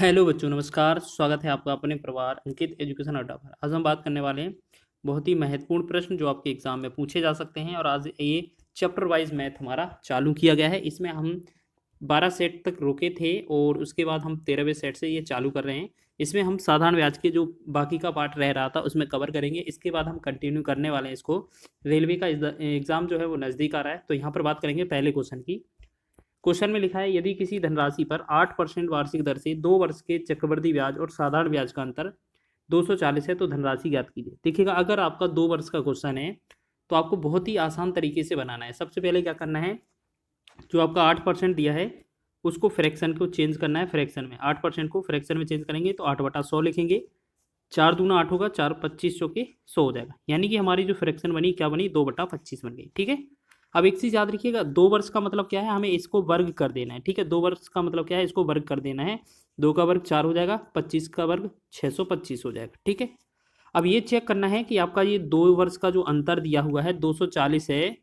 Hello बच्चों, नमस्कार। स्वागत है आपका अपने परिवार अंकित एजुकेशन अड्डा पर। आज हम बात करने वाले हैं बहुत ही महत्वपूर्ण प्रश्न जो आपके एग्जाम में पूछे जा सकते हैं। और आज ये चैप्टर वाइज मैथ हमारा चालू किया गया है। इसमें हम 12 सेट तक रुके थे और उसके बाद हम 13वें सेट से ये चालू कर रहे हैं। इसमें हम साधारण ब्याज के जो बाकी का पार्ट रह रहा था उसमें कवर करेंगे। इसके बाद हम कंटिन्यू करने वाले हैं इसको। रेलवे का एग्ज़ाम जो है वो नज़दीक आ रहा है, तो यहाँ पर बात करेंगे पहले क्वेश्चन की। क्वेश्चन में लिखा है, यदि किसी धनराशि पर 8% वार्षिक दर से 2 वर्ष के चक्रवृद्धि ब्याज और साधारण ब्याज का अंतर 240 है तो धनराशि ज्ञात कीजिए। देखिएगा, अगर आपका 2 वर्ष का क्वेश्चन है तो आपको बहुत ही आसान तरीके से बनाना है। सबसे पहले क्या करना है, जो आपका 8% दिया है उसको फ्रैक्शन को चेंज करना है। फ्रैक्शन में 8% को फ्रैक्शन में चेंज करेंगे तो 8/100 लिखेंगे। 4 दूना 8 होगा, 4 25 के 100 हो जाएगा। यानी कि हमारी जो फ्रैक्शन बनी क्या बनी, 2/25 बन गई। ठीक है। अब एक चीज़ याद रखिएगा, 2 वर्ष का मतलब क्या है, हमें इसको वर्ग कर देना है। ठीक है, 2 वर्ष का मतलब क्या है, इसको वर्ग कर देना है। 2 का वर्ग 4 हो जाएगा, 25 का वर्ग 625 हो जाएगा। ठीक है। अब ये चेक करना है कि आपका ये 2 वर्ष का जो अंतर दिया हुआ है 240 है।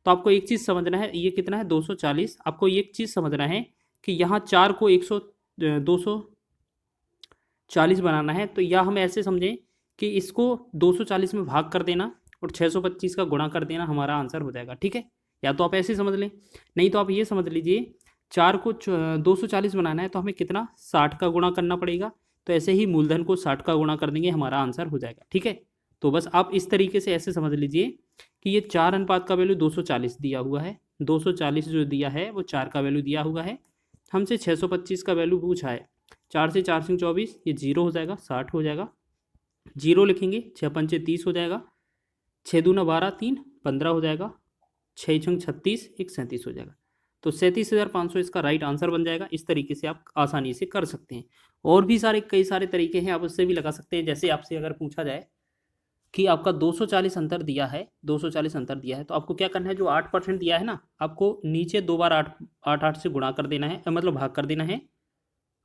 तो आपको एक चीज़ समझना है, ये कितना है 240। आपको एक चीज़ समझना है कि यहाँ 4 को 240 बनाना है। तो या हम ऐसे समझें कि इसको 240 में भाग कर देना और 625 का गुणा कर देना, हमारा आंसर हो जाएगा। ठीक है। या तो आप ऐसे समझ लें, नहीं तो आप ये समझ लीजिए 4 को 240 बनाना है तो हमें कितना 60 का गुणा करना पड़ेगा। तो ऐसे ही मूलधन को 60 का गुणा कर देंगे, हमारा आंसर हो जाएगा। ठीक है। तो बस आप इस तरीके से ऐसे समझ लीजिए कि ये 4 अनुपात का वैल्यू 240 दिया हुआ है। 240 जो दिया है वो 4 का वैल्यू दिया हुआ है। हमसे 625 का वैल्यू पूछा है। 4 से 4 सिंह 24, ये 0 हो जाएगा, 60 हो जाएगा। 0 लिखेंगे, 6 पंचे 30 हो जाएगा। 6 दूना 12, 3 15 हो जाएगा। 6 छंग 36, 1 37 हो जाएगा। तो 37,500 इसका राइट आंसर बन जाएगा। इस तरीके से आप आसानी से कर सकते हैं। और भी कई सारे तरीके हैं, आप उससे भी लगा सकते हैं। जैसे आपसे अगर पूछा जाए कि आपका 240 अंतर दिया है, 240 अंतर दिया है, तो आपको क्या करना है, जो 8% दिया है ना, आपको नीचे 2 बार 8 8 8 से गुणा कर देना है, मतलब भाग कर देना है।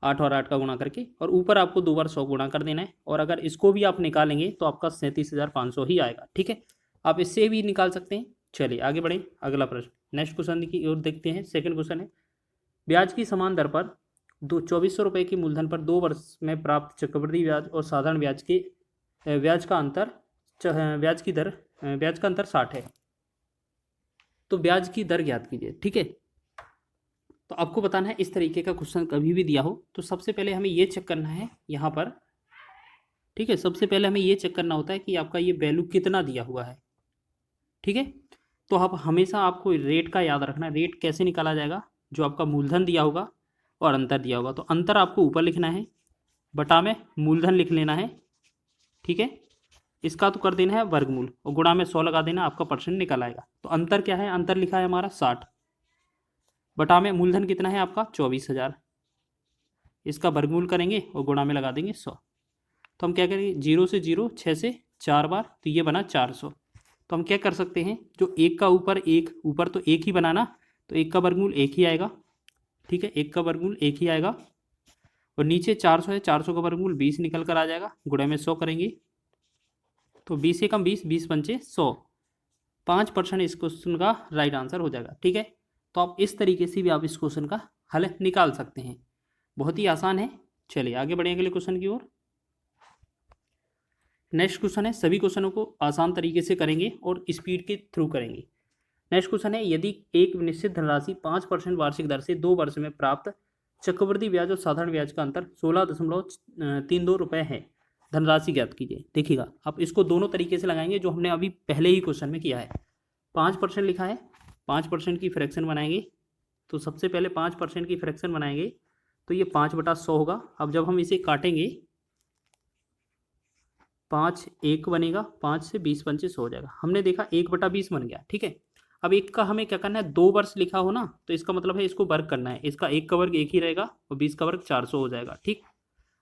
8 और 8 का गुणा करके, और ऊपर आपको 2 बार 100 गुणा कर देना है। और अगर इसको भी आप निकालेंगे तो आपका 37,500 ही आएगा। ठीक है। आप इससे भी निकाल सकते हैं। चलिए आगे बढ़ें। अगला प्रश्न, नेक्स्ट क्वेश्चन की ओर देखते हैं। सेकंड क्वेश्चन है, ब्याज की समान दर पर 2400 रुपये की मूलधन पर 2 वर्ष में प्राप्त चक्रवृद्धि ब्याज और साधारण ब्याज के ब्याज का अंतर ब्याज का अंतर 60 है तो ब्याज की दर ज्ञात कीजिए। ठीक है। तो आपको बताना है, इस तरीके का क्वेश्चन कभी भी दिया हो तो सबसे पहले हमें ये चेक करना है यहाँ पर। ठीक है, सबसे पहले हमें ये चेक करना होता है कि आपका ये वैल्यू कितना दिया हुआ है। ठीक है। तो आप हमेशा आपको रेट का याद रखना है। रेट कैसे निकाला जाएगा, जो आपका मूलधन दिया होगा और अंतर दिया होगा, तो अंतर आपको ऊपर लिखना है, बटा में मूलधन लिख लेना है। ठीक है। इसका तो कर देना है वर्गमूल और गुणा में 100 लगा देना, आपका परसेंट निकल आएगा। तो अंतर क्या है, अंतर लिखा है हमारा 60, बटा में मूलधन कितना है आपका 24,000। इसका वर्गमूल करेंगे और गुणा में लगा देंगे 100। तो हम क्या करेंगे, 0 से 0, 6 से 4 बार, तो ये बना 400। तो हम क्या कर सकते हैं, जो एक का ऊपर तो एक ही बनाना, तो एक का वर्गमूल एक ही आएगा। ठीक है, एक का वर्गमूल एक ही आएगा। और नीचे 400 है, 400 का वर्गमूल 20 निकल कर आ जाएगा। गुणा में 100 करेंगे तो 20 से कम 20, 20 पंचे 100, 5% इस क्वेश्चन का राइट आंसर हो जाएगा। ठीक है। तो आप इस तरीके से भी आप इस क्वेश्चन का हल निकाल सकते हैं। बहुत ही आसान है। चलिए आगे बढ़ें अगले क्वेश्चन की ओर। नेक्स्ट क्वेश्चन है, सभी क्वेश्चनों को आसान तरीके से करेंगे और स्पीड के थ्रू करेंगे। नेक्स्ट क्वेश्चन है, यदि एक निश्चित धनराशि 5% वार्षिक दर से 2 वर्ष में प्राप्त चक्रवृद्धि ब्याज और साधारण ब्याज का अंतर 16.32 रुपये है, धनराशि ज्ञात कीजिए। देखिएगा, आप इसको दोनों तरीके से लगाएंगे जो हमने अभी पहले ही क्वेश्चन में किया है। 5% लिखा है, 5% की फ्रैक्शन बनाएंगे। तो सबसे पहले 5% की फ्रैक्शन बनाएंगे तो ये 5/100 होगा। अब जब हम इसे काटेंगे, 5 1 बनेगा, 5 से 20 पंचे 100 हो जाएगा। हमने देखा 1/20 बन गया। ठीक है। अब एक का हमें क्या करना है, 2 वर्ष लिखा हो ना, तो इसका मतलब है इसको वर्ग करना है। इसका 1 का वर्ग 1 ही रहेगा और 20 का वर्ग 400 हो जाएगा। ठीक।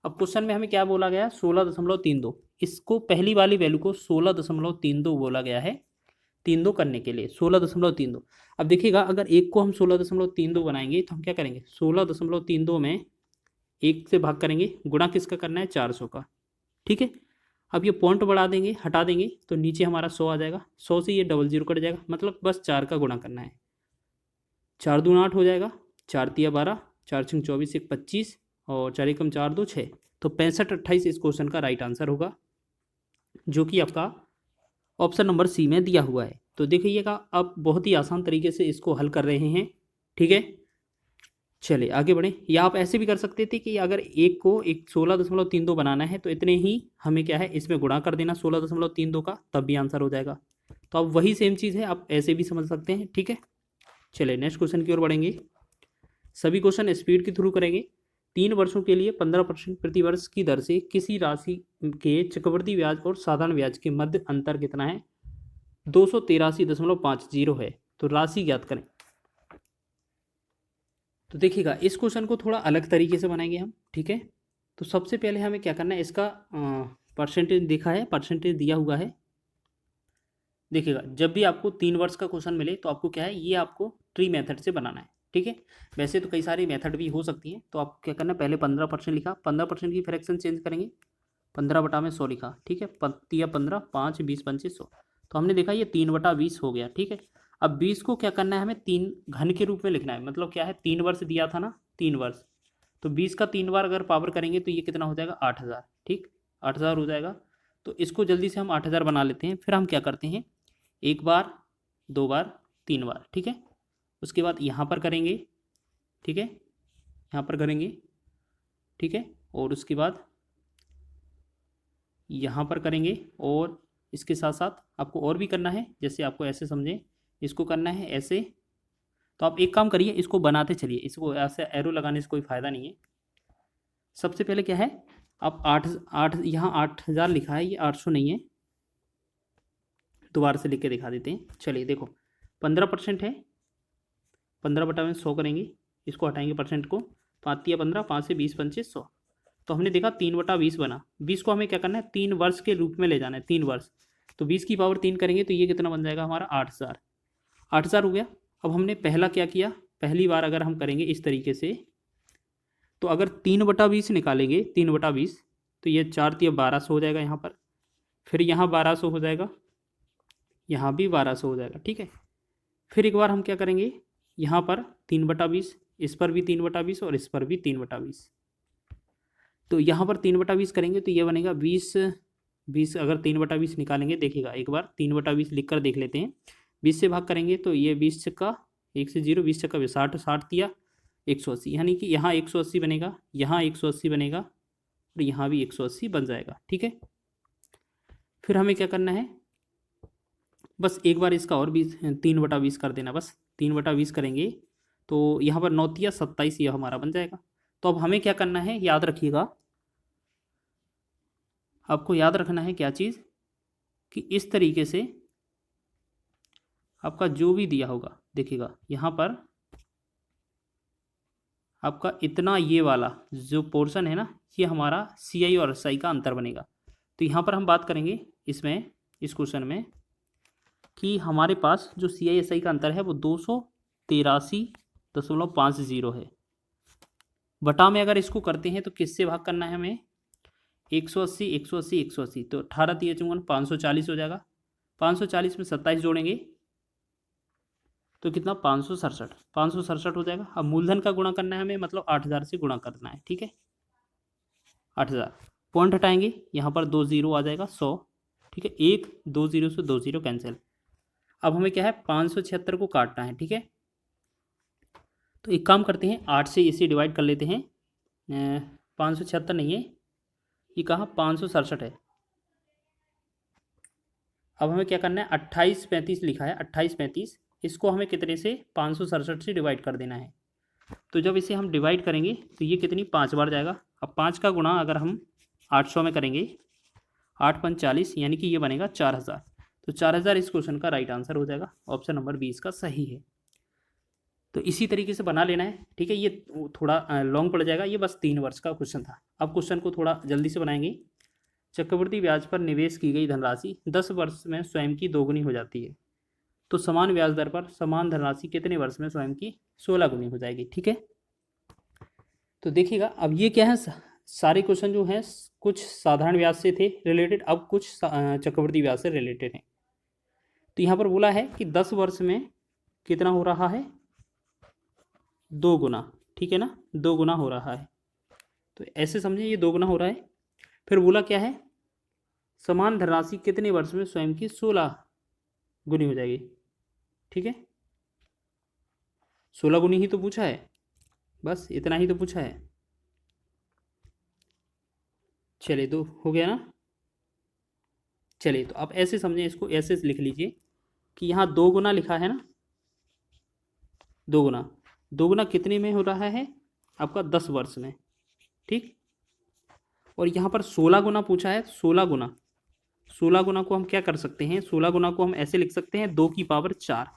अब क्वेश्चन में हमें क्या बोला गया, 16.32। इसको पहली वाली वैल्यू को 16.32 बोला गया है, 32 करने के लिए 16.32। अब देखिएगा, अगर एक को हम 16.32 बनाएंगे तो हम क्या करेंगे, 16.32 में 1 से भाग करेंगे, गुणा किसका करना है, 400 का। ठीक है। अब ये पॉइंट बढ़ा देंगे, हटा देंगे, तो नीचे हमारा 100 आ जाएगा। 100 से ये 00 कट जाएगा, मतलब बस 4 का गुणा करना है। 4 दूना 8 हो जाएगा, 4 तिया 12, 4 छंग 24, 1 25 और 4 एकम 4 2 6, तो 65 28 इस क्वेश्चन का राइट आंसर होगा, जो कि आपका ऑप्शन नंबर सी में दिया हुआ है। तो देखिएगा आप बहुत ही आसान तरीके से इसको हल कर रहे हैं, ठीक है। चलिए आगे बढ़ें। या आप ऐसे भी कर सकते थे कि अगर एक को एक 16.32 बनाना है तो इतने ही हमें क्या है इसमें गुणा कर देना 16.32 का, तब भी आंसर हो जाएगा। तो अब वही सेम चीज़ है, आप ऐसे भी समझ सकते हैं, ठीक है। चलिए नेक्स्ट क्वेश्चन की ओर बढ़ेंगे। सभी क्वेश्चन स्पीड के थ्रू करेंगे। 3 वर्षों के लिए 15% प्रति वर्ष की दर से किसी राशि के चक्रवृद्धि ब्याज और साधारण ब्याज के मध्य अंतर कितना है? 283.50 है। तो राशि ज्ञात करें। तो देखिएगा इस क्वेश्चन को थोड़ा अलग तरीके से बनाएंगे हम, ठीक है। तो सबसे पहले हमें क्या करना है, इसका परसेंटेज देखा है, परसेंटेज दिया हुआ है। देखिएगा जब भी आपको 3 वर्ष का क्वेश्चन मिले तो आपको क्या है, ये आपको ट्री मेथड से बनाना है, ठीक है। वैसे तो कई सारी मेथड भी हो सकती हैं, तो आप क्या करना है, पहले 15% लिखा, 15% की फ्रैक्शन चेंज करेंगे, 15/100 लिखा, ठीक है। 15 5 20 25 100, तो हमने देखा ये 3/20 हो गया, ठीक है। अब 20 को क्या करना है, हमें 3 घन के रूप में लिखना है, मतलब क्या है 3 वर्ष दिया था ना, 3 वर्ष, तो 20 का 3 बार अगर पावर करेंगे तो ये कितना हो जाएगा 8000, ठीक, 8000 हो जाएगा। तो इसको जल्दी से हम 8000 बना लेते हैं। फिर हम क्या करते हैं, 1 बार 2 बार 3 बार, ठीक है। उसके बाद यहाँ पर करेंगे, ठीक है, यहाँ पर करेंगे, ठीक है। और उसके बाद यहाँ पर करेंगे, और इसके साथ साथ आपको और भी करना है, जैसे आपको ऐसे समझें, इसको करना है ऐसे। तो आप एक काम करिए, इसको बनाते चलिए, इसको ऐसे एरो लगाने से कोई फ़ायदा नहीं है। सबसे पहले क्या है, आप 8 यहाँ 8000 लिखा है, ये 800 नहीं है, दोबारा से लिख के दिखा देते हैं। चलिए देखो 15% है, 15/100 करेंगे, इसको हटाएंगे परसेंट को, 5 या 15, 5 से 20 25 100। तो हमने देखा 3/20 बना, 20 को हमें क्या करना है 3 वर्ष के रूप में ले जाना है, 3 वर्ष। तो 20 की पावर 3 करेंगे तो ये कितना बन जाएगा हमारा 8000, 8000 हो गया। अब हमने पहला क्या किया, पहली बार अगर हम करेंगे इस तरीके से, तो अगर 3/20 निकालेंगे, 3/20, तो ये 4 3 1200 हो जाएगा यहाँ पर, फिर यहाँ 1200 हो जाएगा, यहाँ भी 1200 हो जाएगा, ठीक है। फिर एक बार हम क्या करेंगे, यहाँ पर 3/20, इस पर भी 3/20 और इस पर भी 3/20। तो यहाँ पर 3/20 करेंगे तो ये बनेगा 20 20, अगर 3/20 निकालेंगे, देखिएगा एक बार 3/20 लिख कर देख लेते हैं। 20 से भाग करेंगे तो ये 20 छक्का 1 से 0, 20 छक्का 60, 60 दिया 180, यानी कि यहाँ 180 बनेगा, यहाँ 180 बनेगा, और यहाँ भी 180 बन जाएगा, ठीक है। फिर हमें क्या करना है, बस एक बार इसका और 3/20 कर देना, बस 3/20 करेंगे तो यहाँ पर 9 या 27 यह हमारा बन जाएगा। तो अब हमें क्या करना है, याद रखिएगा, आपको याद रखना है क्या चीज़, कि इस तरीके से आपका जो भी दिया होगा, देखिएगा यहाँ पर आपका इतना ये वाला जो पोर्शन है ना, ये हमारा CI और SI का अंतर बनेगा। तो यहाँ पर हम बात करेंगे इसमें, इस क्वेश्चन में, कि हमारे पास जो CI SI का अंतर है वो 283.50 है। बटा में अगर इसको करते हैं तो किससे भाग करना है हमें, 180 180 180, तो 18 3 54 540 हो जाएगा। 540 में 27 जोड़ेंगे तो कितना 567 हो जाएगा। अब मूलधन का गुणा करना है हमें, मतलब 8000 से गुणा करना है, ठीक है। 8000 पॉइंट हटाएंगे, यहाँ पर 2 0 आ जाएगा 100, ठीक है। 1 2 0 से 2 0 कैंसिल। अब हमें क्या है 576 को काटना है, ठीक है। तो एक काम करते हैं, 8 से इसे डिवाइड कर लेते हैं। 576 नहीं है, ये कहाँ 567 है। अब हमें क्या करना है, 28 35 लिखा है, 28 35, इसको हमें कितने से 567 से डिवाइड कर देना है। तो जब इसे हम डिवाइड करेंगे तो ये कितनी 5 बार जाएगा। अब 5 का गुणा अगर हम 800 में करेंगे, 8 5 40, यानी कि ये बनेगा 4000। तो 4000 इस क्वेश्चन का राइट आंसर हो जाएगा, ऑप्शन नंबर 20 का सही है। तो इसी तरीके से बना लेना है, ठीक है। ये थोड़ा लॉन्ग पड़ जाएगा, ये बस 3 वर्ष का क्वेश्चन था। अब क्वेश्चन को थोड़ा जल्दी से बनाएंगे। चक्रवृद्धि ब्याज पर निवेश की गई धनराशि 10 वर्ष में स्वयं की दोगुनी हो जाती है, तो समान ब्याज दर पर समान धनराशि कितने वर्ष में स्वयं की 16 गुनी हो जाएगी, ठीक है। तो देखिएगा अब ये क्या है, सारे क्वेश्चन जो हैं कुछ साधारण ब्याज से थे रिलेटेड, अब कुछ चक्रवृद्धि ब्याज से रिलेटेड हैं। तो यहाँ पर बोला है कि 10 वर्ष में कितना हो रहा है, 2 गुना, ठीक है ना, 2 गुना हो रहा है। तो ऐसे समझें ये 2 गुना हो रहा है। फिर बोला क्या है, समान धनराशि कितने वर्ष में स्वयं की 16 गुनी हो जाएगी। ठीक है, 16 गुनी ही तो पूछा है, बस इतना ही तो पूछा है। चलिए तो हो गया ना। चलिए तो आप ऐसे समझें, इसको ऐसे लिख लीजिए कि यहाँ 2 गुना लिखा है ना, 2 गुना, 2 गुना कितने में हो रहा है आपका 10 वर्ष में। ठीक, और यहाँ पर 16 गुना पूछा है, 16 गुना, 16 गुना को हम क्या कर सकते हैं, 16 गुना को हम ऐसे लिख सकते हैं 2 की पावर 4,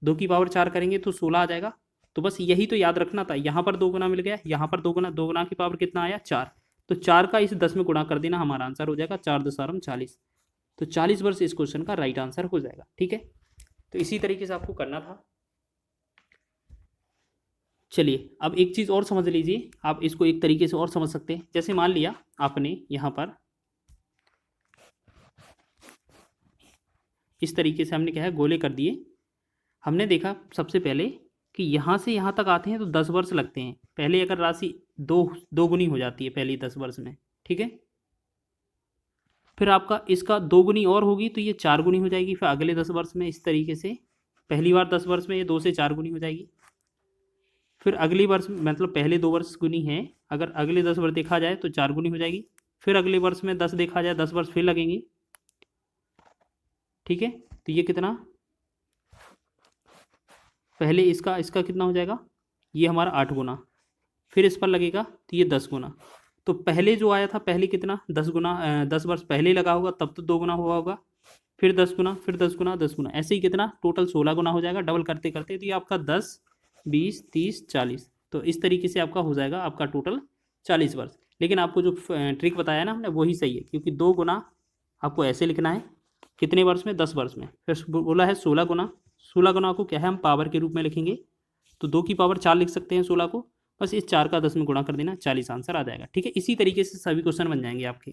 2 की पावर 4 करेंगे तो 16 आ जाएगा। तो बस यही तो याद रखना था, यहाँ पर 2 गुना मिल गया, यहाँ पर 2 गुना, 2 गुना की पावर कितना आया 4, तो 4 का इस 10 में गुणा कर देना, हमारा आंसर हो जाएगा 4 दशारम 40। तो 40 वर्ष इस क्वेश्चन का राइट आंसर हो जाएगा। ठीक है, तो इसी तरीके से आपको करना था। चलिए अब एक चीज़ और समझ लीजिए, आप इसको एक तरीके से और समझ सकते हैं। जैसे मान लिया आपने यहाँ पर इस तरीके से हमने क्या है, गोले कर दिए। हमने देखा सबसे पहले कि यहाँ से यहाँ तक आते हैं तो 10 वर्ष लगते हैं। पहले अगर राशि दो गुनी हो जाती है पहले 10 वर्ष में, ठीक है, फिर आपका इसका 2 गुनी और होगी तो ये 4 गुनी हो जाएगी फिर अगले 10 वर्ष में। इस तरीके से पहली बार 10 वर्ष में ये 2 से 4 गुनी हो जाएगी। फिर अगली वर्ष मतलब पहले 2 वर्ष गुनी है, अगर अगले 10 वर्ष देखा जाए तो 4 गुनी हो जाएगी। फिर अगले वर्ष में 10 देखा जाए, 10 वर्ष फिर लगेंगे। ठीक है, तो ये कितना, पहले इसका कितना हो जाएगा, ये हमारा 8 गुना, फिर इस पर लगेगा तो ये 10 गुना। तो पहले जो आया था पहले कितना 10 गुना, 10 वर्ष पहले लगा होगा तब तो 2 गुना हुआ होगा, फिर 10 गुना, फिर 10 गुना, 10 गुना, ऐसे ही कितना टोटल 16 गुना हो जाएगा डबल करते करते। तो ये आपका 10, 20, 30, 40, तो इस तरीके से आपका हो जाएगा आपका टोटल 40 वर्ष। लेकिन आपको जो ट्रिक बताया ना हमने वही सही है, क्योंकि 2 गुना आपको ऐसे लिखना है कितने वर्ष में, 10 वर्ष में। फिर बोला है 16 गुना, 16 गुना को क्या है हम पावर के रूप में लिखेंगे, तो 2 की पावर 4 लिख सकते हैं 16 को, बस इस 4 का 10 में गुणा कर देना, 40 आंसर आ जाएगा। ठीक है, इसी तरीके से सभी क्वेश्चन बन जाएंगे आपके।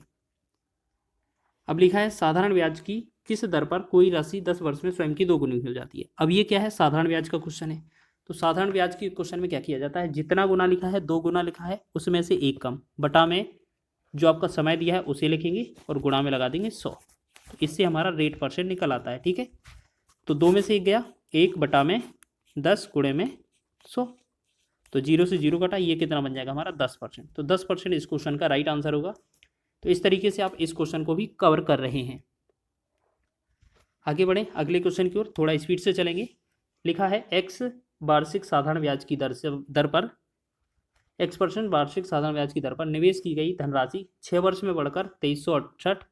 अब लिखा है साधारण ब्याज की किस दर पर कोई राशि 10 वर्ष में स्वयं की 2 गुनी हो जाती है। अब ये क्या है, साधारण ब्याज का क्वेश्चन है। तो साधारण ब्याज के क्वेश्चन में क्या किया जाता है, जितना गुना लिखा है 2 गुना लिखा है उसमें से 1 कम, बटा में जो आपका समय दिया है उसे लिखेंगे और गुणा में लगा देंगे 100, तो इससे हमारा रेट परसेंट निकल आता है। ठीक है, तो 2 में से 1 गया, 1 बटा में 10 गुणे में 100, तो 0 से 0 कटा, ये कितना बन जाएगा हमारा 10%। तो 10% इस क्वेश्चन का राइट आंसर होगा। तो इस तरीके से आप इस क्वेश्चन को भी कवर कर रहे हैं। आगे बढ़ें अगले क्वेश्चन की ओर, थोड़ा स्पीड से चलेंगे। लिखा है x वार्षिक साधारण ब्याज की दर पर x% वार्षिक साधारण ब्याज की दर पर निवेश की गई धनराशि 6 वर्ष में बढ़कर 2368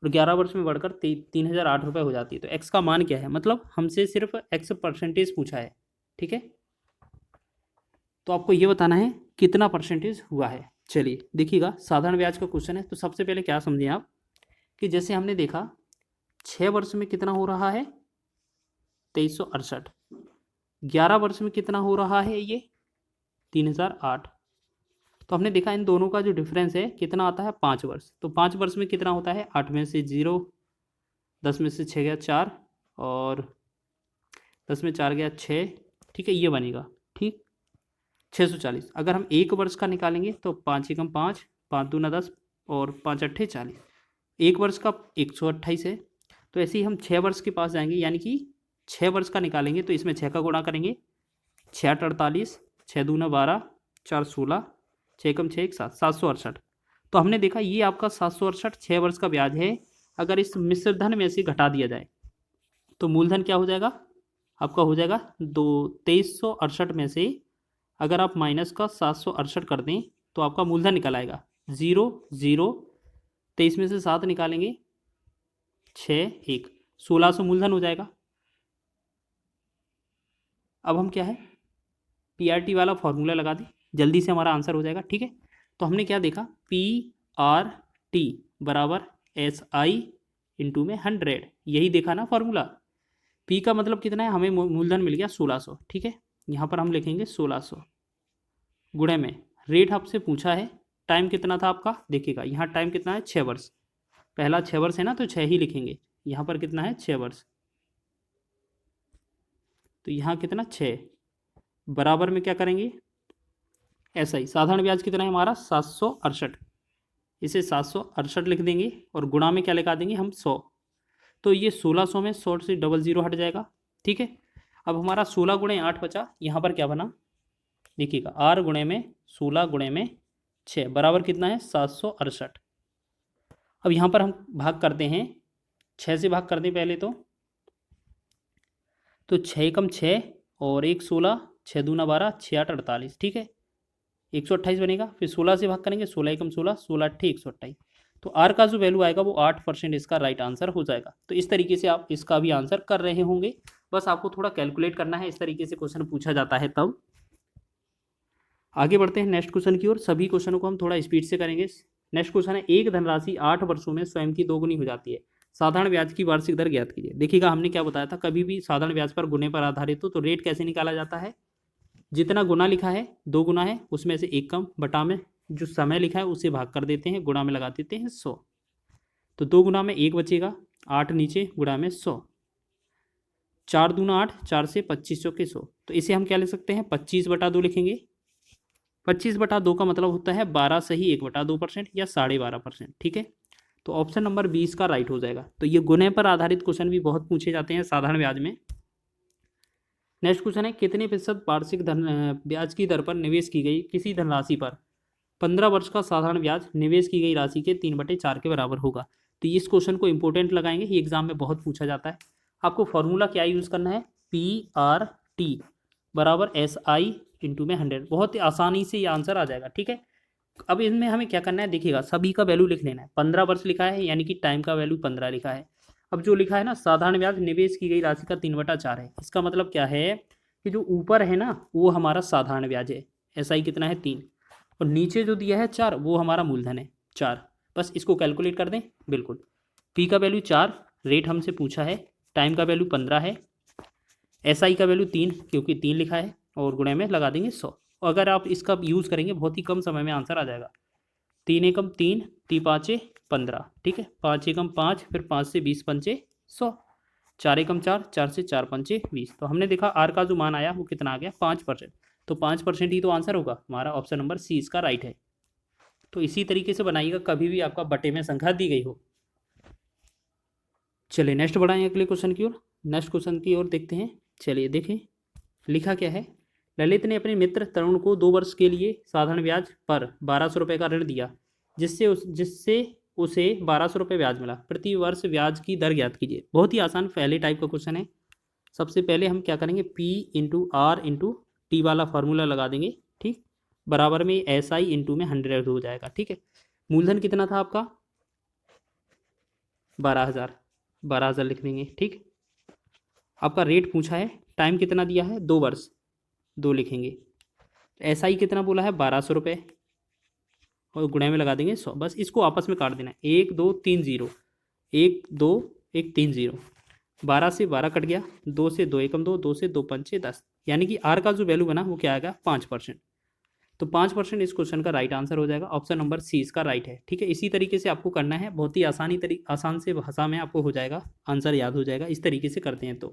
और 11 वर्ष में बढ़कर 3008 रुपये हो जाती है। तो x का मान क्या है, मतलब हमसे सिर्फ x% पूछा है। ठीक है, तो आपको ये बताना है कितना परसेंटेज हुआ है। चलिए देखिएगा, साधारण ब्याज का क्वेश्चन है। तो सबसे पहले क्या समझें आप कि जैसे हमने देखा 6 वर्ष में कितना हो रहा है 2368, 11 वर्ष में कितना हो रहा है ये 3008। तो हमने देखा इन दोनों का जो डिफरेंस है कितना आता है 5 वर्ष। तो 5 वर्ष में कितना होता है, 8 में से 0, 10 में से 6 गया 4 और 10 में 4 गया 6। ठीक है, ये बनेगा ठीक 640। अगर हम 1 वर्ष का निकालेंगे तो 5 एकम 5, 5 दूना 10 और 5 अट्ठे 40, 1 वर्ष का 128 है। तो ऐसे ही हम 6 वर्ष के पास जाएंगे, यानी कि 6 वर्ष का निकालेंगे तो इसमें 6 का गुणा करेंगे, 6 8 48, 6 दूना 12, 4 16, 6 एकम 6 1 7, 768। तो हमने देखा ये आपका 768 6 वर्ष का ब्याज है। अगर इस मिश्र धन में से घटा दिया जाए तो मूलधन क्या हो जाएगा आपका, हो जाएगा 2368 में से अगर आप माइनस का 768 कर दें तो आपका मूलधन निकल आएगा 0 0, 23 में से 7 निकालेंगे 6 1, 1600 मूलधन हो जाएगा। अब हम क्या है PRT वाला फॉर्मूला लगा दें, जल्दी से हमारा आंसर हो जाएगा। ठीक है, तो हमने क्या देखा PRT बराबर SI इंटू में 100, यही देखा ना फॉर्मूला। P का मतलब कितना है, हमें मूलधन मिल गया 1600। ठीक है, यहाँ पर हम लिखेंगे 1600 गुणे में रेट आपसे पूछा है, टाइम कितना था आपका, देखिएगा यहाँ टाइम कितना है 6 वर्ष, पहला 6 वर्ष है ना तो 6 ही लिखेंगे। यहाँ पर कितना है 6 वर्ष, तो यहाँ कितना 6 बराबर में क्या करेंगे SI साधारण ब्याज कितना है हमारा 768, इसे 768 लिख देंगे और गुणा में क्या लगा देंगे हम 100, तो ये 1600 में 100 से 00 हट जाएगा। ठीक है, अब हमारा 16 गुणे 8 बचा, यहाँ पर क्या बना देखिएगा, R गुणे में 16 गुणे में 6 बराबर कितना है 768। अब यहाँ पर हम भाग करते हैं, 6 से भाग करते हैं पहले तो 6 एकम 6 और 1 16, 6 दूना 12, 6 8 48, ठीक है 128 बनेगा। फिर 16 से भाग करेंगे, 16 एकम 16, 16 अट्ठे 128, तो R का जो वैल्यू आएगा वो 8% इसका राइट आंसर हो जाएगा। तो इस तरीके से आप इसका भी आंसर कर रहे होंगे, बस आपको थोड़ा कैलकुलेट करना है, इस तरीके से क्वेश्चन पूछा जाता है। तब आगे बढ़ते हैं नेक्स्ट क्वेश्चन की ओर। सभी क्वेश्चनों को हम थोड़ा स्पीड से करेंगे। नेक्स्ट क्वेश्चन है, एक धनराशि 8 वर्षों में स्वयं की दोगुनी हो जाती है, साधारण ब्याज की वार्षिक दर ज्ञात कीजिए। देखिएगा हमने क्या बताया था, कभी भी साधारण ब्याज पर गुने पर आधारित हो तो रेट कैसे निकाला जाता है, जितना गुना लिखा है 2 गुना है उसमें से 1 कम, बटा में जो समय लिखा है उसे भाग कर देते हैं, गुणा में लगा देते हैं 100, तो 2 गुना में 1 बचेगा, 8 नीचे गुणा में 100, 4 दूना 8, 4 से 25 चौके 100, तो इसे हम क्या लिख सकते हैं 25/2 लिखेंगे। 25/2 का मतलब होता है 12 सही 1/2% या 12.5%, ठीक है। तो ऑप्शन नंबर 20 का राइट हो जाएगा। तो ये गुने पर आधारित क्वेश्चन भी बहुत पूछे जाते हैं साधारण ब्याज में। नेक्स्ट क्वेश्चन है, कितने प्रतिशत वार्षिक ब्याज की दर पर निवेश की गई किसी धनराशि पर 15 वर्ष का साधारण ब्याज निवेश की गई राशि के 3/4 के बराबर होगा। तो इस क्वेश्चन को इंपॉर्टेंट लगाएंगे, ये एग्जाम में बहुत पूछा जाता है। आपको फॉर्मूला क्या यूज़ करना है, PRT बराबर SI इंटू में 100, बहुत ही आसानी से ये आंसर आ जाएगा, ठीक है। अब इसमें हमें क्या करना है, देखिएगा सभी का वैल्यू लिख लेना है। 15 वर्ष लिखा है यानी कि टाइम का वैल्यू 15 लिखा है। अब जो लिखा है ना साधारण ब्याज निवेश की गई राशि का 3/4 है, इसका मतलब क्या है कि जो ऊपर है ना वो हमारा साधारण ब्याज है, SI कितना है 3, और नीचे जो दिया है 4 वो हमारा मूलधन है 4। बस इसको कैलकुलेट कर दें, बिल्कुल P का वैल्यू 4, रेट हमसे पूछा है, टाइम का वैल्यू 15 है, SI का वैल्यू 3 क्योंकि 3 लिखा है, और गुणे में लगा देंगे 100। अगर आप इसका यूज़ करेंगे बहुत ही कम समय में आंसर आ जाएगा। 3 एकम 3, 3 5 15, ठीक है 5 एकम 5, फिर 5 से 20 पंचे 100, 4 एकम 4, 4 से 4 पंचे 20। तो हमने देखा R का जो मान आया वो कितना आ गया 5%, तो 5% ही तो आंसर होगा हमारा, ऑप्शन नंबर C इसका राइट है। तो इसी तरीके से बनाइएगा कभी भी आपका बटे में संख्या दी गई हो। चलिए नेक्स्ट बढ़ाएं अगले क्वेश्चन की ओर। नेक्स्ट क्वेश्चन की ओर देखते हैं। चलिए देखें लिखा क्या है, ललित ने अपने मित्र तरुण को 2 वर्ष के लिए साधारण ब्याज पर 1200 रुपये का ऋण दिया, जिससे उसे 1200 रुपये ब्याज मिला। प्रति वर्ष ब्याज की दर ज्ञात कीजिए। बहुत ही आसान पहले टाइप का क्वेश्चन है। सबसे पहले हम क्या करेंगे, P/R/T वाला फार्मूला लगा देंगे, ठीक, बराबर में SI इंटू में 100 हो जाएगा, ठीक है। मूलधन कितना था आपका 12,000 लिख देंगे, ठीक। आपका रेट पूछा है, टाइम कितना दिया है 2 वर्ष, 2 लिखेंगे, SI कितना बोला है 1200 रुपये, और गुणे में लगा देंगे 100। बस इसको आपस में काट देना है, 1 2 3 0, 1 2 1 3 0, 12 से 12 कट गया, 2 से 2 एकम 2, 2 से 2 पंचे 10, यानी कि R का जो वैल्यू बना वो क्या आएगा 5%। तो 5% इस क्वेश्चन का राइट आंसर हो जाएगा, ऑप्शन नंबर C इसका राइट है, ठीक है। इसी तरीके से आपको करना है, बहुत ही आसान से भाषा में आपको हो जाएगा, आंसर याद हो जाएगा। इस तरीके से करते हैं तो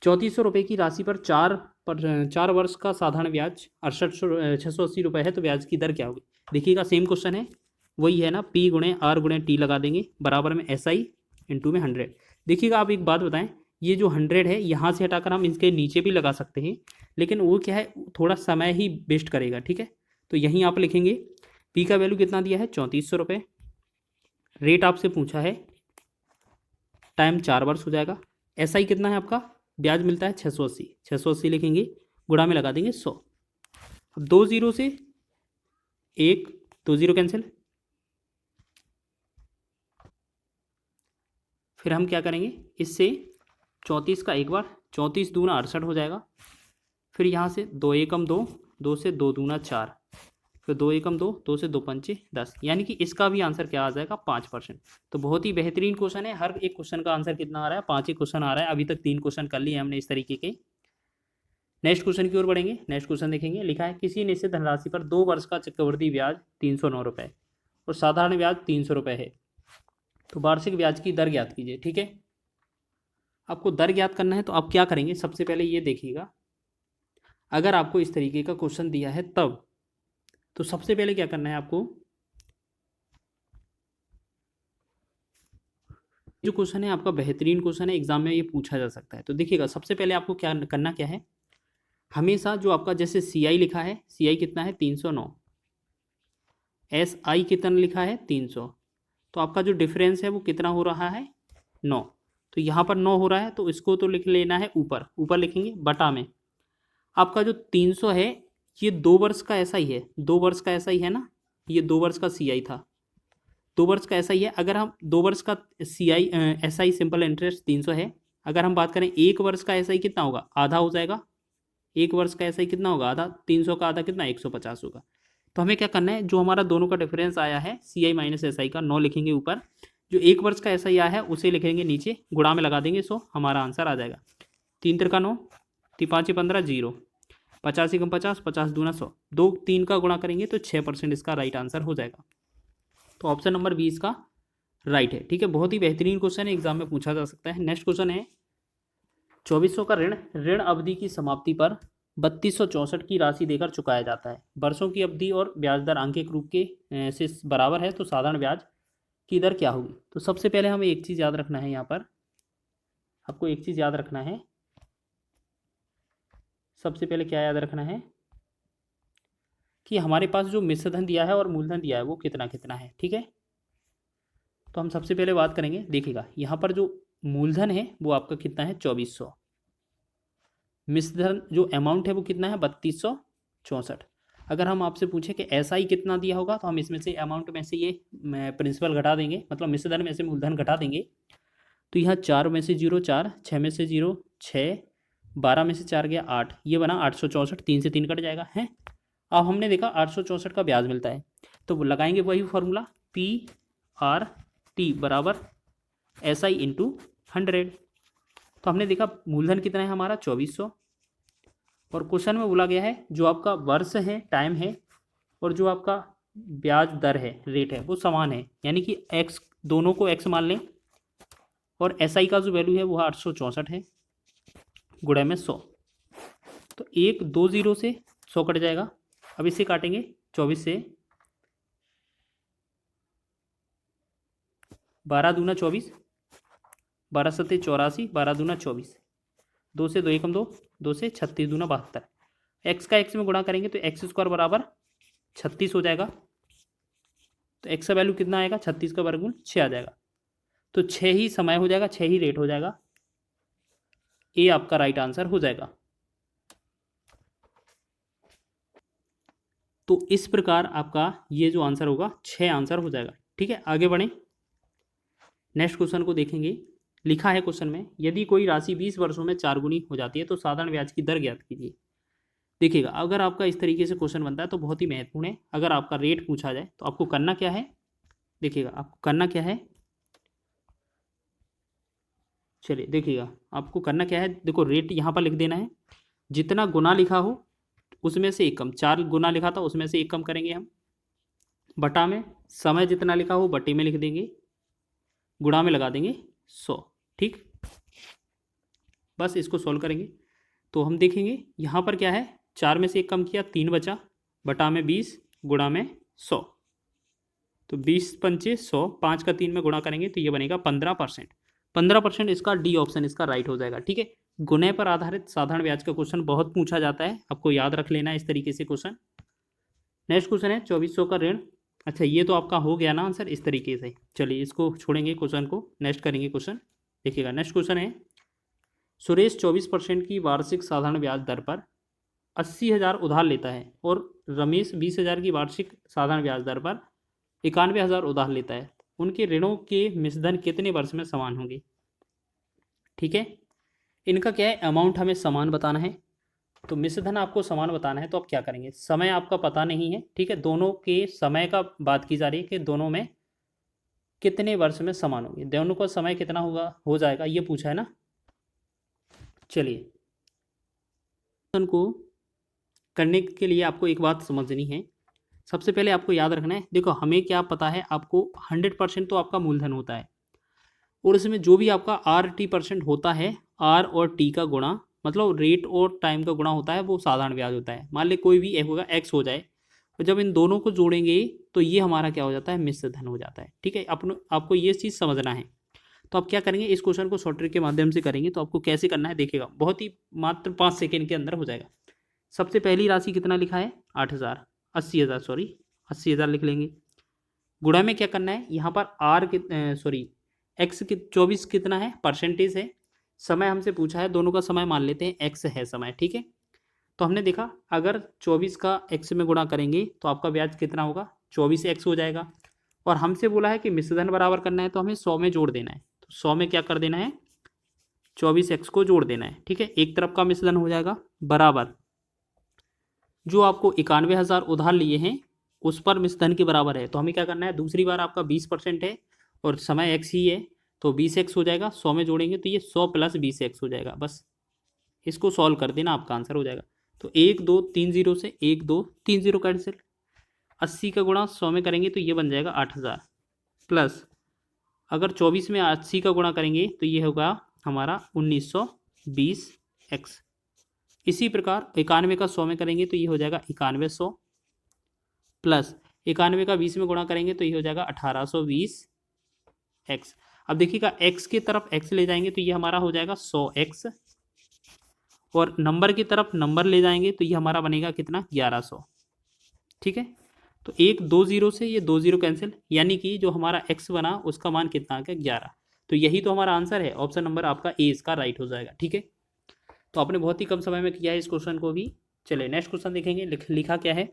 3400 रुपये की राशि पर 4 वर्ष का साधारण ब्याज 680 रुपये है, तो ब्याज की दर क्या होगी। देखिएगा सेम क्वेश्चन है, वही है ना, P/R/T लगा देंगे, बराबर में SI इंटू में 100। देखिएगा आप एक बात बताएं, ये जो 100 है यहाँ से हटाकर हम इसके नीचे भी लगा सकते हैं, लेकिन वो क्या है थोड़ा समय ही वेस्ट करेगा, ठीक है। तो यहीं आप लिखेंगे P का वैल्यू कितना दिया है 3400 रुपये, रेट आपसे पूछा है, टाइम 4 वर्ष हो जाएगा, SI कितना है आपका ब्याज मिलता है 680 लिखेंगे, गुणा में लगा देंगे 100। अब 2 0 से 1 2 0 कैंसिल, फिर हम क्या करेंगे, इससे 34 का एक बार 34 दूना 68 हो जाएगा, फिर यहाँ से 2 एकम 2, 2 से 2 दूना 4, फिर 2 एकम 2, 2 से 2 पंचे 10, यानी कि इसका भी आंसर क्या आ जाएगा 5%। तो बहुत ही बेहतरीन क्वेश्चन है, हर एक क्वेश्चन का आंसर कितना आ रहा है 5 ही क्वेश्चन आ रहा है। अभी तक 3 क्वेश्चन कर लिए हमने इस तरीके के। नेक्स्ट क्वेश्चन की ओर बढ़ेंगे। नेक्स्ट क्वेश्चन देखेंगे, लिखा है किसी निश्चित धनराशि पर 2 वर्ष का चक्रवृद्धि ब्याज 309 रुपये और साधारण ब्याज 300 रुपये है, तो वार्षिक ब्याज की दर ज्ञात कीजिए, ठीक है। आपको दर ज्ञात करना है तो आप क्या करेंगे, सबसे पहले ये देखिएगा, अगर आपको इस तरीके का क्वेश्चन दिया है तब, तो सबसे पहले क्या करना है आपको, जो क्वेश्चन है आपका बेहतरीन क्वेश्चन है, एग्जाम में ये पूछा जा सकता है। तो देखिएगा, सबसे पहले आपको क्या करना क्या है, हमेशा जो आपका जैसे सी आई लिखा है, सी आई कितना है 309, एस आई कितना लिखा है 300, तो आपका जो डिफरेंस है वो कितना हो रहा है 9। तो यहाँ पर 9 हो रहा है, तो इसको तो लिख लेना है ऊपर, ऊपर लिखेंगे बटा में आपका जो 300 है, ये 2 वर्ष का ऐसा ही है, 2 वर्ष का ऐसा ही है ना, ये 2 वर्ष का सी आई था, 2 वर्ष का ऐसा ही है। अगर हम 2 वर्ष का C I S I simple interest 300 है, अगर हम बात करें 1 वर्ष का ऐसा ही कितना होगा, आधा हो जाएगा, 1 वर्ष का ऐसा ही कितना होगा, आधा, 300 का आधा कितना 150 होगा। तो हमें क्या करना है, जो हमारा दोनों का डिफरेंस आया है सी आई माइनस एस आई का 9 लिखेंगे ऊपर, जो 1 वर्ष का ऐसा ही आया है उसे लिखेंगे नीचे, गुणा में लगा देंगे 100, हमारा आंसर आ जाएगा 3 त्रिका 9, 5 15 0, 50 कम 50, 50 दूना 100, 2 3 का गुणा करेंगे तो 6% इसका राइट आंसर हो जाएगा। तो ऑप्शन नंबर 20 का राइट है। ठीक है, बहुत ही बेहतरीन क्वेश्चन है, एग्जाम में पूछा जा सकता है। नेक्स्ट क्वेश्चन है 2400 का ऋण ऋण अवधि की समाप्ति पर 3264 की राशि देकर चुकाया जाता है। वर्षों की अवधि और ब्याज दर आंकिक रूप के से बराबर है, तो साधारण ब्याज की दर क्या होगी। तो सबसे पहले हमें एक चीज़ याद रखना है, यहाँ पर आपको एक चीज़ याद रखना है, सबसे पहले क्या याद रखना है कि हमारे पास जो मिश्र धन दिया है और मूलधन दिया है वो कितना कितना है। ठीक है, तो हम सबसे पहले बात करेंगे, देखिएगा यहाँ पर जो मूलधन है वो आपका कितना है 2400, मिश्र धन जो अमाउंट है वो कितना है 3264। अगर हम आपसे पूछे कि ऐसा ही कितना दिया होगा, तो हम इसमें से अमाउंट में से ये प्रिंसिपल घटा देंगे, मतलब मिश्र धन में से मूलधन घटा देंगे। तो यहाँ 4 में से 0 4, 6 में से 0 6, 12 में से 4 गया 8, ये बना 864, 3 से 3 कट जाएगा है। अब हमने देखा 864 का ब्याज मिलता है, तो लगाएंगे वही फॉर्मूला पी आर टी बराबर एस आई इंटू 100। तो हमने देखा मूलधन कितना है हमारा 2400, और क्वेश्चन में बोला गया है जो आपका वर्ष है, टाइम है, और जो आपका ब्याज दर है, रेट है, वो समान है, यानी कि एक्स, दोनों को एक्स मान लें, और एस आई का जो वैल्यू है वो 864 है, गुणे में 100, तो 1 2 0 से 100 कट जाएगा। अब इसे काटेंगे 24 से, 12 दूना 24, 12 सत्ते 84, 12 दूना 24, 2 से 2 एकम 2, 2 से 36 दूना 72, एक्स का एक्स में गुणा करेंगे तो एक्स स्क्वायर बराबर 36 हो जाएगा। तो एक्स का वैल्यू कितना आएगा, 36 का वर्गमूल 6 आ जाएगा, तो 6 ही समय हो जाएगा, 6 ही रेट हो जाएगा, ए आपका राइट आंसर हो जाएगा। तो इस प्रकार आपका ये जो आंसर होगा 6 आंसर हो जाएगा। ठीक है, आगे बढ़ें, नेक्स्ट क्वेश्चन को देखेंगे। लिखा है क्वेश्चन में, यदि कोई राशि 20 वर्षों में 4 गुनी हो जाती है तो साधारण ब्याज की दर ज्ञात कीजिए। देखिएगा, अगर आपका इस तरीके से क्वेश्चन बनता है तो बहुत ही महत्वपूर्ण है। अगर आपका रेट पूछा जाए तो आपको करना क्या है, देखिएगा आपको करना क्या है, चलिए देखिएगा आपको करना क्या है, देखो रेट यहाँ पर लिख देना है, जितना गुना लिखा हो उसमें से एक कम, 4 गुना लिखा था उसमें से एक कम करेंगे हम, बटा में समय जितना लिखा हो बटे में लिख देंगे, गुणा में लगा देंगे 100। ठीक, बस इसको सॉल्व करेंगे तो हम देखेंगे यहाँ पर क्या है, 4 में से एक कम किया 3 बचा, बटा में 20, गुणा में 100, तो 20 पंचे 100, 5 का 3 में गुणा करेंगे तो ये बनेगा 15%। 15% इसका डी ऑप्शन इसका राइट हो जाएगा। ठीक है, गुणे पर आधारित साधारण ब्याज का क्वेश्चन बहुत पूछा जाता है, आपको याद रख लेना है इस तरीके से क्वेश्चन। नेक्स्ट क्वेश्चन है 2400 का ऋण, अच्छा ये तो आपका हो गया ना आंसर इस तरीके से, चलिए इसको छोड़ेंगे क्वेश्चन को, नेक्स्ट करेंगे क्वेश्चन। देखिएगा नेक्स्ट क्वेश्चन है, सुरेश 24% की वार्षिक साधारण ब्याज दर पर 80,000 उधार लेता है और रमेश 20,000 की वार्षिक साधारण ब्याज दर पर 91,000 उधार लेता है, उनके ऋणों के मिश्रधन कितने वर्ष में समान होंगे। ठीक है, इनका क्या है, अमाउंट हमें समान बताना है, तो मिश्रधन आपको समान बताना है तो आप क्या करेंगे, समय आपका पता नहीं है। ठीक है, दोनों के समय का बात की जा रही है कि दोनों में कितने वर्ष में समान होंगे, दोनों का समय कितना होगा, हो जाएगा, ये पूछा है ना। चलिए को करने के लिए आपको एक बात समझनी है, सबसे पहले आपको याद रखना है, देखो हमें क्या पता है, आपको 100% तो आपका मूलधन होता है, और इसमें जो भी आपका RT% होता है, R और T का गुणा मतलब रेट और टाइम का गुणा होता है वो साधारण ब्याज होता है। मान ले कोई भी होगा एक्स हो जाए, और जब इन दोनों को जोड़ेंगे तो ये हमारा क्या हो जाता है, मिश्र धन हो जाता है। ठीक है, आपको ये चीज़ समझना है। तो आप क्या करेंगे, इस क्वेश्चन को शॉर्ट ट्रिक के माध्यम से करेंगे। तो आपको कैसे करना है देखिएगा, बहुत ही मात्र 5 सेकेंड के अंदर हो जाएगा। सबसे पहली राशि कितना लिखा है, 8,000, 80,000 सॉरी 80,000 लिख लेंगे। गुणा में क्या करना है, यहाँ पर आर सॉरी एक्स 24 कितना है, परसेंटेज है। समय हमसे पूछा है, दोनों का समय मान लेते हैं एक्स है समय। ठीक है, तो हमने देखा अगर 24 का एक्स में गुणा करेंगे तो आपका ब्याज कितना होगा, 24x हो जाएगा। और हमसे बोला है कि मिश्र धन बराबर करना है, तो हमें 100 में जोड़ देना है। तो 100 में क्या कर देना है, 24x को जोड़ देना है। ठीक है, एक तरफ का मिश्र धन हो जाएगा बराबर जो आपको 91,000 उधार लिए हैं उस पर मिश्र धन के बराबर है। तो हमें क्या करना है, दूसरी बार आपका 20% है और समय एक्स ही है, तो 20x हो जाएगा। 100 में जोड़ेंगे तो ये 100 + 20x हो जाएगा। बस इसको सॉल्व कर देना, आपका आंसर हो जाएगा। तो 1 2 3 0 से 1 2 3 0 कैंसिल। 80 का गुणा 100 में करेंगे तो ये बन जाएगा 8,000 प्लस अगर 24 में 80 का गुणा करेंगे तो ये होगा हमारा 1920x। इसी प्रकार 91 का 100 में करेंगे तो ये हो जाएगा 9100 प्लस 91 का 20 में गुणा करेंगे तो ये हो जाएगा 1820x। अब देखिएगा x की तरफ x ले जाएंगे तो ये हमारा हो जाएगा 100x, और नंबर की तरफ नंबर ले जाएंगे तो ये हमारा बनेगा कितना, 1100। ठीक है, तो 1 2 0 से ये 2 0 कैंसिल, यानी कि जो हमारा x बना उसका मान कितना आ गया, 11। तो यही तो हमारा आंसर है, ऑप्शन नंबर आपका ए इसका राइट हो जाएगा। ठीक है, तो आपने बहुत ही कम समय में किया है इस क्वेश्चन को भी। चलिए नेक्स्ट क्वेश्चन देखेंगे। लिखा क्या है,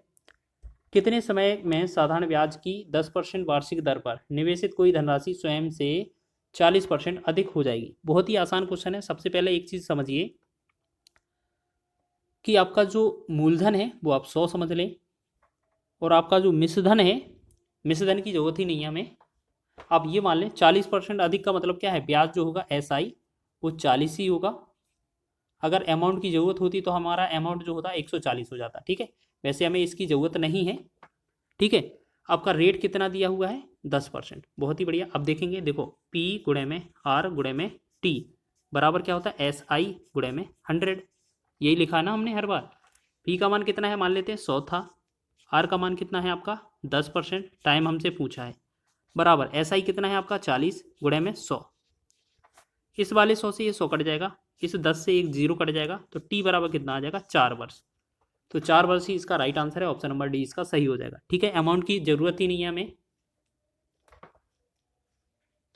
कितने समय में साधारण ब्याज की 10% वार्षिक दर पर निवेशित कोई धनराशि स्वयं से 40% अधिक हो जाएगी। बहुत ही आसान क्वेश्चन है। सबसे पहले एक चीज़ समझिए कि आपका जो मूलधन है वो आप 100 समझ लें, और आपका जो मिश्रधन है, मिश्रधन की जरूरत ही नहीं है हमें, आप ये मान लें 40% अधिक का मतलब क्या है, ब्याज जो होगा SI वो 40 ही होगा। अगर अमाउंट की ज़रूरत होती तो हमारा अमाउंट जो होता 140 हो जाता। ठीक है, वैसे हमें इसकी ज़रूरत नहीं है। ठीक है, आपका रेट कितना दिया हुआ है, 10%। बहुत ही बढ़िया। अब देखेंगे, देखो P गुणे में R गुणे में T बराबर क्या होता है, SI गुणे में 100। यही लिखा है ना हमने हर बार। P का मान कितना है, मान लेते हैं 100 था। R का मान कितना है आपका 10%, टाइम हमसे पूछा है, बराबर SI कितना है आपका 40 गुणे में 100। इस वाले 100 से ये 100 कट जाएगा, इस 10 से एक 0 कट जाएगा, तो T बराबर कितना आ जाएगा, 4 वर्ष। तो 4 वर्ष ही इसका राइट आंसर है, ऑप्शन नंबर डी इसका सही हो जाएगा। ठीक है, अमाउंट की जरूरत ही नहीं है हमें।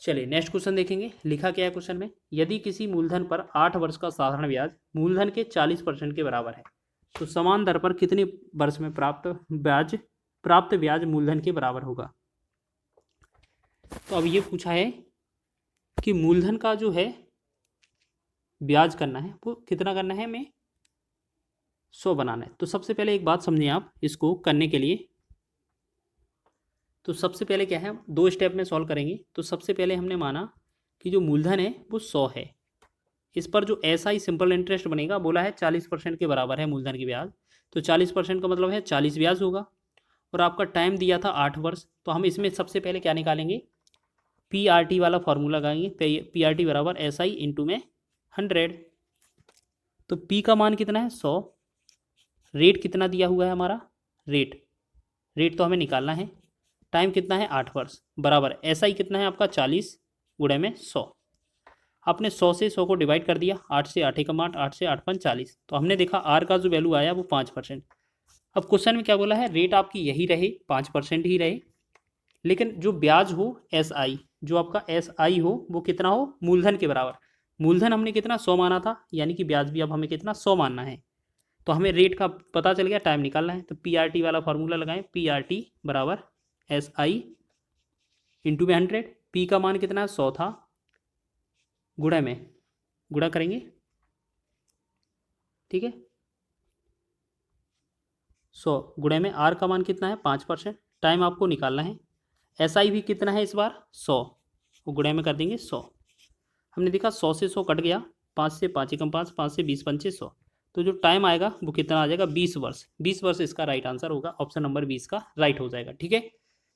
चलिए नेक्स्ट क्वेश्चन देखेंगे। लिखा क्या है क्वेश्चन में, यदि किसी मूलधन पर 8 वर्ष का साधारण ब्याज मूलधन के 40% के बराबर है तो समान दर पर कितने वर्ष में प्राप्त ब्याज मूलधन के बराबर होगा। तो अब ये पूछा है कि मूलधन का जो है ब्याज करना है वो कितना करना है, हमें 100 बनाना है। तो सबसे पहले एक बात समझिए आप, इसको करने के लिए तो सबसे पहले क्या है, 2 स्टेप में सॉल्व करेंगे। तो सबसे पहले हमने माना कि जो मूलधन है वो 100 है, इस पर जो SI सिंपल इंटरेस्ट बनेगा बोला है 40% के बराबर है मूलधन की ब्याज। तो 40% का मतलब है 40 ब्याज होगा, और आपका टाइम दिया था 8 वर्ष। तो हम इसमें सबसे पहले क्या निकालेंगे, PRT वाला फॉर्मूला लगाएंगे। PRT बराबर SI इंटू में 100। तो P का मान कितना है 100, रेट कितना दिया हुआ है हमारा, रेट तो हमें निकालना है। टाइम कितना है 8 वर्ष, बराबर SI कितना है आपका 40 गुणे में 100। आपने 100 से 100 को डिवाइड कर दिया, 8 से 8 एकम 8, 8 से 8 5 40। तो हमने देखा R का जो वैल्यू आया वो 5%। अब क्वेश्चन में क्या बोला है, रेट आपकी यही रहे 5% ही रहे, लेकिन जो ब्याज हो SI, जो आपका SI हो वो कितना हो, मूलधन के बराबर। मूलधन हमने कितना 100 माना था, यानी कि ब्याज भी अब हमें कितना 100 मानना है। तो हमें रेट का पता चल गया, टाइम निकालना है। तो PRT वाला फॉर्मूला लगाएं, PRT बराबर SI इंटू में 100। P का मान कितना है 100 था, गुणा करेंगे। ठीक है, 100 गुणे में R का मान कितना है 5%, टाइम आपको निकालना है। SI भी कितना है इस बार 100, वो गुणे में कर देंगे 100। हमने देखा 100 से 100 कट गया, 5 से 5 एकम 5, 5 से 20 पंचे 100। तो जो टाइम आएगा वो कितना आ जाएगा, 20 वर्ष। 20 वर्ष इसका राइट आंसर होगा, ऑप्शन नंबर 20 का राइट हो जाएगा। ठीक है,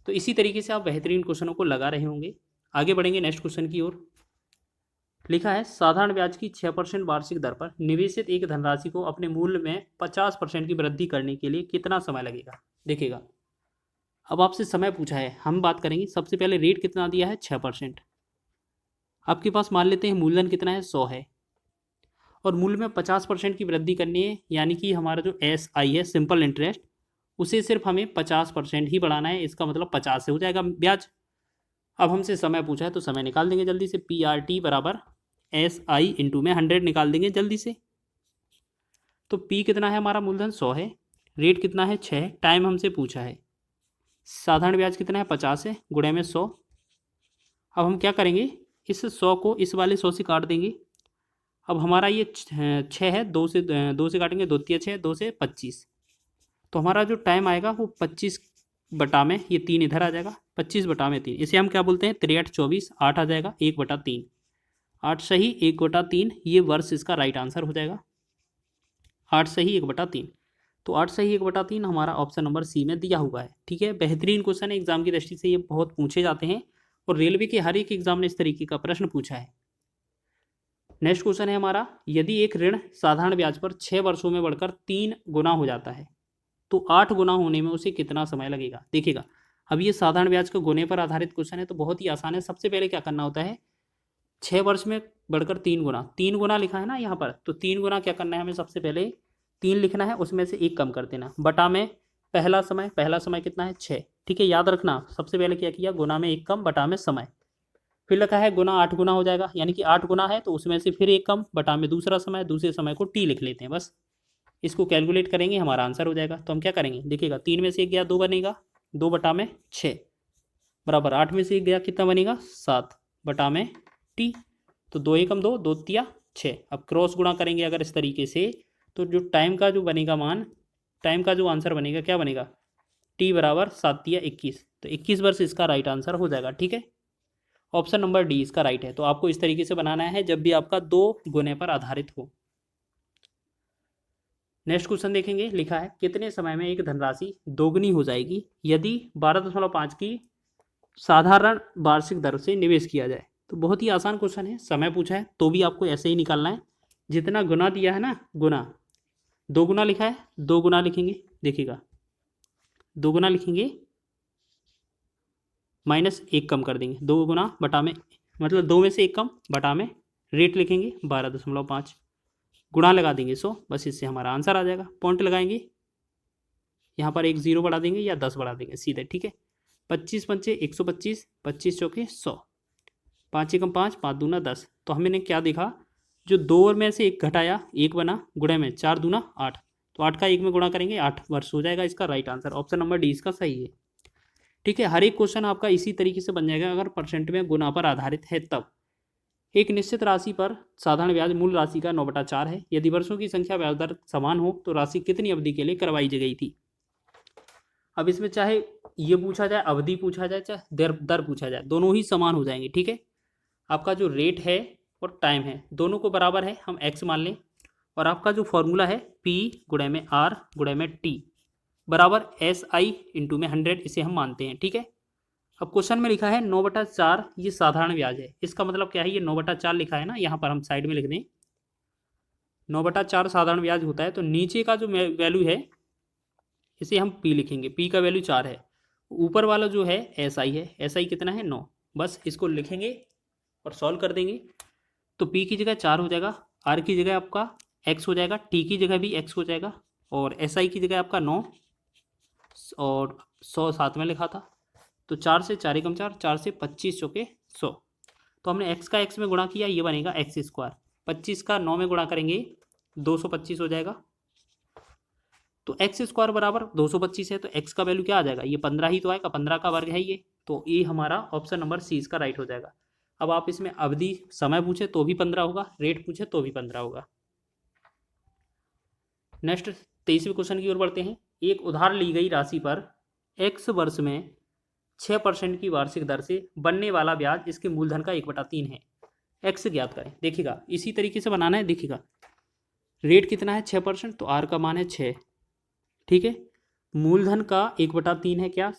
तो इसी तरीके से आप बेहतरीन क्वेश्चनों को लगा रहे होंगे। आगे बढ़ेंगे नेक्स्ट क्वेश्चन की ओर। लिखा है साधारण ब्याज की 6% वार्षिक दर पर निवेशित एक धनराशि को अपने मूल्य में 50% की वृद्धि करने के लिए कितना समय लगेगा। देखिएगा, अब आपसे समय पूछा है, हम बात करेंगे सबसे पहले रेट कितना दिया है 6%। आपके पास मान लेते हैं मूलधन कितना है 100 है और मूल्य में 50% की वृद्धि करनी है, यानी कि हमारा जो SI है सिंपल इंटरेस्ट, उसे सिर्फ हमें 50% ही बढ़ाना है। इसका मतलब 50 से हो जाएगा ब्याज। अब हमसे समय पूछा है तो समय निकाल देंगे जल्दी से। PRT बराबर SI इंटू में 100 निकाल देंगे जल्दी से। तो P कितना है हमारा, मूलधन 100 है, रेट कितना है 6, टाइम हमसे पूछा है, साधारण ब्याज कितना है 50 है, गुणे में 100। अब हम क्या करेंगे, इस 100 को इस वाले 100 से काट देंगे। अब हमारा ये 6 है, 2 से काटेंगे, 2 तिया 6, 2 से 25। तो हमारा जो टाइम आएगा वो 25 बटा में, ये 3 इधर आ जाएगा, 25 बटा में 3, इसे हम क्या बोलते हैं 3 24, 8 आ जाएगा 1/3, 8 सही 1/3, ये वर्ष इसका राइट आंसर हो जाएगा। 8 सही 1/3, तो 8 सही 1/3 हमारा ऑप्शन नंबर सी में दिया हुआ है। ठीक है, बेहतरीन क्वेश्चन है, एग्जाम की दृष्टि से ये बहुत पूछे जाते हैं और रेलवे के हर एक एग्जाम ने इस तरीके का प्रश्न पूछा है। नेक्स्ट क्वेश्चन है हमारा, यदि एक ऋण साधारण ब्याज पर 6 वर्षों में बढ़कर 3 गुना हो जाता है तो 8 गुना होने में उसे कितना समय लगेगा। देखिएगा, अब ये साधारण ब्याज का गुने पर आधारित क्वेश्चन है तो बहुत ही आसान है। सबसे पहले क्या करना होता है, 6 वर्ष में बढ़कर 3 गुना, 3 गुना लिखा है ना यहाँ पर, तो 3 गुना क्या करना है हमें, सबसे पहले 3 लिखना है, उसमें से 1 कम कर देना, बटा में पहला समय कितना है 6। ठीक है, याद रखना, सबसे पहले क्या किया, गुना में 1 कम, बटा में समय, फिर लिखा है गुना 8 गुना हो जाएगा, यानी कि 8 गुना है तो उसमें से फिर 1 कम, बटा में दूसरा समय, दूसरे समय को T लिख लेते हैं बस। इसको कैलकुलेट करेंगे हमारा आंसर हो जाएगा। तो हम क्या करेंगे, देखिएगा 3 में से 1 गया 2 बनेगा, 2 बटा में 6 बराबर 8 में से 1 गया कितना बनेगा 7 बटा में T, तो 2 एकम 2, 2 तिया 6। अब क्रॉस गुणा करेंगे अगर इस तरीके से, तो जो टाइम का जो बनेगा मान, टाइम का जो आंसर बनेगा क्या बनेगा, T बराबर 7 तिया 21, तो 21 वर्ष इसका राइट आंसर हो जाएगा। ठीक है, ऑप्शन नंबर डी इसका राइट है। तो आपको इस तरीके से बनाना है जब भी आपका 2 गुने पर आधारित हो। नेक्स्ट क्वेश्चन देखेंगे, लिखा है कितने समय में एक धनराशि दोगुनी हो जाएगी यदि 12.5 की साधारण वार्षिक दर से निवेश किया जाए। तो बहुत ही आसान क्वेश्चन है, समय पूछा है तो भी आपको ऐसे ही निकालना है, जितना गुना दिया है ना, गुना 2 गुना लिखा है, 2 गुना लिखेंगे, देखिएगा 2 गुना लिखेंगे, -1 कम कर देंगे, 2 गुना बटा में, मतलब 2 में से 1 कम, बटा में रेट लिखेंगे 12.5, गुणा लगा देंगे 100, बस इससे हमारा आंसर आ जाएगा। पॉइंट लगाएंगे, यहाँ पर एक 0 बढ़ा देंगे या 10 बढ़ा देंगे सीधे। ठीक है, 25 पंचे 125, 25 चौके 100, 5 एकम 5, 5 दूना 10। तो हमने क्या देखा, जो 2 में से 1 घटाया 1 बना, गुणे में 4 दूना 8, तो 8 का 1 में गुणा करेंगे 8 वर्ष हो जाएगा इसका right answer. Option number D इसका सही है। ठीक है, हर एक क्वेश्चन आपका इसी तरीके से बन जाएगा अगर परसेंट में गुना पर आधारित है तब। एक निश्चित राशि पर साधारण ब्याज मूल राशि का 9/4 है, यदि वर्षों की संख्या ब्याज दर समान हो तो राशि कितनी अवधि के लिए करवाई गई थी। अब इसमें चाहे ये पूछा जाए, अवधि पूछा जाए, चाहे दर पूछा जाए, दोनों ही समान हो जाएंगे। ठीक है, आपका जो रेट है और टाइम है दोनों को बराबर है, हम x मान लें, और आपका जो फॉर्मूला है P गुणे में R गुणे में T बराबर SI इंटू में 100, इसे हम मानते हैं। ठीक है, अब क्वेश्चन में लिखा है 9/4 ये साधारण ब्याज है, इसका मतलब क्या है, ये 9/4 लिखा है ना, यहाँ पर हम साइड में लिख दें 9/4 साधारण ब्याज होता है, तो नीचे का जो वैल्यू है इसे हम P लिखेंगे, P का वैल्यू 4 है, ऊपर वाला जो है SI है, SI कितना है 9, बस इसको लिखेंगे और सॉल्व कर देंगे। तो P की जगह 4 हो जाएगा, R की जगह आपका X हो जाएगा, T की जगह भी X हो जाएगा, और SI की जगह आपका 9 और 100 साथ में लिखा था, तो 4 से 4 एकम 4, 4 से 25 चौके 100, तो हमने x का x में गुणा किया, ये बनेगा x², 25 का 9 में गुणा करेंगे 225 हो जाएगा, तो x² बराबर 225 है, तो x का वैल्यू क्या आ जाएगा, ये 15 ही तो आएगा, 15 का वर्ग है ये, तो ये हमारा ऑप्शन नंबर सी इसका राइट हो जाएगा। अब आप इसमें अवधि समय पूछे तो भी 15 होगा, रेट पूछे तो भी 15 होगा। नेक्स्ट 23वें क्वेश्चन की ओर बढ़ते हैं। एक उधार ली गई राशि पर x वर्ष में 6% की वार्षिक दर से बनने वाला ब्याज इसके मूलधन का 1/3 है, x ज्ञात करें। देखिएगा इसी तरीके से बनाना है, देखिएगा रेट कितना है 6%, तो r का मान है 6। ठीक है, मूलधन का 1/3 है क्या,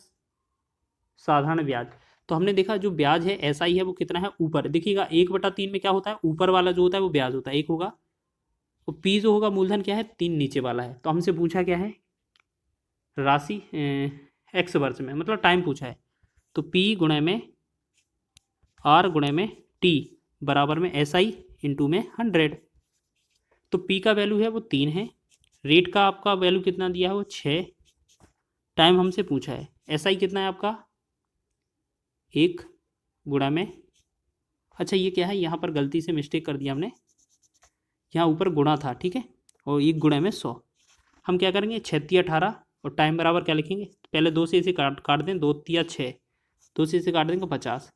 साधारण ब्याज, तो हमने देखा जो ब्याज है SI है वो कितना है ऊपर, देखिएगा 1/3 में क्या होता है, ऊपर वाला जो होता है वो ब्याज होता है, 1 होगा। तो P जो होगा मूलधन क्या है, 3 नीचे वाला है। तो हमसे पूछा क्या है, राशि x वर्ष में, मतलब टाइम पूछा है। तो P गुणे में R गुणे में T बराबर में SI इंटू में 100। तो P का वैल्यू है वो 3 है, रेट का आपका वैल्यू कितना दिया है वो 6, टाइम हमसे पूछा है, SI कितना है आपका 1 गुणा में, अच्छा ये क्या है, यहाँ पर गलती से मिस्टेक कर दिया हमने, यहाँ ऊपर गुणा था, ठीक है, और 1 गुणा में 100। हम क्या करेंगे 6 18 और टाइम बराबर क्या लिखेंगे, पहले 2 से इसे काट दें, 2 3 6, 2 से इसे काट देंगे 50।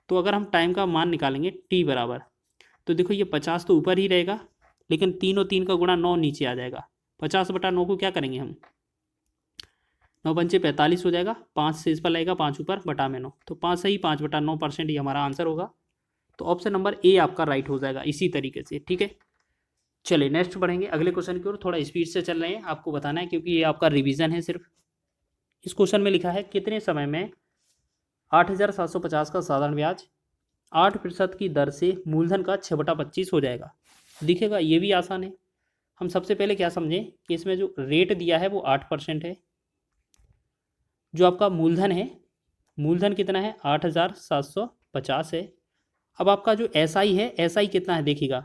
तो अगर हम टाइम का मान निकालेंगे T बराबर, तो देखो ये 50 तो ऊपर ही रहेगा, लेकिन 3 और 3 का गुणा 9 नीचे आ जाएगा। 50/9 को क्या करेंगे हम, 9 पंचे 45 हो जाएगा, 5 से इस पर लगेगा 5 ऊपर बटा में 9, तो 5 सही 5/9% ही हमारा आंसर होगा। तो ऑप्शन नंबर ए आपका राइट हो जाएगा इसी तरीके से, ठीक है। चलिए नेक्स्ट बढ़ेंगे अगले क्वेश्चन की ओर, थोड़ा स्पीड से चल रहे हैं, आपको बताना है क्योंकि ये आपका रिवीजन है सिर्फ। इस क्वेश्चन में लिखा है कितने समय में 8,750 का साधारण ब्याज 8% की दर से मूलधन का 6/25 हो जाएगा। दिखेगा ये भी आसान है। हम सबसे पहले क्या समझें कि इसमें जो रेट दिया है वो 8% है, जो आपका मूलधन है, मूलधन कितना है 8,750 है। अब आपका जो SI है, SI कितना है देखिएगा,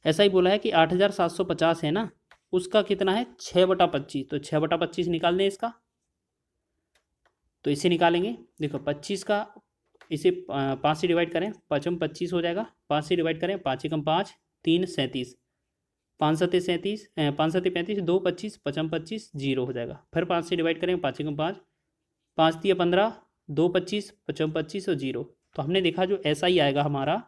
SI बोला है कि 8,750 है ना, उसका कितना है 6/25, तो 6/25 निकाल दें इसका, तो इसे निकालेंगे, देखो 25 का इसे 5 से डिवाइड करें, 5 में 25 हो जाएगा, 5 से डिवाइड करें, 5 एकम 5, 3 37, 5 सत्ते 37, 5 सत्ते 35, 2 25, 5 में 25 0 हो जाएगा। फिर 5 से डिवाइड करें, 5 एकम 5, 5 दिया 15, 2 25, 5 में 25 और 0। तो हमने देखा जो SI आएगा हमारा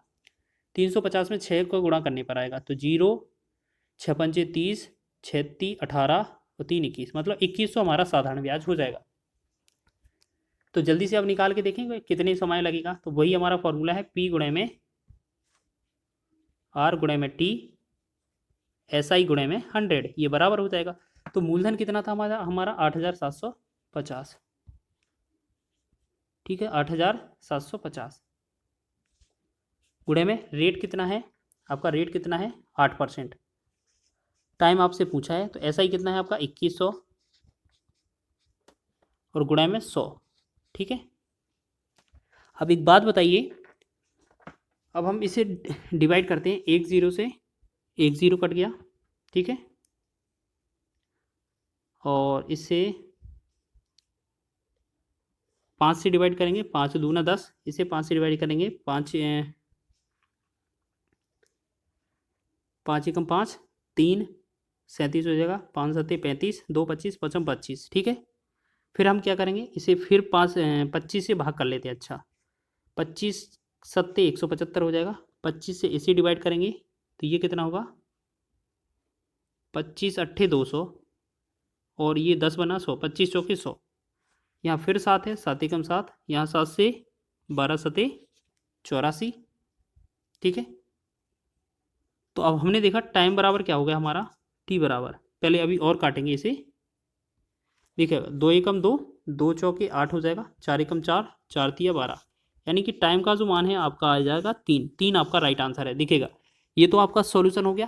350 में 6 को गुणा करने पर आएगा, तो 0 6 पंचे 30, 6 3 18 और 3 21, मतलब 2100 हमारा साधारण ब्याज हो जाएगा। तो जल्दी से अब निकाल के देखेंगे कितने समय लगेगा। तो वही हमारा फॉर्मूला है P गुणे में R गुणे में T SI गुणे में 100, ये बराबर हो जाएगा। तो मूलधन कितना था हमारा 8,750, ठीक है, 8,750 गुणे में रेट कितना है आपका, रेट कितना है 8%, टाइम आपसे पूछा है, तो SI कितना है आपका 2100 और गुणा में 100, ठीक है। अब एक बात बताइए, अब हम इसे डिवाइड करते हैं, 1 0 से 1 0 कट गया, ठीक है, और इससे 5 से डिवाइड करेंगे, 5 दूना 10, इसे 5 से डिवाइड करेंगे, 5 एकम 5, 3 37 हो जाएगा, 5 सत्ते 35, 2 25, 5 25, ठीक है। फिर हम क्या करेंगे, इसे फिर 25 से भाग कर लेते हैं, अच्छा 25 सत्ते 175 हो जाएगा, 25 से इसे डिवाइड करेंगे तो ये कितना होगा 25 अट्ठे 200 और ये 10 बना 100, 25 चौके 100, यहाँ फिर 7 है, 7 एकम 7, यहाँ 7 से 12 सत्ते 84, ठीक है। तो अब हमने देखा टाइम बराबर क्या हो गया हमारा T बराबर, पहले अभी और काटेंगे इसे, देखिए 2 एकम 2, 2 चौके 8 हो जाएगा, 4 एकम 4, 4 तिया 12, यानी कि टाइम का जो मान है आपका आ जाएगा 3, 3 आपका राइट आंसर है, दिखेगा। ये तो आपका सॉल्यूशन हो गया,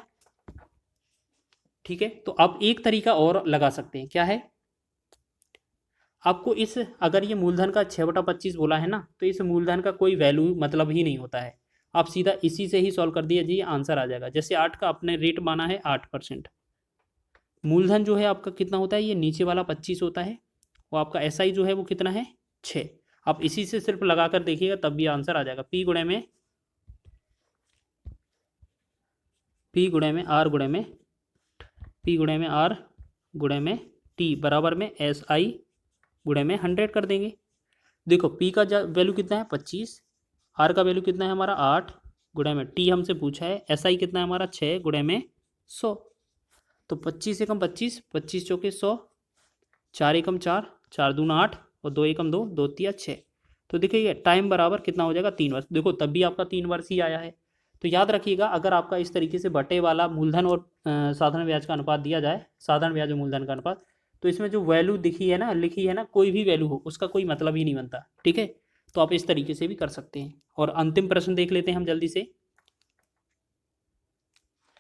ठीक है। तो आप एक तरीका और लगा सकते हैं, क्या है, आपको इस अगर ये मूलधन का 6/25 बोला है ना, तो इस मूलधन का कोई वैल्यू मतलब ही नहीं होता है, आप सीधा इसी से ही सॉल्व कर दिया जी आंसर आ जाएगा। जैसे 8 का अपने रेट माना है 8%, मूलधन जो है आपका कितना होता है, ये नीचे वाला 25 होता है, और आपका SI जो है वो कितना है 6, आप इसी से सिर्फ लगा कर देखिएगा तब भी आंसर आ जाएगा। P गुणे में R गुणे में P गुणे में R गुणे में T बराबर में SI गुणे में 100 कर देंगे। देखो P का वैल्यू कितना है 25, R का वैल्यू कितना है हमारा 8 गुणे में T हमसे पूछा है, SI कितना है हमारा 6 गुणे में 100, तो 25 एकम 25, 25 चौके 100, 4 एकम 4, 4 दूना 8 और 2 एकम 2, 2 तिया 6, तो देखिए टाइम बराबर कितना हो जाएगा 3 वर्ष, देखो तब भी आपका 3 वर्ष ही आया है। तो याद रखिएगा अगर आपका इस तरीके से बटे वाला मूलधन और साधारण ब्याज का अनुपात दिया जाए, साधारण ब्याज और मूलधन का अनुपात, तो इसमें जो वैल्यू दिखी है ना, लिखी है ना, कोई भी वैल्यू हो उसका कोई मतलब ही नहीं बनता, ठीक है। तो आप इस तरीके से भी कर सकते हैं। और अंतिम प्रश्न देख लेते हैं हम जल्दी से।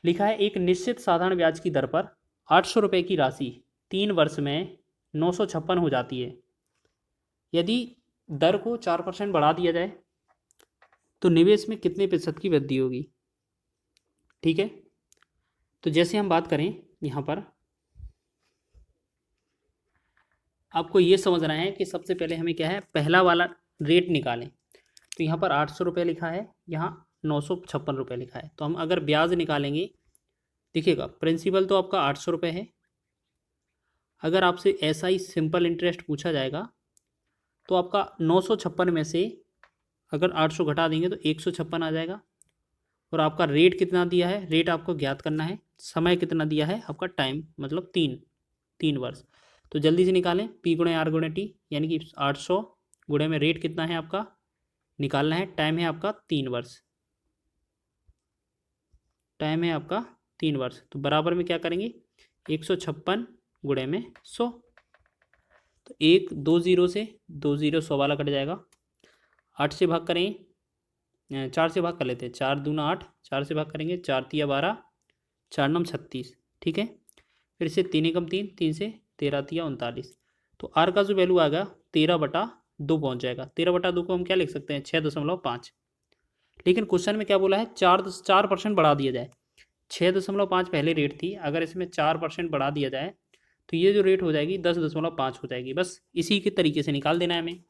लिखा है एक निश्चित साधारण ब्याज की दर पर 800 रुपये की राशि 3 वर्ष में 956 हो जाती है। यदि दर को 4% बढ़ा दिया जाए तो निवेश में कितने प्रतिशत की वृद्धि होगी। ठीक है, तो जैसे हम बात करें यहाँ पर, आपको ये समझना है कि सबसे पहले हमें क्या है, पहला वाला रेट निकालें। तो यहाँ पर 800 रुपये लिखा है, यहाँ 956 रुपये लिखा है। तो हम अगर ब्याज निकालेंगे, देखिएगा प्रिंसिपल तो आपका 800 रुपये है। अगर आपसे ऐसा ही सिंपल इंटरेस्ट पूछा जाएगा तो आपका 956 में से अगर 800 घटा देंगे तो 156 आ जाएगा। और आपका रेट कितना दिया है, रेट आपको ज्ञात करना है। समय कितना दिया है आपका, टाइम मतलब 3 वर्ष। तो जल्दी से निकालें, पी गुणे आर गुणे टी, यानी कि 800 गुणे में रेट कितना है आपका निकालना है, टाइम है आपका 3 वर्ष, टाइम है आपका 3 वर्ष। तो बराबर में क्या करेंगे, 156 गुणे में 100। तो 1 2 0 से 2 0 100 वाला कट जाएगा। 8 से भाग करें, 4 से भाग कर लेते हैं, 4 दूना 8, 4 से भाग करेंगे, 4 तिया 12, 4 नम 36। ठीक है, फिर से 3 एकम 3, 3 से 13 तिया 39। तो आर का जो वैल्यू आएगा 13/2 पहुंच जाएगा। 13/2 को हम क्या लिख सकते हैं, 6.5। लेकिन क्वेश्चन में क्या बोला है, 4% बढ़ा दिया जाए। 6.5 पहले रेट थी, अगर इसमें 4% बढ़ा दिया जाए तो ये जो रेट हो जाएगी 10.5 हो जाएगी। बस इसी के तरीके से निकाल देना है हमें।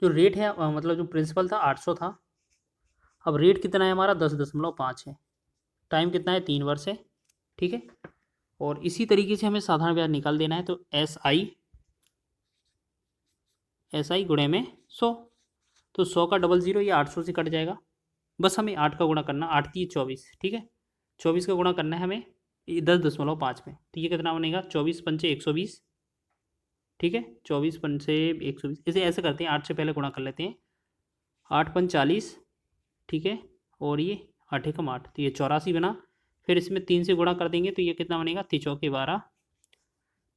जो रेट है मतलब जो प्रिंसिपल था 800 था, अब रेट कितना है हमारा 10.5 है, टाइम कितना है 3 वर्ष है। ठीक है, और इसी तरीके से हमें साधारण ब्याज निकाल देना है। तो एस आई गुणे में 100, तो 100 का 00 ये 800 से कट जाएगा। बस हमें 8 का गुणा करना, 8 3 24। ठीक है, 24 का गुणा करना है हमें 10.5 में। तो ये कितना बनेगा, 24 पंचे 120। ठीक है, 24 पंचे 120। इसे ऐसे करते हैं, 8 से पहले गुणा कर लेते हैं, 8 पंच 40। ठीक है, और ये 8 एकम 8, तो ये 84 बना। फिर इसमें 3 से गुणा कर देंगे तो ये कितना बनेगा, 3 चौके 12,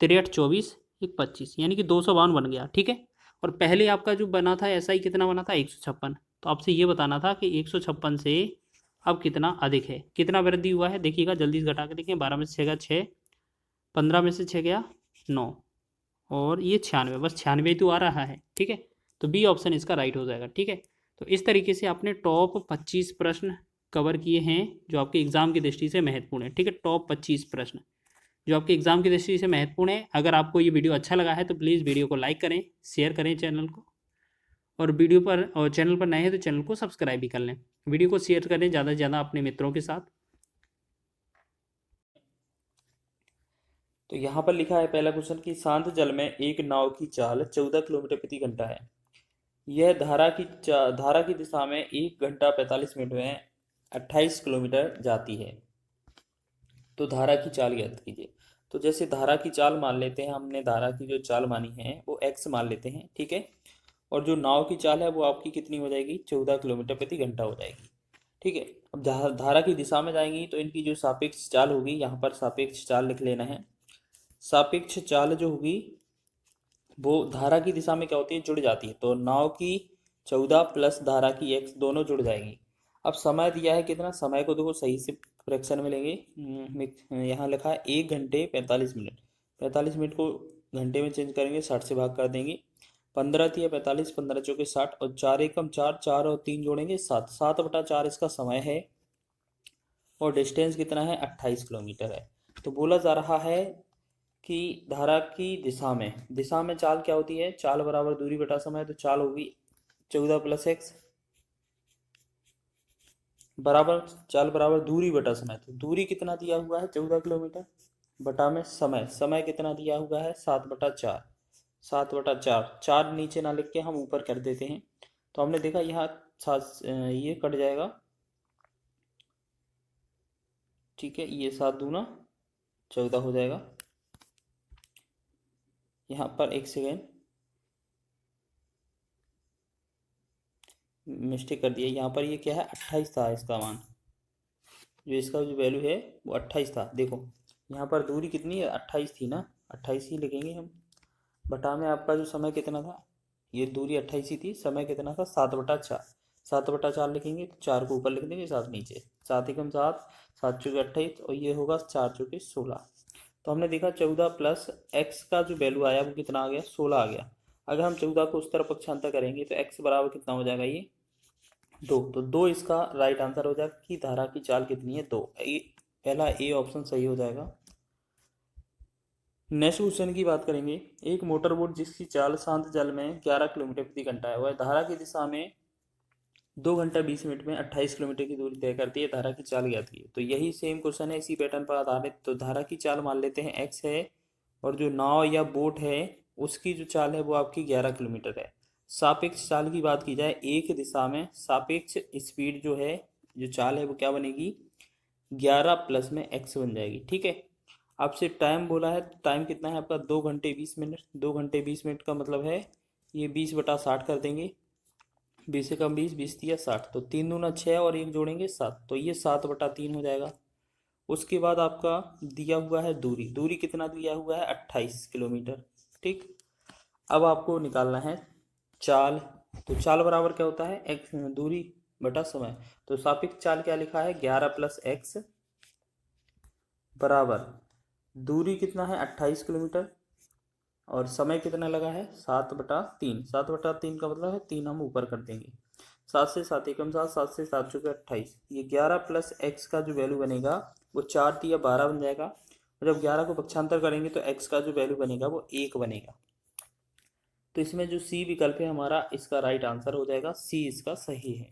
3 24 1 25, यानी कि 252 बन गया। ठीक है, और पहले आपका जो बना था ऐसा ही कितना बना था, 156। तो आपसे ये बताना था कि 156 से अब कितना अधिक है, कितना वृद्धि हुआ है। देखिएगा जल्दी से घटा के देखें, 12 में से 6 गया 6, 15 में से 6 गया 9, और ये 96, बस 96 तो आ रहा है। ठीक है, तो बी ऑप्शन इसका राइट हो जाएगा। ठीक है, तो इस तरीके से आपने टॉप 25 प्रश्न कवर किए हैं जो आपके एग्जाम की दृष्टि से महत्वपूर्ण है। ठीक है, टॉप 25 प्रश्न जो आपके एग्जाम की दृष्टि से महत्वपूर्ण है। अगर आपको ये वीडियो अच्छा लगा है तो प्लीज़ वीडियो को लाइक करें, शेयर करें चैनल को, और वीडियो पर और चैनल पर नए हैं तो चैनल को सब्सक्राइब भी कर लें। वीडियो को शेयर करें ज़्यादा से ज़्यादा अपने मित्रों के साथ। तो यहाँ पर लिखा है पहला क्वेश्चन कि शांत जल में एक नाव की चाल 14 किलोमीटर प्रति घंटा है। यह धारा की दिशा में 1 घंटा 45 मिनट में 28 किलोमीटर जाती है। तो धारा की चाल ज्ञात कीजिए। तो जैसे धारा की चाल मान लेते हैं, हमने धारा की जो चाल मानी है वो x मान लेते हैं। ठीक है, और जो नाव की चाल है वो आपकी कितनी हो जाएगी, 14 किलोमीटर प्रति घंटा हो जाएगी। ठीक है, अब धारा की दिशा में जाएंगी तो इनकी जो सापेक्ष चाल होगी, यहाँ पर सापेक्ष चाल लिख लेना है। सापेक्ष चाल जो होगी वो धारा की दिशा में क्या होती है, जुड़ जाती है। तो नाव की 14 प्लस धारा की x दोनों जुड़ जाएगी। अब समय दिया है कितना, समय को देखो सही से फ्रैक्शन में लेंगे। यहाँ लिखा है 1 घंटे 45 मिनट। 45 मिनट को घंटे में चेंज करेंगे, 60 से भाग कर देंगे। 15 तिया 45, 15 चौके 60, और 4 एकम 4, 4 और 3 जोड़ेंगे 7, 7/4 इसका समय है। और डिस्टेंस कितना है, 28 किलोमीटर है। तो बोला जा रहा है कि धारा की दिशा में चाल क्या होती है, चाल बराबर दूरी बटा समय। तो चाल होगी 14 प्लस x बराबर चाल बराबर दूरी बटा समय। तो दूरी कितना दिया हुआ है, 14 किलोमीटर, बटा में समय कितना दिया हुआ है, 7/4। 7/4, 4 नीचे ना लिख के हम ऊपर कर देते हैं। तो हमने देखा यहाँ ये कट जाएगा। ठीक है, ये 7 दूना 14 हो जाएगा। यहाँ पर एक सेकेंड मिस्टेक कर दिया, यहाँ पर ये क्या है, 28 था इसका मान, जो इसका जो वैल्यू है वो 28 था। देखो यहाँ पर दूरी कितनी है, 28 थी ना, 28 ही लिखेंगे हम। बटा में आपका जो समय कितना था, ये दूरी 28 ही थी, समय कितना था 7/4। 7/4 लिखेंगे तो 4 को ऊपर लिख देंगे, 7 नीचे। 7 एकम 7, 7 चौके 28 और ये होगा 4 चौके 16। तो हमने देखा 14 प्लस एक्स का जो वैल्यू आया वो कितना आ गया, 16 आ गया। अगर हम 14 को उस तरफ पक्षांतर करेंगे तो एक्स बराबर कितना हो जाएगा, ये 2। तो 2 इसका राइट आंसर हो जाएगा कि धारा की चाल कितनी है, 2। पहला ए ऑप्शन सही हो जाएगा। नेक्स्ट क्वेश्चन की बात करेंगे। एक मोटर बोट जिसकी चाल शांत जल में 11 किलोमीटर प्रति घंटा है, वह धारा की दिशा में 2 घंटा 20 मिनट में 28 किलोमीटर की दूरी तय करती है, धारा की चाल ज्ञात कीजिए। तो यही सेम क्वेश्चन है, इसी पैटर्न पर आधारित। तो धारा की चाल मान लेते हैं एक्स है, और जो नाव या बोट है उसकी जो चाल है वो आपकी 11 किलोमीटर है। सापेक्ष चाल की बात की जाए, एक दिशा में सापेक्ष स्पीड जो है, जो चाल है वो क्या बनेगी, 11 प्लस में एक्स बन जाएगी। ठीक है। आपसे टाइम बोला है, टाइम कितना है आपका, 2 घंटे 20 मिनट। 2 घंटे 20 मिनट का मतलब है ये 20/60 कर देंगे। 20 से कम 20, 20 दिया 60, तो 3 दूना 6 और 1 जोड़ेंगे 7, तो ये 7/3 हो जाएगा। उसके बाद आपका दिया हुआ है दूरी, दूरी कितना दिया हुआ है, 28 किलोमीटर। ठीक। अब आपको निकालना है चाल। तो चाल बराबर क्या होता है, एक्स दूरी बटा समय। तो सापेक्ष चाल क्या लिखा है, 11 प्लस एक्स बराबर दूरी कितना है 28 किलोमीटर और समय कितना लगा है 7/3। 7/3 का मतलब है 3 हम ऊपर कर देंगे। 7 से 7 एकम 7, 7 से 7 चौके 28। ये 11 प्लस एक्स का जो वैल्यू बनेगा वो 4 दिया 12 बन जाएगा। और जब 11 को पक्षांतर करेंगे तो एक्स का जो वैल्यू बनेगा वो 1 बनेगा। तो इसमें जो सी विकल्प है हमारा, इसका राइट आंसर हो जाएगा, सी इसका सही है।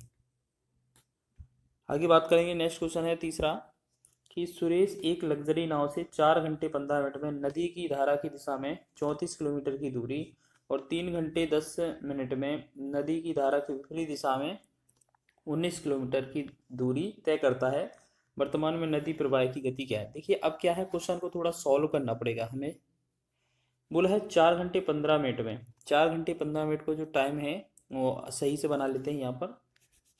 आगे बात करेंगे। नेक्स्ट क्वेश्चन है तीसरा कि सुरेश एक लग्जरी नाव से 4 घंटे 15 मिनट में नदी की धारा की दिशा में 34 किलोमीटर की दूरी और 3 घंटे 10 मिनट में नदी की धारा की विपरीत दिशा में 19 किलोमीटर की दूरी तय करता है। वर्तमान में नदी प्रवाह की गति क्या है। देखिए अब क्या है, क्वेश्चन को थोड़ा सॉल्व करना पड़ेगा हमें। बोला है 4 घंटे 15 मिनट में। 4 घंटे 15 मिनट को जो टाइम है वो सही से बना लेते हैं यहाँ पर।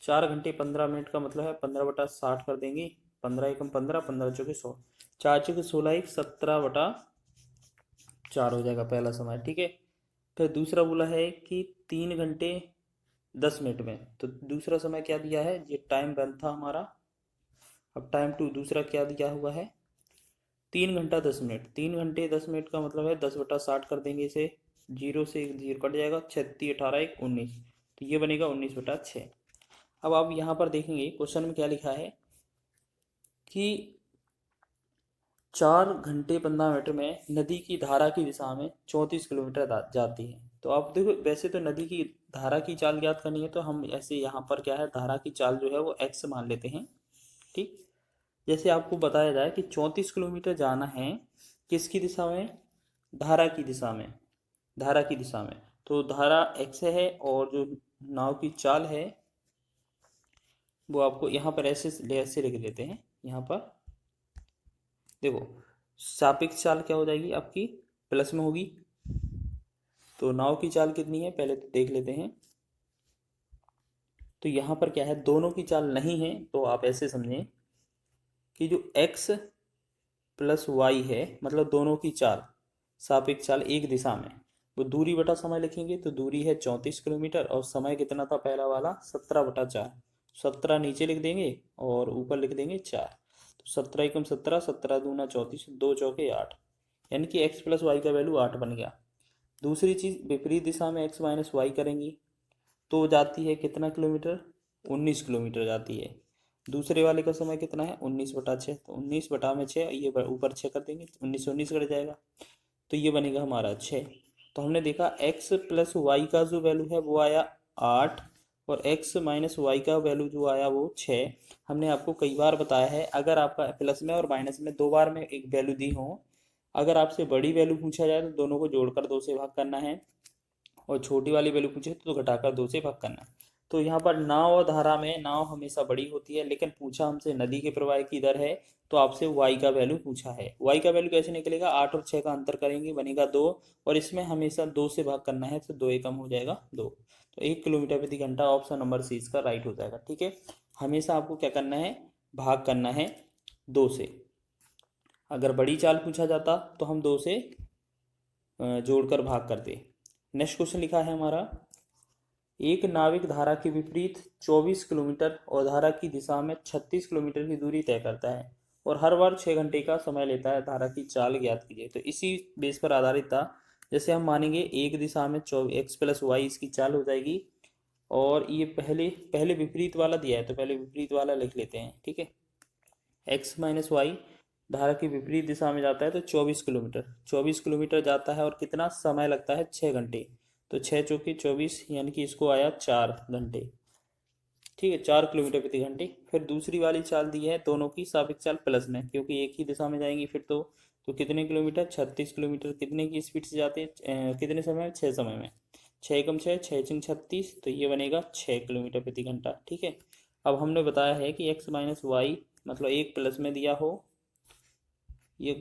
4 घंटे 15 मिनट का मतलब है 15/60 कर देंगे। 15 एकम 15, 15 चौके 100, 4 चौके 16, 1 17/4 हो जाएगा पहला समय। ठीक है। फिर दूसरा बोला है कि 3 घंटे 10 मिनट में। तो दूसरा समय क्या दिया है, ये टाइम वन था हमारा। अब टाइम टू दूसरा क्या दिया हुआ है, 3 घंटा 10 मिनट। 3 घंटे 10 मिनट का मतलब है 10/60 कर देंगे इसे। 0 से 1 0 कट जाएगा, 36 18 1 19, तो ये बनेगा 19/6। अब आप यहाँ पर देखेंगे क्वेश्चन में क्या लिखा है कि 4 घंटे 15 मिनट में नदी की धारा की दिशा में 34 किलोमीटर जाती है। तो आप देखो, वैसे तो नदी की धारा की चाल ज्ञात करनी है, तो हम ऐसे यहाँ पर क्या है, धारा की चाल जो है वो एक्स मान लेते हैं। ठीक। जैसे आपको बताया जाए कि 34 किलोमीटर जाना है किसकी दिशा में, धारा की दिशा में। धारा की दिशा में तो धारा एक्स है और जो नाव की चाल है वो आपको यहाँ पर ऐसे लिख लेते हैं। यहाँ पर देखो, सापेक्ष चाल क्या हो जाएगी आपकी, प्लस में होगी। तो नाव की चाल कितनी है पहले तो देख लेते हैं। तो यहाँ पर क्या है, दोनों की चाल नहीं है, तो आप ऐसे समझें कि जो x प्लस वाई है, मतलब दोनों की चाल, सापेक्ष चाल एक दिशा में, वो दूरी बटा समय लिखेंगे। तो दूरी है 34 किलोमीटर और समय कितना था पहला वाला, 17/4। 17 नीचे लिख देंगे और ऊपर लिख देंगे 4। तो 17 एकम 17, 17 दूना 34, 2 चौके 8, यानी कि x प्लस वाई का वैल्यू 8 बन गया। दूसरी चीज़, विपरीत दिशा में x माइनस वाई करेंगी तो जाती है कितना किलोमीटर, 19 किलोमीटर जाती है। दूसरे वाले का समय कितना है, 19/6। तो 19/6, ये ऊपर 6 कर देंगे, 19 से 19 कट जाएगा, तो ये बनेगा हमारा 6। तो हमने देखा x प्लस वाई का जो वैल्यू है वो आया 8 और x माइनस वाई का वैल्यू जो आया वो 6। हमने आपको कई बार बताया है, अगर आपका प्लस में और माइनस में दो बार में एक वैल्यू दी हो, अगर आपसे बड़ी वैल्यू पूछा जाए तो दोनों को जोड़कर 2 से भाग करना है, और छोटी वाली वैल्यू पूछे तो घटाकर 2 से भाग करना। तो यहाँ पर नाव और धारा में नाव हमेशा बड़ी होती है, लेकिन पूछा हमसे नदी के प्रवाह की दर है, तो आपसे y का वैल्यू पूछा है। y का वैल्यू कैसे निकलेगा, 8 और 6 का अंतर करेंगे बनेगा 2, और इसमें हमेशा 2 से भाग करना है, तो 2 एकम हो जाएगा 2। तो 1 किलोमीटर प्रति घंटा ऑप्शन नंबर सी इसका राइट हो जाएगा। ठीक है। हमेशा आपको क्या करना है, भाग करना है 2 से। अगर बड़ी चाल पूछा जाता तो हम 2 से जोड़कर भाग करते। नेक्स्ट क्वेश्चन लिखा है हमारा एक नाविक धारा के विपरीत 24 किलोमीटर और धारा की दिशा में 36 किलोमीटर की दूरी तय करता है और हर बार 6 घंटे का समय लेता है। धारा की चाल ज्ञात कीजिए। तो इसी बेस पर आधारित था। जैसे हम मानेंगे एक दिशा में एक्स प्लस वाई इसकी चाल हो जाएगी, और ये पहले पहले विपरीत वाला दिया है तो पहले विपरीत वाला लिख लेते हैं, ठीक है। एक्स माइनस वाई धारा की विपरीत दिशा में जाता है तो 24 किलोमीटर जाता है और कितना समय लगता है, 6 घंटे। तो 6 × 4 = 24, यानी कि इसको आया 4 घंटे, ठीक है, 4 किलोमीटर प्रति घंटे। फिर दूसरी वाली चाल दी है दोनों की सापेक्ष चाल प्लस में, क्योंकि एक ही दिशा में जाएंगी फिर तो कितने किलोमीटर, 36 किलोमीटर कितने की स्पीड से जाते हैं, कितने समय में, 6 समय में। 6 × 6 = 6×36, तो ये बनेगा 6 किलोमीटर प्रति घंटा, ठीक है। अब हमने बताया है कि एक्स माइनस वाई मतलब एक प्लस में दिया हो, ये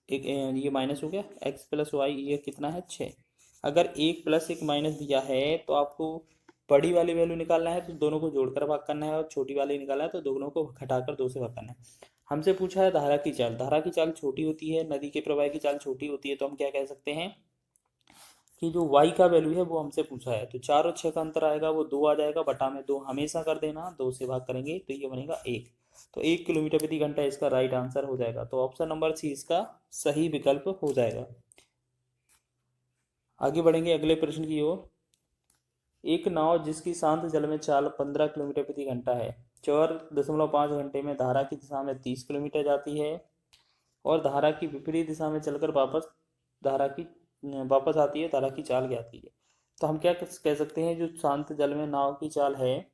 एक ये माइनस हो गया, एक्स प्लस वाई ये कितना है, 6। अगर एक प्लस एक माइनस दिया है तो आपको बड़ी वाली वैल्यू निकालना है तो दोनों को जोड़कर भाग करना है, और छोटी वाली निकालना है तो दोनों को घटाकर 2 से भाग करना है। हमसे पूछा है धारा की चाल। धारा की चाल छोटी होती है, नदी के प्रवाह की चाल छोटी होती है, तो हम क्या कह सकते हैं कि जो y का वैल्यू है वो हमसे पूछा है, तो 4 और 6 का अंतर आएगा, वो 2 आ जाएगा, बटा में 2 हमेशा कर देना, 2 से भाग करेंगे तो ये बनेगा 1। तो 1 किलोमीटर प्रति घंटा इसका राइट आंसर हो जाएगा। तो ऑप्शन नंबर सी इसका सही विकल्प हो जाएगा। आगे बढ़ेंगे अगले प्रश्न की ओर। एक नाव जिसकी शांत जल में चाल 15 किलोमीटर प्रति घंटा है, 4.5 घंटे में धारा की दिशा में 30 किलोमीटर जाती है और धारा की विपरीत दिशा में चलकर वापस आती है, धारा की चाल ज्ञात कीजिए। तो हम क्या कह सकते हैं, जो शांत जल में नाव की चाल है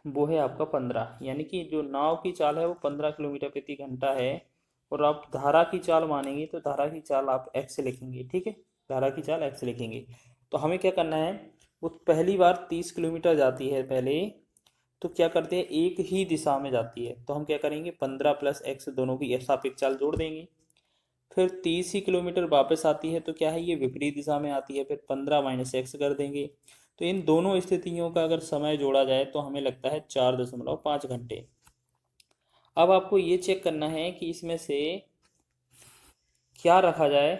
वो है आपका 15, यानी कि जो नाव की चाल है वो 15 किलोमीटर प्रति घंटा है। और आप धारा की चाल मानेंगे तो धारा की चाल आप एक्स लिखेंगे, ठीक है, धारा की चाल एक्स लिखेंगे। तो हमें क्या करना है, वो पहली बार 30 किलोमीटर जाती है पहले, तो क्या करते हैं, एक ही दिशा में जाती है, तो हम क्या करेंगे 15 + x दोनों की सापेक्ष चाल जोड़ देंगे। फिर 30 ही किलोमीटर वापस आती है तो क्या है, ये विपरीत दिशा में आती है, फिर 15 - x कर देंगे। तो इन दोनों स्थितियों का अगर समय जोड़ा जाए तो हमें लगता है 4.5 घंटे। अब आपको ये चेक करना है कि इसमें से क्या रखा जाए,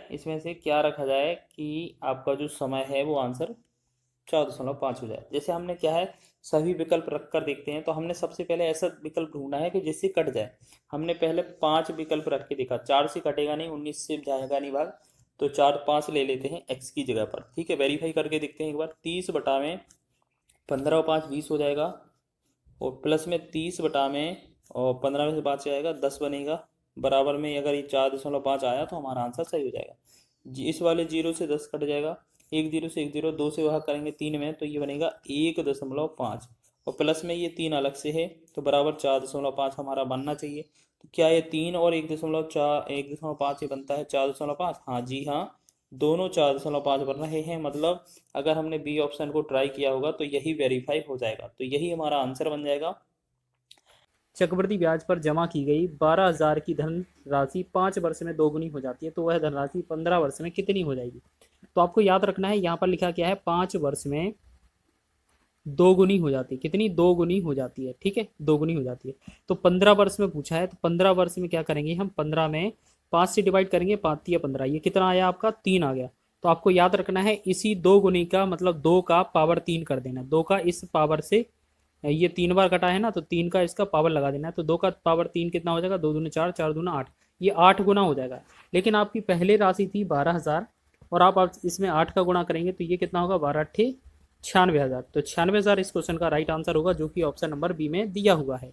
कि आपका जो समय है वो आंसर 4.5 हो जाए। जैसे हमने क्या है, सभी विकल्प रख कर देखते हैं। तो हमने सबसे पहले ऐसा विकल्प ढूंढना है कि जिससे कट जाए। हमने पहले 5 विकल्प रख के देखा, 4 से कटेगा नहीं, 19 से जाएगा नहीं भाग, तो 4 5 ले लेते हैं x की जगह पर, ठीक है। वेरीफाई करके देखते हैं एक बार। 30 बटा में 15 और 5 20 हो जाएगा, और प्लस में 30 बटा में और 15 में से 5 जाएगा 10 बनेगा, बराबर में अगर ये 4.5 आया तो हमारा आंसर सही हो जाएगा। इस वाले 0 से 10 कट जाएगा, 1 0 से 1 0, 2 से भाग करेंगे 3 में तो ये बनेगा 1.5, और प्लस में ये 3 अलग से है तो बराबर 4.5 हमारा बनना चाहिए। तो क्या ये 3 और 1.5 ये बनता है 4.5? हाँ जी हाँ, दोनों 4.5 बन रहे हैं। मतलब अगर हमने बी ऑप्शन को ट्राई किया होगा तो यही वेरीफाई हो जाएगा, तो यही हमारा आंसर बन जाएगा। चक्रवृद्धि ब्याज पर जमा की गई 12,000 की धनराशि 5 वर्ष में दोगुनी हो जाती है, तो वह धनराशि 15 वर्ष में कितनी हो जाएगी। तो आपको याद रखना है, यहाँ पर लिखा क्या है, 5 वर्ष में दोगुनी हो जाती है। कितनी? दोगुनी हो जाती है, ठीक है, दोगुनी हो जाती है। तो 15 वर्ष में पूछा है, तो 15 वर्ष में क्या करेंगे हम, 15 में 5 से डिवाइड करेंगे, 5 × 15, ये कितना आया आपका, 3 आ गया। तो आपको याद रखना है, इसी दो गुनी का मतलब 2 का पावर 3 कर देना, 2 का इस पावर से, ये 3 बार कटा है ना, तो 3 का इसका पावर लगा देना है, तो 2 का पावर 3 कितना हो जाएगा, 2 दूनी 4, 4 दूना 8, ये 8 गुना हो जाएगा। लेकिन आपकी पहले राशि थी 12,000 और आप इसमें 8 का गुणा करेंगे तो ये कितना होगा, 12 × 8 = 96,000। तो 96,000 इस क्वेश्चन का राइट आंसर होगा, जो कि ऑप्शन नंबर बी में दिया हुआ है,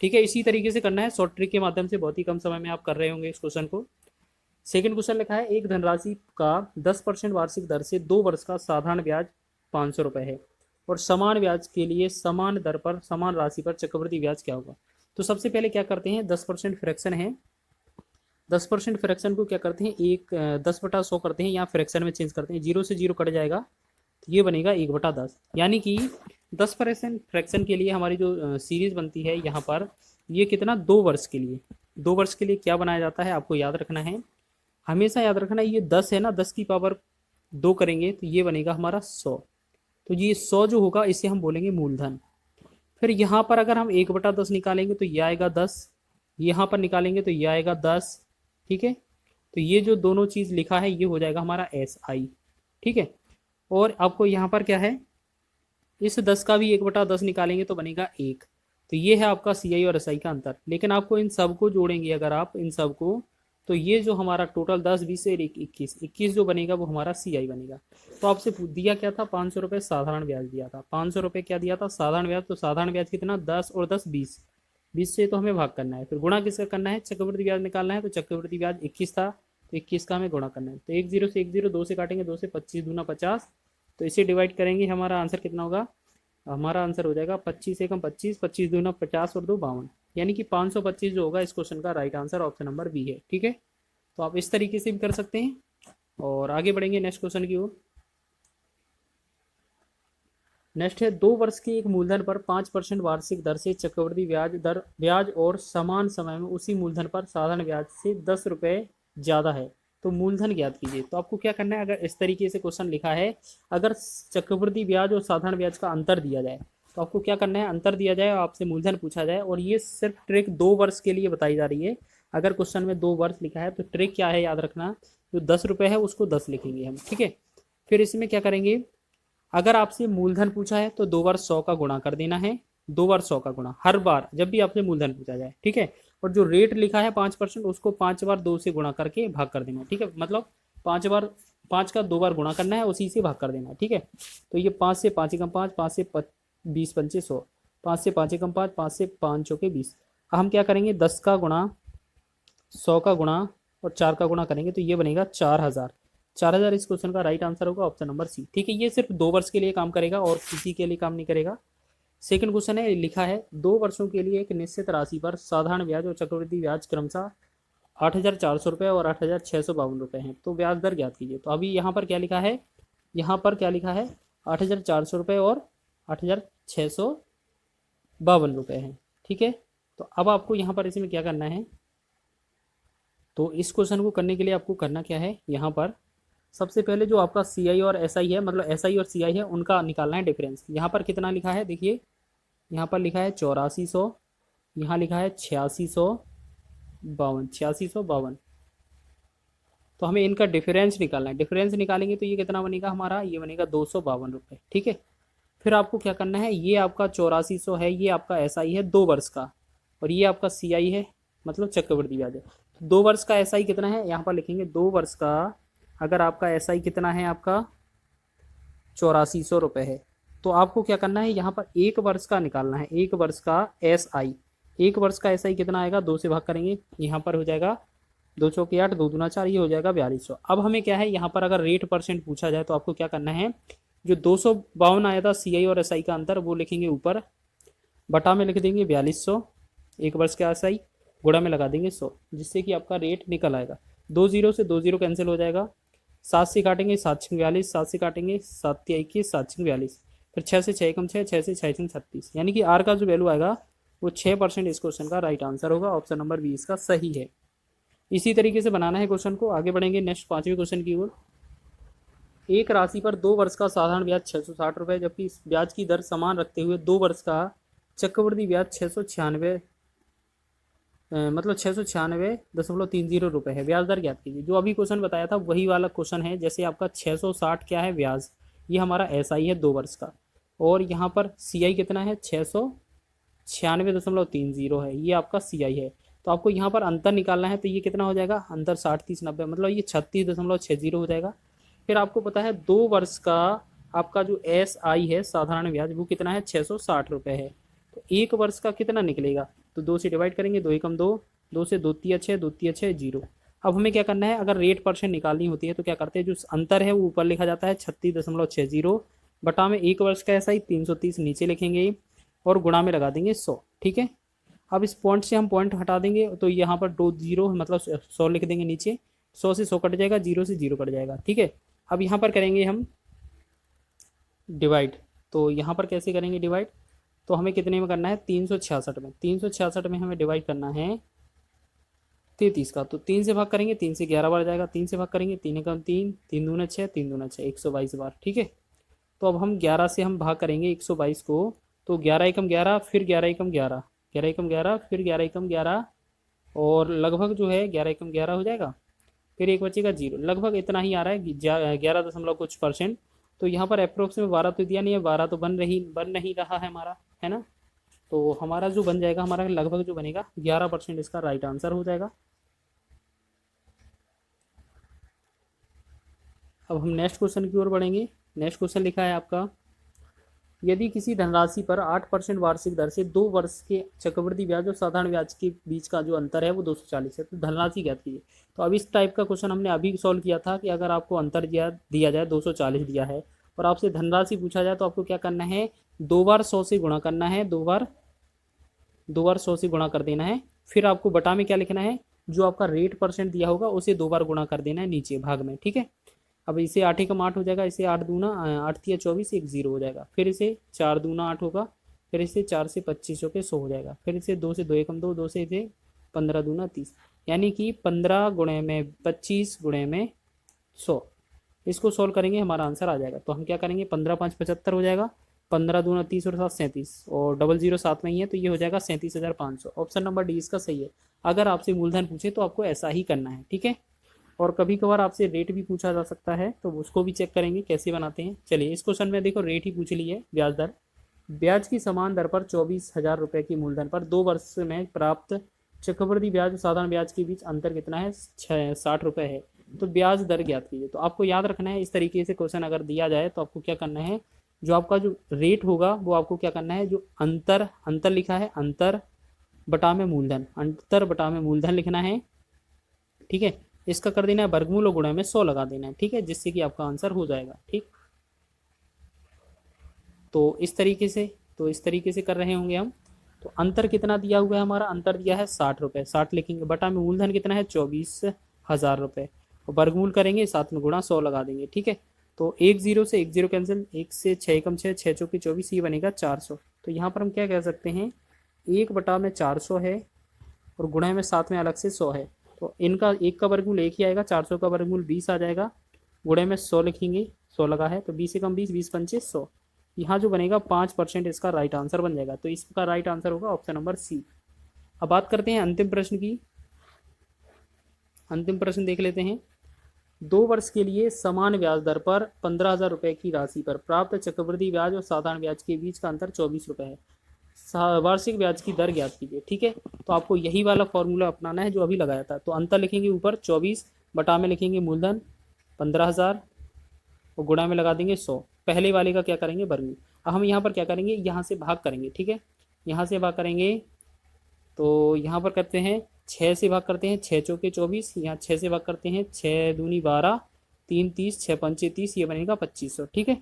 ठीक है। इसी तरीके से करना है, शॉर्ट ट्रिक के माध्यम से, बहुत ही कम समय में आप कर रहे होंगे इस क्वेश्चन को। सेकंड क्वेश्चन लिखा है, एक धनराशि का 10% वार्षिक दर से 2 वर्ष का साधारण ब्याज 500 रुपये है और समान ब्याज के लिए समान दर पर समान राशि पर चक्रवृद्धि ब्याज क्या होगा। तो सबसे पहले क्या करते हैं, 10% फ्रैक्शन है, 10% फ्रैक्शन को क्या करते हैं, 10/100 करते हैं, यहाँ फ्रैक्शन में चेंज करते हैं, 0 से 0 कट जाएगा तो ये बनेगा 1/10, यानी कि 10% फ्रैक्शन के लिए हमारी जो सीरीज बनती है यहाँ पर, ये कितना, 2 वर्ष के लिए, 2 वर्ष के लिए क्या बनाया जाता है, आपको याद रखना है, हमेशा याद रखना है, ये 10 है ना, 10 की पावर 2 करेंगे तो ये बनेगा हमारा 100, तो ये 100 जो होगा इसे हम बोलेंगे मूलधन। फिर यहाँ पर अगर हम 1/10 निकालेंगे तो ये आएगा 10, यहाँ पर निकालेंगे तो ये आएगा 10, ठीक है। तो ये जो दोनों चीज़ लिखा है ये हो जाएगा हमारा SI, ठीक है। और आपको यहाँ पर क्या है, इस 10 का भी 1/10 निकालेंगे तो बनेगा 1। तो ये है आपका सी आई और एस आई का अंतर। लेकिन आपको इन सबको जोड़ेंगे अगर आप इन सबको, तो ये जो हमारा टोटल 10 20 से 21 जो बनेगा वो हमारा सी आई बनेगा। तो आपसे दिया क्या था, 500 रुपये साधारण ब्याज दिया था। 500 रुपये क्या दिया था, साधारण ब्याज। तो साधारण ब्याज कितना, 10 और 10 20, 20 से तो हमें भाग करना है। फिर गुणा किसका करना है, चक्रवृद्धि ब्याज निकालना है। तो चक्रवृद्धि ब्याज 21 था, तो 21 का हमें गुणा करना है। तो 1 0 से 1 0, 2 से काटेंगे, 2 से 25 दूना 50। तो इसे डिवाइड करेंगे, हमारा आंसर कितना होगा, हमारा आंसर हो जाएगा 25 एकम 25, 25 दूना 50 और 2 52, यानी कि 525 जो होगा इस क्वेश्चन का right answer option number B है। ठीक है, तो आप इस तरीके से भी कर सकते हैं। और आगे बढ़ेंगे नेक्स्ट क्वेश्चन की ओर। नेक्स्ट है, 2 वर्ष के एक मूलधन पर 5% वार्षिक दर से चक्रवृद्धि ब्याज और समान समय में उसी मूलधन पर साधारण ब्याज से 10 रुपये ज़्यादा है, तो मूलधन ज्ञात कीजिए। तो आपको क्या करना है, अगर इस तरीके से क्वेश्चन लिखा है, अगर चक्रवृद्धि ब्याज और साधारण ब्याज का अंतर दिया जाए, तो आपको क्या करना है, अंतर दिया जाए और आपसे मूलधन पूछा जाए, और ये सिर्फ ट्रिक 2 वर्ष के लिए बताई जा रही है। अगर क्वेश्चन में 2 वर्ष लिखा है तो ट्रिक क्या है, याद रखना, जो 10 रुपये है उसको 10 लिखेंगे हम। ठीक है, फिर इसमें क्या करेंगे, अगर आपसे मूलधन पूछा है तो 2 बार 100 का गुणा कर देना है। 2 बार 100 का गुणा हर बार जब भी आपसे मूलधन पूछा जाए। ठीक है, और जो रेट लिखा है 5%, उसको 5 बार 2 से गुणा करके भाग कर देना है। ठीक है, मतलब 5 का 2 बार गुणा करना है, उसी से भाग कर देना है। ठीक है, तो ये 5 से 5 एकम 5, 5 से 20 पंचे 100, 5 से 5 एकम 5, 5 से 5 चौके 20। हम क्या करेंगे, 10 का गुणा, 100 का गुणा और 4 का गुणा करेंगे तो ये बनेगा 4000। 4000 इस क्वेश्चन का राइट आंसर होगा ऑप्शन नंबर सी। ठीक है, ये सिर्फ 2 वर्ष के लिए काम करेगा और किसी के लिए काम नहीं करेगा। सेकंड क्वेश्चन है, लिखा है 2 वर्षों के लिए एक निश्चित राशि पर साधारण ब्याज और चक्रवृद्धि ब्याज क्रमशः 8400 रुपये और 8652 रुपये हैं, तो ब्याज दर ज्ञात कीजिए। तो अभी यहाँ पर क्या लिखा है, यहाँ पर क्या लिखा है, 8400 रुपये और 8652 रुपये हैं। ठीक है, तो अब आपको यहाँ पर इसमें क्या करना है, तो इस क्वेश्चन को करने के लिए आपको करना क्या है, यहाँ पर सबसे पहले जो आपका सी आई और एस आई है, मतलब एस आई और सी आई है, उनका निकालना है डिफरेंस। यहाँ पर कितना लिखा है, देखिए यहाँ पर लिखा है 8400, यहाँ लिखा है 8652। तो हमें इनका डिफरेंस निकालना है। डिफरेंस निकालेंगे तो ये कितना बनेगा हमारा, ये बनेगा 252 रुपये। ठीक है, फिर आपको क्या करना है, ये आपका 8400 है, ये आपका एस आई है 2 वर्ष का, और ये आपका सी आई है, मतलब चक्रवृद्धि ब्याज है। तो 2 वर्ष का एस आई कितना है, यहाँ पर लिखेंगे 2 वर्ष का, अगर आपका एस आई कितना है, आपका 8400 रुपये है, तो आपको क्या करना है, यहाँ पर 1 वर्ष का निकालना है। 1 वर्ष का एस आई, 1 वर्ष का एस आई कितना आएगा, 2 से भाग करेंगे, यहाँ पर हो जाएगा 2 चौके 8, 2 दूना 4, ये हो जाएगा 4200। अब हमें क्या है, यहाँ पर अगर रेट परसेंट पूछा जाए तो आपको क्या करना है, जो 252 आया था सी आई और एस आई का अंतर, वो लिखेंगे ऊपर, बटा में लिख देंगे 4200, 1 वर्ष का एस आई, गुणा में लगा देंगे 100, जिससे कि आपका रेट निकल आएगा। 2 0 से 2 0 कैंसिल हो जाएगा, 7 से काटेंगे 7 6 42, 7 से काटेंगे 7 21, 7 6 42, फिर 6 से 6 एकम 6, 6 से 6 6 36, यानी कि आर का जो वैल्यू आएगा वो 6% इस क्वेश्चन का राइट आंसर होगा। ऑप्शन नंबर बी इसका सही है। इसी तरीके से बनाना है क्वेश्चन को। आगे बढ़ेंगे नेक्स्ट 5वें क्वेश्चन की ओर। एक राशि पर 2 वर्ष का साधारण ब्याज 660 रुपये, जबकि इस ब्याज की दर समान रखते हुए 2 वर्ष का चक्रवृद्धि ब्याज 696, मतलब 696.30 रुपये है। ब्याज दर ज्ञात कीजिए। जो अभी क्वेश्चन बताया था वही वाला क्वेश्चन है। जैसे आपका 660 क्या है ब्याज, ये हमारा एस आई है 2 वर्ष का, और यहाँ पर सी आई कितना है, 696.30 है, ये आपका सी आई है। तो आपको यहाँ पर अंतर निकालना है, तो ये कितना हो जाएगा, अंतर 60 30 90, मतलब ये 36.60 हो जाएगा। फिर आपको पता है 2 वर्ष का आपका जो एस आई है साधारण ब्याज, वो कितना है, 660 रुपये है। तो 1 वर्ष का कितना निकलेगा, तो 2 से डिवाइड करेंगे, 2 एकम 2, 2 से 2 तिया 6, 2 तिया 6 0। अब हमें क्या करना है, अगर रेट परसेंट निकालनी होती है तो क्या करते हैं, जो अंतर है वो ऊपर लिखा जाता है 36.60, बटा में 1 वर्ष का एस आई 330 नीचे लिखेंगे और गुणा में लगा देंगे 100। ठीक है, अब इस पॉइंट से हम पॉइंट हटा देंगे, तो यहाँ पर 2 0 मतलब 100 लिख देंगे नीचे, 100 से 100 कट जाएगा, 0 से 0 कट जाएगा। ठीक है, अब यहाँ पर करेंगे हम डिवाइड। तो यहाँ पर कैसे करेंगे डिवाइड, तो हमें कितने में करना है, 366 में। 366 में हमें डिवाइड करना है 33 का। तो 3 से भाग करेंगे, 3 से 11 बार जाएगा, 3 से भाग करेंगे, 3 एकम 3, 3 दूना 6, 3 दूना 6, 122 बार। ठीक है, तो अब हम 11 से हम भाग करेंगे 122 को, तो 11 एकम 11, फिर 11 एकम 11, 11 एकम 11, फिर 11 एकम 11, और लगभग जो है 11 एकम 11 हो जाएगा, फिर एक बचेगा 0, लगभग इतना ही आ रहा है 11 दशमलव कुछ %। तो यहाँ पर अप्रोक्स में 12 तो दिया नहीं है, 12 तो बन नहीं रहा है हमारा, है ना। तो हमारा जो बन जाएगा, हमारा लगभग जो बनेगा 11% इसका राइट आंसर हो जाएगा। अब हम नेक्स्ट क्वेश्चन की ओर बढ़ेंगे। नेक्स्ट क्वेश्चन लिखा है आपका, यदि किसी धनराशि पर 8% वार्षिक दर से 2 वर्ष के चक्रवृद्धि ब्याज और साधारण ब्याज के बीच का जो अंतर है वो 240 है, तो धनराशि ज्ञात कीजिए। तो अब इस टाइप का क्वेश्चन हमने अभी सॉल्व किया था कि अगर आपको अंतर दिया जाए 240 दिया है और आपसे धनराशि पूछा जाए तो आपको क्या करना है, 2 बार 100 से गुणा करना है, 2 बार 100 से गुणा कर देना है। फिर आपको बटा में क्या लिखना है, जो आपका रेट परसेंट दिया होगा उसे 2 बार गुणा कर देना है नीचे भाग में, ठीक है। अब इसे 8 एकम 8 हो जाएगा, इसे 8 दूना 8 तिया 24, एक 0 हो जाएगा। फिर इसे 4 दूना 8 होगा, फिर इसे 4 से 25 होकर 100 हो जाएगा। फिर इसे 2 से 2 एकम 2, 2 से इसे 15 दूना 30, यानी कि 15 गुणे में 25 गुणे में 100। इसको सोल्व करेंगे हमारा आंसर आ जाएगा। तो हम क्या करेंगे, 15 5 75 हो जाएगा, 15 दूना 30 और 7 37, और 00 साथ में ही है तो ये हो जाएगा 37,500। ऑप्शन नंबर डी इसका सही है। अगर आपसे मूलधन पूछे तो आपको ऐसा ही करना है, ठीक है। और कभी कभार आपसे रेट भी पूछा जा सकता है, तो उसको भी चेक करेंगे कैसे बनाते हैं। चलिए इस क्वेश्चन में देखो रेट ही पूछ ली है, ब्याज दर। ब्याज की समान दर पर 24,000 रुपये की मूलधन पर 2 वर्ष में प्राप्त चक्रवृद्धि ब्याज और साधारण ब्याज के बीच अंतर कितना है, 60 रुपये है। तो ब्याज दर ज्ञात कीजिए। तो आपको याद रखना है, इस तरीके से क्वेश्चन अगर दिया जाए तो आपको क्या करना है, जो आपका जो रेट होगा वो आपको क्या करना है, जो अंतर लिखा है, अंतर बटा में मूलधन, अंतर बटा में मूलधन लिखना है, ठीक है। इसका कर देना है वर्गमूल और गुणा में 100 लगा देना है, ठीक है, जिससे कि आपका आंसर हो जाएगा, ठीक। तो इस तरीके से कर रहे होंगे हम। तो अंतर कितना दिया हुआ है, हमारा अंतर दिया है 60 रुपये, 60 लिखेंगे, बटा में मूलधन कितना है 24,000 रुपये, और वर्गमूल करेंगे, साथ में गुणा 100 लगा देंगे, ठीक है। तो 1 0 से 1 0 कैंसिल, 1 से 6 एकम 6, 6 चौके 24, ये बनेगा 400। तो यहाँ पर हम क्या कह सकते हैं, 1 बटा में 400 है और गुणा में साथ में अलग से 100 है। तो इनका एक का वर्गमूल 1 ही आएगा, 400 का वर्गमूल 20 आ जाएगा, गुणे में 100 लिखेंगे, 100 लगा है तो 20 से कम 20, 20 पंचे 100। यहाँ जो बनेगा 5% इसका राइट आंसर बन जाएगा। तो इसका राइट आंसर होगा ऑप्शन नंबर सी। अब बात करते हैं अंतिम प्रश्न की। अंतिम प्रश्न देख लेते हैं। 2 वर्ष के लिए समान ब्याज दर पर 15,000 रुपये की राशि पर प्राप्त चक्रवृद्धि ब्याज और साधारण ब्याज के बीच का अंतर 24 रुपये है। वार्षिक ब्याज की दर ज्ञात कीजिए, ठीक है। तो आपको यही वाला फॉर्मूला अपनाना है जो अभी लगाया था। तो अंतर लिखेंगे ऊपर 24, बटा में लिखेंगे मूलधन 15,000 और गुणा में लगा देंगे 100। पहले वाले का क्या करेंगे, वर्गमूल। अब हम यहाँ पर क्या करेंगे, यहाँ से भाग करेंगे, ठीक है। यहाँ से भाग करेंगे तो यहाँ पर करते हैं 6 से भाग करते हैं, 6 चौके 24, यहाँ 6 से भाग करते हैं, 6 दूनी 12, 3 30, 6 पंचे 30, ये बनेगा 2500, ठीक है।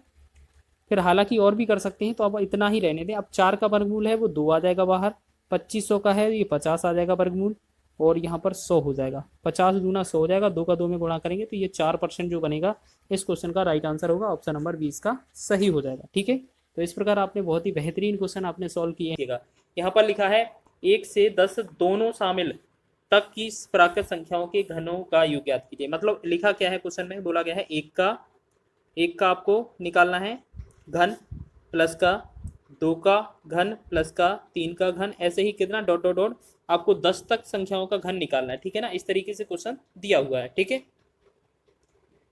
फिर हालांकि और भी कर सकते हैं, तो अब इतना ही रहने दें। अब 4 का वर्गमूल है वो 2 आ जाएगा बाहर, 2500 का है ये 50 आ जाएगा वर्गमूल, और यहाँ पर 100 हो जाएगा, 50 दूना 100 हो जाएगा, 2 का 2 में गुणा करेंगे तो ये 4% जो बनेगा इस क्वेश्चन का राइट आंसर होगा, ऑप्शन नंबर 20 का सही हो जाएगा, ठीक है। तो इस प्रकार आपने बहुत ही बेहतरीन क्वेश्चन आपने सॉल्व किए। यहाँ पर लिखा है 1 से 10 दोनों शामिल तक की प्राकृत संख्याओं के घनों का योग ज्ञात कीजिए। मतलब लिखा क्या है क्वेश्चन में, बोला गया है एक का आपको निकालना है घन, प्लस का 2 का घन, प्लस का 3 का घन, ऐसे ही कितना डॉट डॉट डॉट आपको 10 तक संख्याओं का घन निकालना है, ठीक है ना। इस तरीके से क्वेश्चन दिया हुआ है, ठीक है।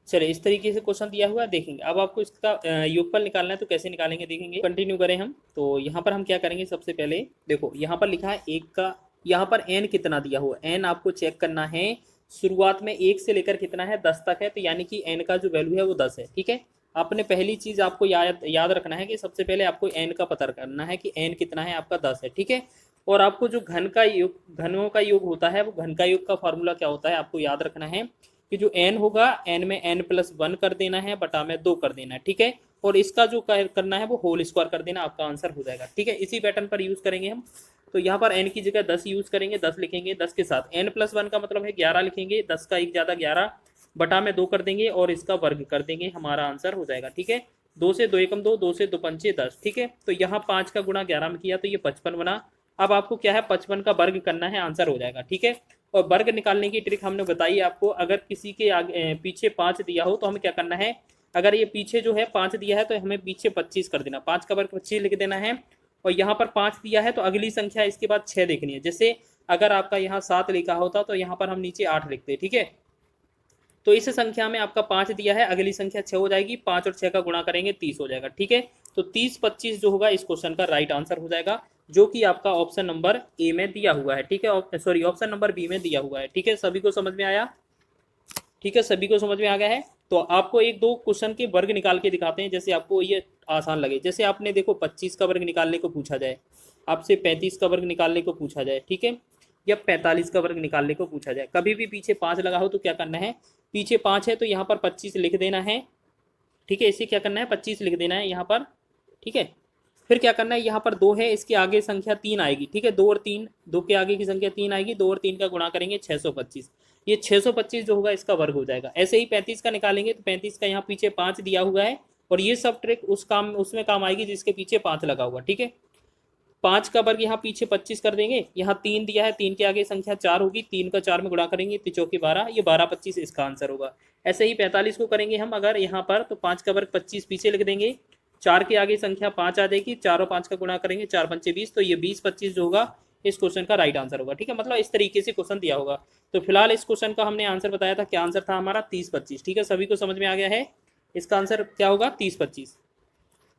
चलिए इस तरीके से क्वेश्चन दिया हुआ है, देखेंगे। अब आपको इसका योगफल निकालना है तो कैसे निकालेंगे देखेंगे। कंटिन्यू करें हम। तो यहाँ पर हम क्या करेंगे, सबसे पहले देखो यहाँ पर लिखा है 1 का, यहाँ पर n कितना दिया हुआ है, n आपको चेक करना है। शुरुआत में 1 से लेकर कितना है 10 तक है, तो यानी कि n का जो वैल्यू है वो 10 है, ठीक है। आपने पहली चीज आपको याद रखना है कि सबसे पहले आपको n का पता करना है कि n कितना है, आपका 10 है, ठीक है। और आपको जो घनों का योग होता है, वो घन का योग का फॉर्मूला क्या होता है आपको याद रखना है कि जो n होगा n में n+1 कर देना है, बटा में 2 कर देना है, ठीक है। और इसका जो करना है वो होल स्क्वायर कर देना, आपका आंसर हो जाएगा, ठीक है। इसी पैटर्न पर यूज करेंगे हम। तो यहाँ पर n की जगह 10 यूज करेंगे, 10 लिखेंगे, 10 के साथ n+1 का मतलब है 11 लिखेंगे, 10 का 1 ज़्यादा 11, बटा में 2 कर देंगे और इसका वर्ग कर देंगे, हमारा आंसर हो जाएगा, ठीक है। 2 से 2 एकम 2, 2 से 2 पंचे 10, ठीक है। तो यहाँ 5 का गुणा 11 में किया तो ये 55 बना। अब आपको क्या है 55 का वर्ग करना है, आंसर हो जाएगा, ठीक है। और वर्ग निकालने की ट्रिक हमने बताई आपको। अगर किसी के आगे पीछे 5 दिया हो तो हमें क्या करना है, अगर ये पीछे जो है 5 दिया है तो हमें पीछे 25 कर देना, 5 का वर्ग 25 लिख देना है। और यहाँ पर 5 दिया है तो अगली संख्या इसके बाद 6 देखनी है। जैसे अगर आपका यहाँ 7 लिखा होता तो यहाँ पर हम नीचे 8 लिखते, ठीक है। तो इस संख्या में आपका 5 दिया है, अगली संख्या 6 हो जाएगी, 5 और 6 का गुणा करेंगे 30 हो जाएगा। ठीक है, तो 30 25 जो होगा इस क्वेश्चन का राइट आंसर हो जाएगा, जो कि आपका ऑप्शन नंबर ए में दिया हुआ है। ठीक है, सॉरी ऑप्शन नंबर बी में दिया हुआ है। ठीक है, सभी को समझ में आया? ठीक है, सभी को समझ में आ गया है। तो आपको एक दो क्वेश्चन के वर्ग निकाल के दिखाते हैं, जैसे आपको ये आसान लगे। जैसे आपने देखो 25 का वर्ग निकालने को पूछा जाए, आपसे 35 का वर्ग निकालने को पूछा जाए, ठीक है, या 45 का वर्ग निकालने को पूछा जाए, कभी भी पीछे 5 लगा हो तो क्या करना है, पीछे 5 है तो यहाँ पर 25 लिख देना है। ठीक है, इसे क्या करना है, 25 लिख देना है यहाँ पर। ठीक है, फिर क्या करना है, यहाँ पर 2 है, इसके आगे संख्या 3 आएगी। ठीक है, 2 और 3, 2 के आगे की संख्या 3 आएगी, 2 और 3 का गुणा करेंगे 625। ये 625 जो होगा इसका वर्ग हो जाएगा। ऐसे ही 35 का निकालेंगे तो 35 का यहाँ पीछे 5 दिया हुआ है, और ये सब ट्रिक उसमें काम आएगी जिसके पीछे 5 लगा हुआ। ठीक है, 5 का वर्ग यहाँ पीछे 25 कर देंगे, यहाँ 3 दिया है, 3 के आगे संख्या 4 होगी, 3 का 4 में गुणा करेंगे तो चौके 12, ये 12 25 इसका आंसर होगा। ऐसे ही 45 को करेंगे हम अगर यहाँ पर, तो 5 का वर्ग 25 पीछे लिख देंगे, 4 के आगे संख्या 5 आ जाएगी, 4 और 5 का गुणा करेंगे 4 पंचे 20, तो ये 20 25 जो होगा इस क्वेश्चन का राइट आंसर होगा। ठीक है, मतलब इस तरीके से क्वेश्चन दिया होगा। तो फिलहाल इस क्वेश्चन का हमने आंसर बताया था, क्या आंसर था हमारा 30 25। ठीक है, सभी को समझ में आ गया है, इसका आंसर क्या होगा 30 25।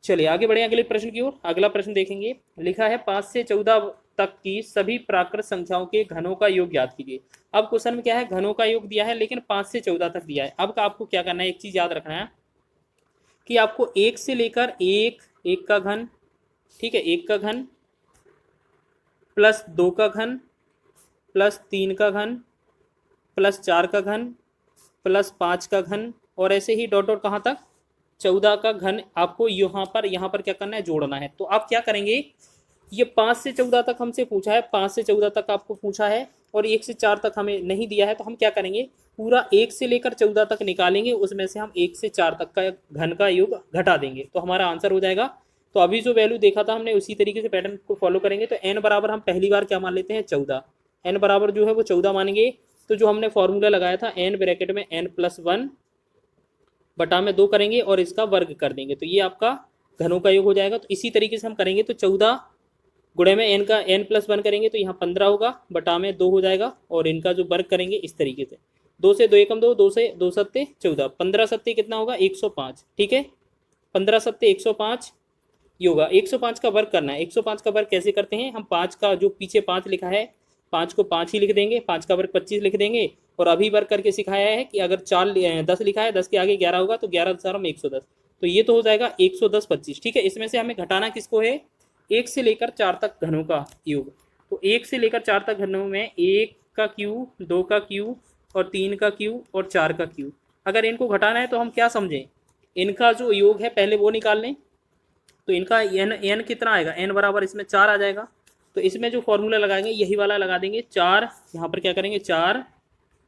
चलिए आगे बढ़े अगले प्रश्न की ओर। अगला प्रश्न देखेंगे, लिखा है 5 से 14 तक की सभी प्राकृत संख्याओं के घनों का योग ज्ञात कीजिए। अब क्वेश्चन में क्या है, घनों का योग दिया है, लेकिन 5 से 14 तक दिया है। अब आपको क्या करना है, एक चीज याद रखना है कि आपको 1 से लेकर 1 का घन, ठीक है, 1 का घन प्लस 2 का घन प्लस 3 का घन प्लस 4 का घन प्लस 5 का घन, और ऐसे ही डॉट डॉट कहाँ तक, 14 का घन आपको यहाँ पर क्या करना है, जोड़ना है। तो आप क्या करेंगे, ये 5 से 14 तक हमसे पूछा है, 5 से 14 तक आपको पूछा है, और 1 से 4 तक हमें नहीं दिया है, तो हम क्या करेंगे, पूरा 1 से लेकर 14 तक निकालेंगे, उसमें से हम 1 से 4 तक का घन का योग घटा देंगे, तो हमारा आंसर हो जाएगा। तो अभी जो वैल्यू देखा था हमने उसी तरीके से पैटर्न को फॉलो करेंगे। तो n बराबर हम पहली बार क्या मान लेते हैं, 14, n बराबर जो है वो 14 मानेंगे। तो जो हमने फॉर्मूला लगाया था n ब्रैकेट में n+1 बटा में 2 करेंगे और इसका वर्ग कर देंगे, तो ये आपका घनों का योग हो जाएगा। तो इसी तरीके से हम करेंगे, तो 14 गुणे में n का n+1 करेंगे तो यहाँ 15 होगा, बटा में 2 हो जाएगा, और इनका जो वर्ग करेंगे इस तरीके से, 2 से 2 एकम 2, 2 से 2 सत्ते 14, 15 सत्ते कितना होगा 105। ठीक है, 15 सत्ते 105 ये होगा। 105 का वर्ग करना है। 105 का वर्ग कैसे करते हैं, हम 5 का जो पीछे 5 लिखा है, 5 को 5 ही लिख देंगे, 5 का वर्ग 25 लिख देंगे, और अभी वर्ग करके सिखाया है कि अगर 10 लिखा है, 10 के आगे 11 होगा तो 11 4 में 110, तो ये तो हो जाएगा 110 25। ठीक है, इसमें से हमें घटाना किसको है, 1 से लेकर 4 तक घनों का योग। तो 1 से लेकर 4 तक घनों में 1 का क्यू, 2 का क्यू, और 3 का क्यू, और 4 का क्यू। अगर इनको घटाना है तो हम क्या समझें, इनका जो योग है पहले वो निकाल लें। तो इनका n कितना आएगा, n बराबर इसमें 4 आ जाएगा। तो इसमें जो फॉर्मूला लगाएंगे यही वाला लगा देंगे, 4 यहाँ पर क्या करेंगे, 4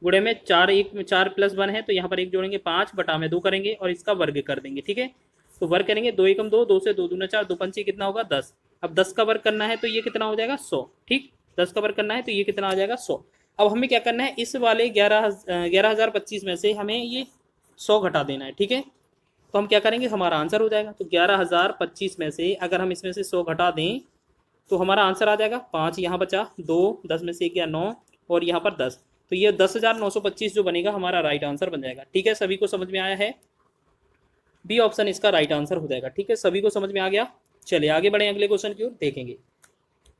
गुणे में 4, 1 में 4+1 है तो यहाँ पर 1 जोड़ेंगे, 5 बटा में 2 करेंगे और इसका वर्ग कर देंगे। ठीक है, तो वर्ग करेंगे, 2 एकम 2, 2 से 2 दूना 4, 2 पंचे कितना होगा 10। अब 10 का वर्ग करना है तो ये कितना हो जाएगा 100। ठीक, 10 का वर्ग करना है तो ये कितना आ जाएगा 100। अब हमें क्या करना है, इस वाले 11,025 में से हमें ये 100 घटा देना है। ठीक है, तो हम क्या करेंगे, हमारा आंसर हो जाएगा। तो 11,025 में से अगर हम इसमें से 100 घटा दें तो हमारा आंसर आ जाएगा 5, यहाँ बचा 2, 10 में से 1 गया 9, और यहाँ पर 10, तो ये 10,925 जो बनेगा हमारा राइट आंसर बन जाएगा। ठीक है, सभी को समझ में आया है, बी ऑप्शन इसका राइट आंसर हो जाएगा। ठीक है, सभी को समझ में आ गया। चलिए आगे बढ़े अगले क्वेश्चन की ओर देखेंगे।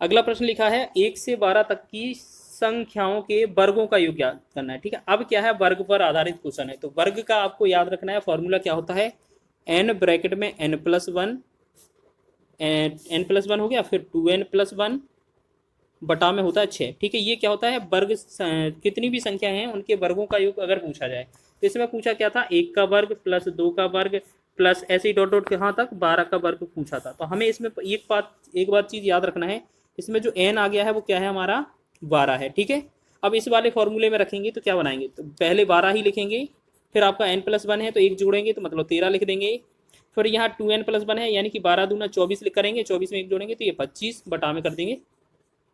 अगला प्रश्न लिखा है 1 से 12 तक की संख्याओं के वर्गों का योग ज्ञात करना है। ठीक है, अब क्या है, वर्ग पर आधारित क्वेश्चन है, तो वर्ग का आपको याद रखना है, फॉर्मूला क्या होता है, n ब्रैकेट में n+1 हो गया, फिर 2n+1 बटा में होता है 6। ठीक है, ये क्या होता है, वर्ग कितनी भी संख्या हैं उनके वर्गों का योग अगर पूछा जाए, तो इसमें पूछा क्या था, 1 का वर्ग प्लस 2 का वर्ग प्लस ऐसे ही डॉट डॉट कहाँ तक 12 का वर्ग पूछा था। तो हमें इसमें एक बात चीज़ याद रखना है, इसमें जो n आ गया है वो क्या है, हमारा 12 है। ठीक है, अब इस वाले फॉर्मूले में रखेंगे तो क्या बनाएंगे, तो पहले 12 ही लिखेंगे, फिर आपका n+1 है तो 1 जोड़ेंगे तो मतलब 13 लिख देंगे, फिर यहाँ 2n+1 है यानी कि 12 दूना 24 लिख करेंगे, 24 में 1 जोड़ेंगे तो ये 25 बटा में कर देंगे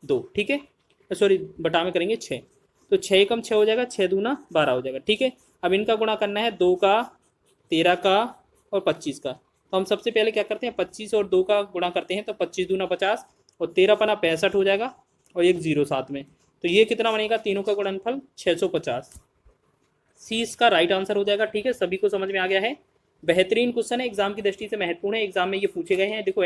2। ठीक है, सॉरी बटा में करेंगे 6, तो 6 एकम 6 हो जाएगा, 6 दूना 12 हो जाएगा। ठीक है, अब इनका गुणा करना है 2 का, 13 का और 25 का। तो हम सबसे पहले क्या करते हैं, 25 और 2 का गुणा करते हैं, तो 25 दूना 50 और 13 पना 65 हो जाएगा, और एक 0 साथ में, तो ये कितना बनेगा, तीनों का गुणनफल 650। सी इसका राइट आंसर हो जाएगा। ठीक है, सभी को समझ में आ गया है। बेहतरीन क्वेश्चन है, एग्जाम की दृष्टि से महत्वपूर्ण है, एग्जाम में ये पूछे गए हैं। देखो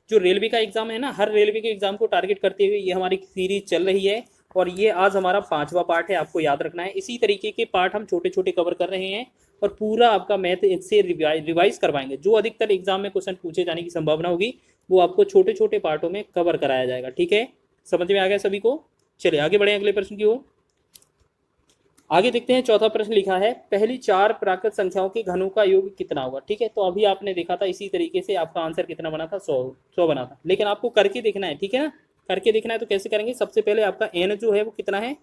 जो रेलवे का एग्जाम है ना, हर रेलवे के एग्जाम को टारगेट करते हुए ये हमारी सीरीज चल रही है और ये आज हमारा 5वां पार्ट है, आपको याद रखना है। इसी तरीके के पार्ट हम छोटे छोटे कवर कर रहे हैं और पूरा आपका मैथ इससे रिवाइज करवाएंगे। जो अधिकतर एग्जाम में क्वेश्चन पूछे जाने की संभावना होगी वो आपको छोटे छोटे पार्टों में कवर कराया जाएगा। ठीक है, समझ में आ गया सभी को। चलिए आगे बढ़े अगले प्रश्न की ओर। आगे देखते हैं, चौथा प्रश्न लिखा है, पहली 4 प्राकृत संख्याओं के घनों का योग कितना होगा। ठीक है, तो अभी आपने देखा था इसी तरीके से आपका आंसर कितना बना था, 100 बना था, लेकिन आपको करके देखना है। ठीक है ना, करके देखना है तो कैसे करेंगे, सबसे पहले आपका एन जो है वो कितना है,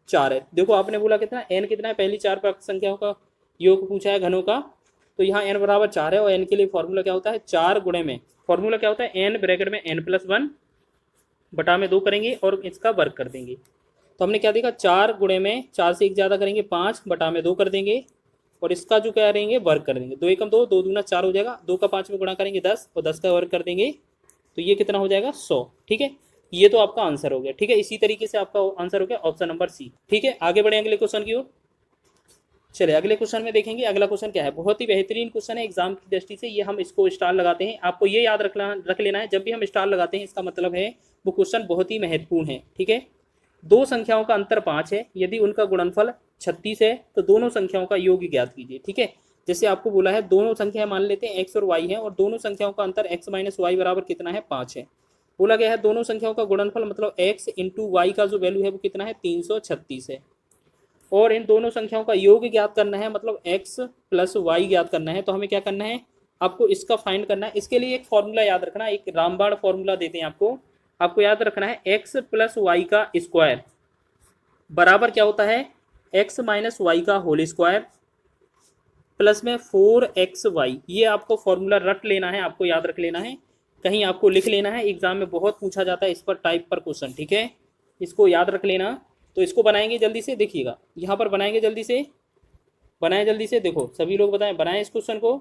4 है। देखो आपने बोला कितना एन कितना है, पहली 4 प्राकृत संख्याओं का योग पूछा है घनों का, तो यहाँ एन बराबर 4 है और एन के लिए फॉर्मूला क्या होता है, 4 गुणे में, फॉर्मूला क्या होता है, एन ब्रैकेट में n+1 बटा में 2 करेंगे और इसका वर्ग कर देंगे। तो हमने क्या देखा, 4 गुणे में 4 से 1 ज़्यादा करेंगे 5 बटा में 2 कर देंगे और इसका जो क्या करेंगे, वर्ग कर देंगे। 2 एकम 2, 2 दूना 4 हो जाएगा, 2 का 5 में गुणा करेंगे 10 और 10 का वर्ग कर देंगे तो ये कितना हो जाएगा, 100। ठीक है, ये तो आपका आंसर हो गया। ठीक है, इसी तरीके से आपका आंसर हो गया ऑप्शन नंबर सी। ठीक है, आगे बढ़े अगले क्वेश्चन की ओर। चलिए अगले क्वेश्चन में देखेंगे, अगला क्वेश्चन क्या है, बहुत ही बेहतरीन क्वेश्चन है एग्जाम की दृष्टि से। ये हम इसको स्टार लगाते हैं, आपको ये याद रख लेना है, जब भी हम स्टार लगाते हैं इसका मतलब है वो क्वेश्चन बहुत ही महत्वपूर्ण है। ठीक है, 2 संख्याओं का अंतर 5 है, यदि उनका गुणनफल 36 है तो दोनों संख्याओं का योग ज्ञात कीजिए। ठीक है, जैसे आपको बोला है दोनों संख्या मान लेते हैं x और y है और दोनों संख्याओं का अंतर x - y बराबर कितना है, 5 है। बोला गया है दोनों संख्याओं का गुणनफल मतलब x × y का जो वैल्यू है वो कितना है, 336 है और इन दोनों संख्याओं का योग ज्ञात करना है, मतलब x + y ज्ञात करना है। तो हमें क्या करना है, आपको इसका फाइंड करना है। इसके लिए एक फॉर्मूला याद रखना, एक रामबाण फॉर्मूला देते हैं आपको याद रखना है, x + y का स्क्वायर बराबर क्या होता है, x - y का होल स्क्वायर प्लस में 4xy। ये आपको फॉर्मूला रट लेना है, आपको याद रख लेना है, कहीं आपको लिख लेना है, एग्जाम में बहुत पूछा जाता है इस पर टाइप पर क्वेश्चन। ठीक है, इसको याद रख लेना। तो इसको बनाएंगे जल्दी से, देखिएगा यहाँ पर बनाएंगे, जल्दी से बनाएं, जल्दी से देखो सभी लोग बताएं, बनाएं इस क्वेश्चन को,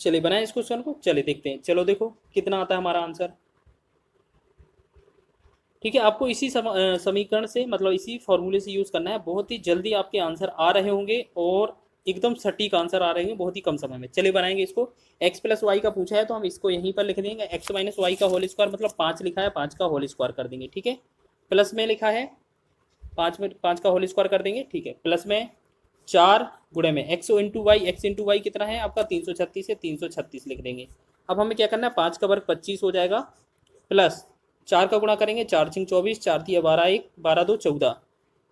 चलिए बनाएं इस क्वेश्चन को, चलिए देखते हैं। चलो देखो कितना आता है हमारा आंसर। ठीक है, आपको इसी समीकरण से, मतलब इसी फॉर्मूले से यूज़ करना है, बहुत ही जल्दी आपके आंसर आ रहे होंगे और एकदम सटीक आंसर आ रहे हैं बहुत ही कम समय में। चलिए बनाएंगे इसको। x + y का पूछा है तो हम इसको यहीं पर लिख देंगे, x - y का होल स्क्वायर मतलब 5 लिखा है, 5 का होल स्क्वायर कर देंगे। ठीक है, प्लस में लिखा है 5 का होल स्क्वायर कर देंगे। ठीक है, प्लस में 4 गुणे में x × y कितना है आपका, 336 है, 336 लिख देंगे। अब हमें क्या करना है, 5 का वर्ग 25 हो जाएगा, प्लस 4 का गुणा करेंगे, 4 × 24, 4 × 12 1, 12 2 14,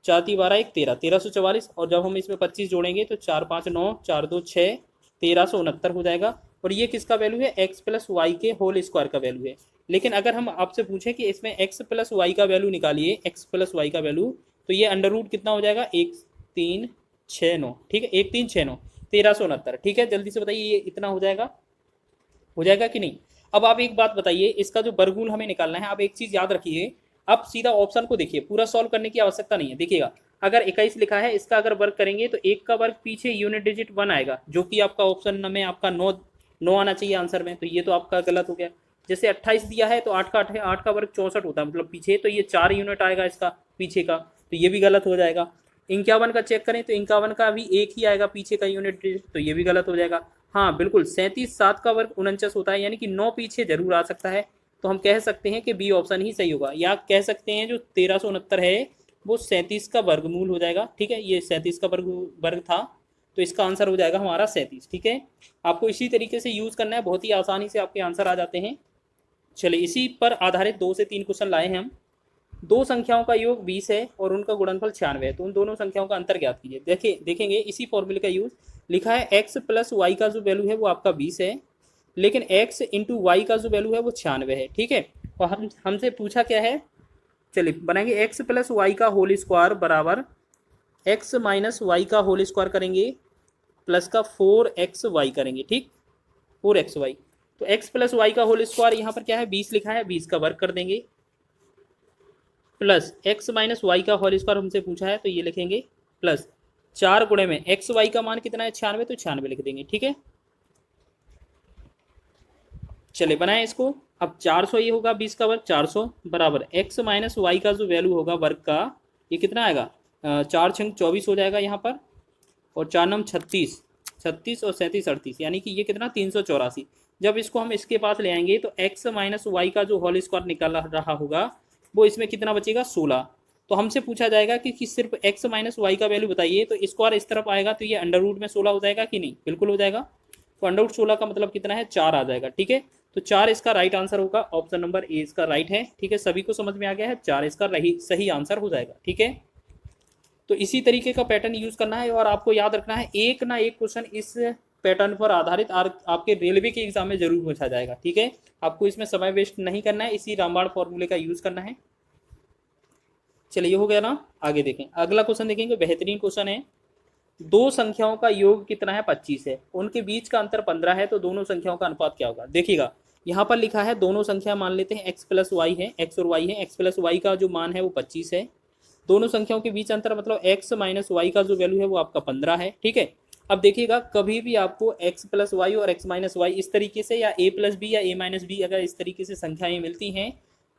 4 × 12 1 13, 1344 और जब हम इसमें 25 जोड़ेंगे तो 4 5 9, 4 2 6, 1369 हो जाएगा। और ये किसका वैल्यू है, x + y के होल स्क्वायर का वैल्यू है। लेकिन अगर हम आपसे पूछें कि इसमें x + y का वैल्यू निकालिए, x + y का वैल्यू, तो ये अंडर रूट कितना हो जाएगा, 1369। ठीक है, 1369, 1369। ठीक है, जल्दी से बताइए ये इतना हो जाएगा कि नहीं। अब आप एक बात बताइए, इसका जो वर्गमूल हमें निकालना है, आप एक चीज़ याद रखिए, अब सीधा ऑप्शन को देखिए, पूरा सॉल्व करने की आवश्यकता नहीं है। देखिएगा अगर 21 लिखा है, इसका अगर वर्ग करेंगे तो 1 का वर्ग पीछे यूनिट डिजिट 1 आएगा, जो कि आपका ऑप्शन में आपका 9 आना चाहिए आंसर में, तो ये तो आपका गलत हो गया। जैसे 28 दिया है तो 8 का वर्ग 64 होता है, मतलब पीछे, तो ये 4 यूनिट आएगा इसका पीछे का, तो ये भी गलत हो जाएगा। 51 का चेक करें तो 51 का भी 1 ही आएगा पीछे का यूनिट डिजिट, तो ये भी गलत हो जाएगा। हाँ बिल्कुल, 37 7 का वर्ग 49 होता है, यानी कि 9 पीछे जरूर आ सकता है, तो हम कह सकते हैं कि बी ऑप्शन ही सही होगा, या कह सकते हैं जो 1369 है वो 37 का वर्गमूल हो जाएगा। ठीक है, ये 37 का वर्ग था, तो इसका आंसर हो जाएगा हमारा 37। ठीक है, आपको इसी तरीके से यूज़ करना है, बहुत ही आसानी से आपके आंसर आ जाते हैं। चलिए इसी पर आधारित 2 से 3 क्वेश्चन लाए हैं हम। 2 संख्याओं का योग 20 है और उनका गुणनफल 96 है, तो उन दोनों संख्याओं का अंतर ज्ञात कीजिए। देखेंगे इसी फॉर्मूले का यूज, लिखा है x + y का जो वैल्यू है वो आपका 20 है, लेकिन x × y का जो वैल्यू है वो 96 है। ठीक है, और हमसे पूछा क्या है, चलिए बनाएंगे, x + y का होल स्क्वायर बराबर x - y का होल स्क्वायर करेंगे प्लस का 4xy करेंगे। ठीक, 4xy, तो x + y का होल स्क्वायर यहाँ पर क्या है, 20 लिखा है, 20 का वर्ग कर देंगे, प्लस x - y का होल स्क्वायर हमसे पूछा है तो ये लिखेंगे, प्लस 4 गुणे में x y का मान कितना है, 96, तो 96 लिख देंगे। ठीक है, चले बनाएं इसको। अब 400 ये होगा 20 का वर्ग, 400 बराबर x - y का जो वैल्यू होगा वर्ग का, ये कितना आएगा, चार छंग 24 हो जाएगा यहाँ पर, और चार नम 36, 36 और 37 38, यानी कि ये कितना 384। जब इसको हम इसके पास ले आएंगे तो x माइनस वाई का जो होल स्क्वायर निकल रहा होगा वो इसमें कितना बचेगा 16। तो हमसे पूछा जाएगा कि सिर्फ x माइनस वाई का वैल्यू बताइए, तो स्क्वायर इस तरफ आएगा तो ये अंडर रूट में 16 हो जाएगा कि नहीं, बिल्कुल हो जाएगा। तो अंडर रूट 16 का मतलब कितना है 4 आ जाएगा, ठीक है। तो 4 इसका राइट आंसर होगा, ऑप्शन नंबर ए इसका राइट है, ठीक है। सभी को समझ में आ गया है, 4 इसका सही आंसर हो जाएगा, ठीक है। तो इसी तरीके का पैटर्न यूज करना है और आपको याद रखना है एक ना एक क्वेश्चन इस पैटर्न पर आधारित आपके रेलवे के एग्जाम में जरूर पूछा जाएगा, ठीक है। आपको इसमें समय वेस्ट नहीं करना है, इसी रामबाण फॉर्मूले का यूज करना है। चलिए ये हो गया ना, आगे देखें अगला क्वेश्चन देखेंगे, बेहतरीन क्वेश्चन है। दो संख्याओं का योग कितना है 25 है, उनके बीच का अंतर 15 है, तो दोनों संख्याओं का अनुपात क्या होगा। देखिएगा यहाँ पर लिखा है दोनों संख्या मान लेते हैं x प्लस वाई है, x और y है। x प्लस वाई का जो मान है वो 25 है, दोनों संख्याओं के बीच अंतर मतलब x माइनस वाई का जो वैल्यू है वो आपका 15 है, ठीक है। अब देखिएगा कभी भी आपको x प्लस वाई और x माइनस वाई इस तरीके से, या a प्लस बी या a माइनस बी, अगर इस तरीके से संख्याएं मिलती हैं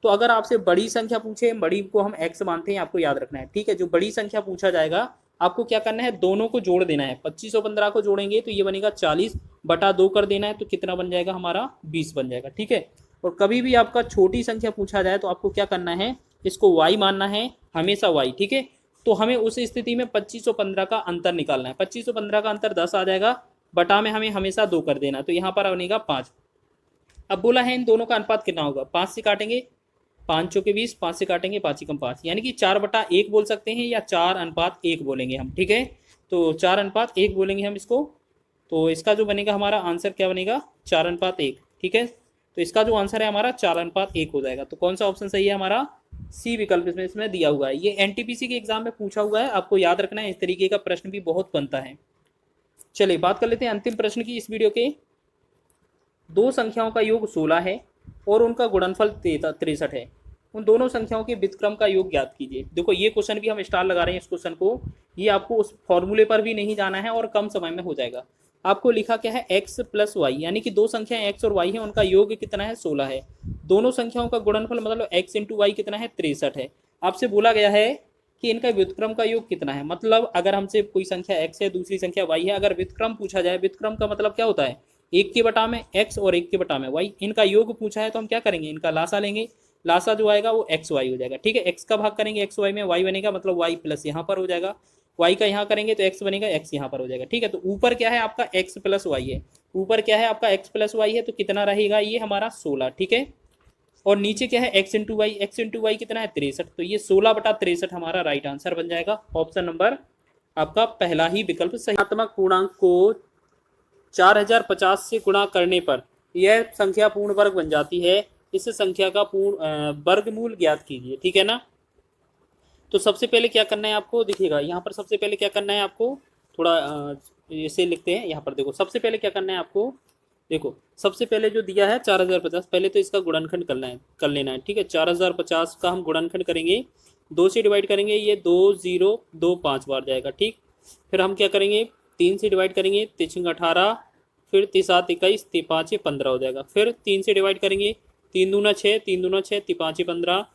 तो अगर आपसे बड़ी संख्या पूछे, बड़ी को हम x मानते हैं, आपको याद रखना है, ठीक है। जो बड़ी संख्या पूछा जाएगा आपको क्या करना है, दोनों को जोड़ देना है। 25 और 15 को जोड़ेंगे तो ये बनेगा 40 बटा 2 कर देना है, तो कितना बन जाएगा हमारा 20 बन जाएगा, ठीक है। और कभी भी आपका छोटी संख्या पूछा जाए तो आपको क्या करना है, इसको y मानना है, हमेशा y, ठीक है। तो हमें उस स्थिति में 25 और 15 का अंतर निकालना है। 25 और 15 का अंतर 10 आ जाएगा, बटा में हमें हमेशा 2 कर देना, तो यहाँ पर बनेगा 5। अब बोला है इन दोनों का अनुपात कितना होगा, 5 से काटेंगे, 5 चौके 20, 5 से काटेंगे 5 कम 5, यानी कि 4/1 बोल सकते हैं या 4:1 बोलेंगे हम, ठीक है। तो 4:1 बोलेंगे हम इसको, तो इसका जो बनेगा हमारा आंसर क्या बनेगा 4:1, ठीक है। तो इसका जो आंसर है हमारा 4:1 हो जाएगा। तो कौन सा ऑप्शन सही है हमारा, सी विकल्प इसमें दिया हुआ है। ये एनटीपीसी के एग्जाम में पूछा हुआ है, आपको याद रखना है, इस तरीके का प्रश्न भी बहुत बनता है। चलिए बात कर लेते हैं अंतिम प्रश्न की इस वीडियो के। दो संख्याओं का योग 16 है और उनका गुणनफल 63 है, उन दोनों संख्याओं के व्युत्क्रम का योग ज्ञात कीजिए। देखो ये क्वेश्चन भी हम स्टार लगा रहे हैं इस क्वेश्चन को, ये आपको उस फॉर्मूले पर भी नहीं जाना है और कम समय में हो जाएगा। आपको लिखा क्या है x प्लस वाई, यानी कि दो संख्याएं x और y है, उनका योग कितना है 16 है। दोनों संख्याओं का गुणनफल मतलब x इंटू वाई कितना है 63 है। आपसे बोला गया है कि इनका व्युत्क्रम का योग कितना है, मतलब अगर हमसे कोई संख्या x है दूसरी संख्या y है, अगर व्युत्क्रम पूछा जाए, व्युत्क्रम का मतलब क्या होता है 1 के बटा में x और 1 के बटा में y, इनका योग पूछा है तो हम क्या करेंगे, इनका लासा लेंगे। लासा जो आएगा वो एक्स वाई हो जाएगा, ठीक है। x का भाग करेंगे एक्स वाई में, y बनेगा मतलब y प्लस यहाँ पर हो जाएगा, y का यहाँ करेंगे तो x बनेगा, x यहाँ पर हो जाएगा, ठीक है। तो ऊपर क्या है आपका x प्लस वाई है, ऊपर क्या है आपका x प्लस वाई है, तो कितना रहेगा ये हमारा 16, ठीक है। और नीचे क्या है x into y, x into y कितना है 63, तो ये 16/63 हमारा राइट आंसर बन जाएगा। ऑप्शन नंबर आपका पहला ही विकल्प सही। ऋणात्मक पूर्णांक को 4050 से गुणा करने पर यह संख्या पूर्ण वर्ग बन जाती है, इस संख्या का पूर्ण वर्गमूल ज्ञात कीजिए, ठीक है ना। तो सबसे पहले क्या करना है आपको, देखिएगा यहाँ पर सबसे पहले क्या करना है आपको, थोड़ा ऐसे लिखते हैं यहाँ पर। देखो सबसे पहले क्या करना है आपको, देखो सबसे पहले जो दिया है 4050, पहले तो इसका गुणनखंड कर लेना है, ठीक है। 4050 का हम गुणनखंड करेंगे, 2 से डिवाइड करेंगे, ये 2 0 2 5 बार जाएगा, ठीक। फिर हम क्या करेंगे 3 से डिवाइड करेंगे, 3 18, फिर 3 7 21, 3 5 15 हो जाएगा। फिर 3 से डिवाइड करेंगे, 3 दूना 6, 3 दूना 6, 3 5 15,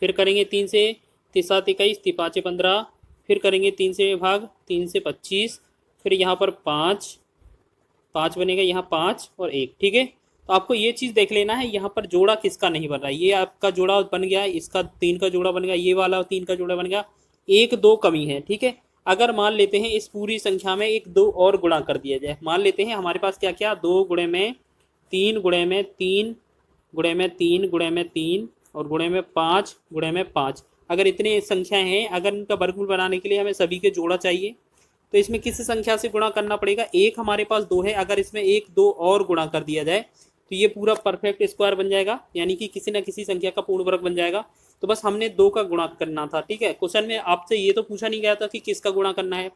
फिर करेंगे 3 से 3 7 21, 3 5 15, फिर करेंगे 3 से भाग, 3 से 25, फिर यहाँ पर 5 बनेगा, यहाँ 5 और 1, ठीक है। तो आपको ये चीज़ देख लेना है यहाँ पर जोड़ा किसका नहीं बन रहा है, ये आपका जोड़ा बन गया, इसका 3 का जोड़ा बन गया, ये वाला 3 का जोड़ा बन गया, 1 2 कमी है, ठीक है। अगर मान लेते हैं इस पूरी संख्या में 1 2 और गुणा कर दिया जाए, मान लेते हैं हमारे पास क्या क्या 2 गुणे में 3 गुणे में 3 गुणे में 3 गुणे में 3 और गुणे में 5 गुणे में 5, अगर इतने संख्याएं हैं, अगर इनका वर्गमूल बनाने के लिए हमें सभी के जोड़ा चाहिए, तो इसमें किस संख्या से गुणा करना पड़ेगा, एक हमारे पास 2 है, अगर इसमें 1 2 और गुणा कर दिया जाए तो ये पूरा परफेक्ट स्क्वायर बन जाएगा, यानी कि किसी न किसी संख्या का पूर्ण वर्ग बन जाएगा। तो बस हमने 2 का गुणा करना था, ठीक है। क्वेश्चन में आपसे ये तो पूछा नहीं गया था कि किसका गुणा करना है।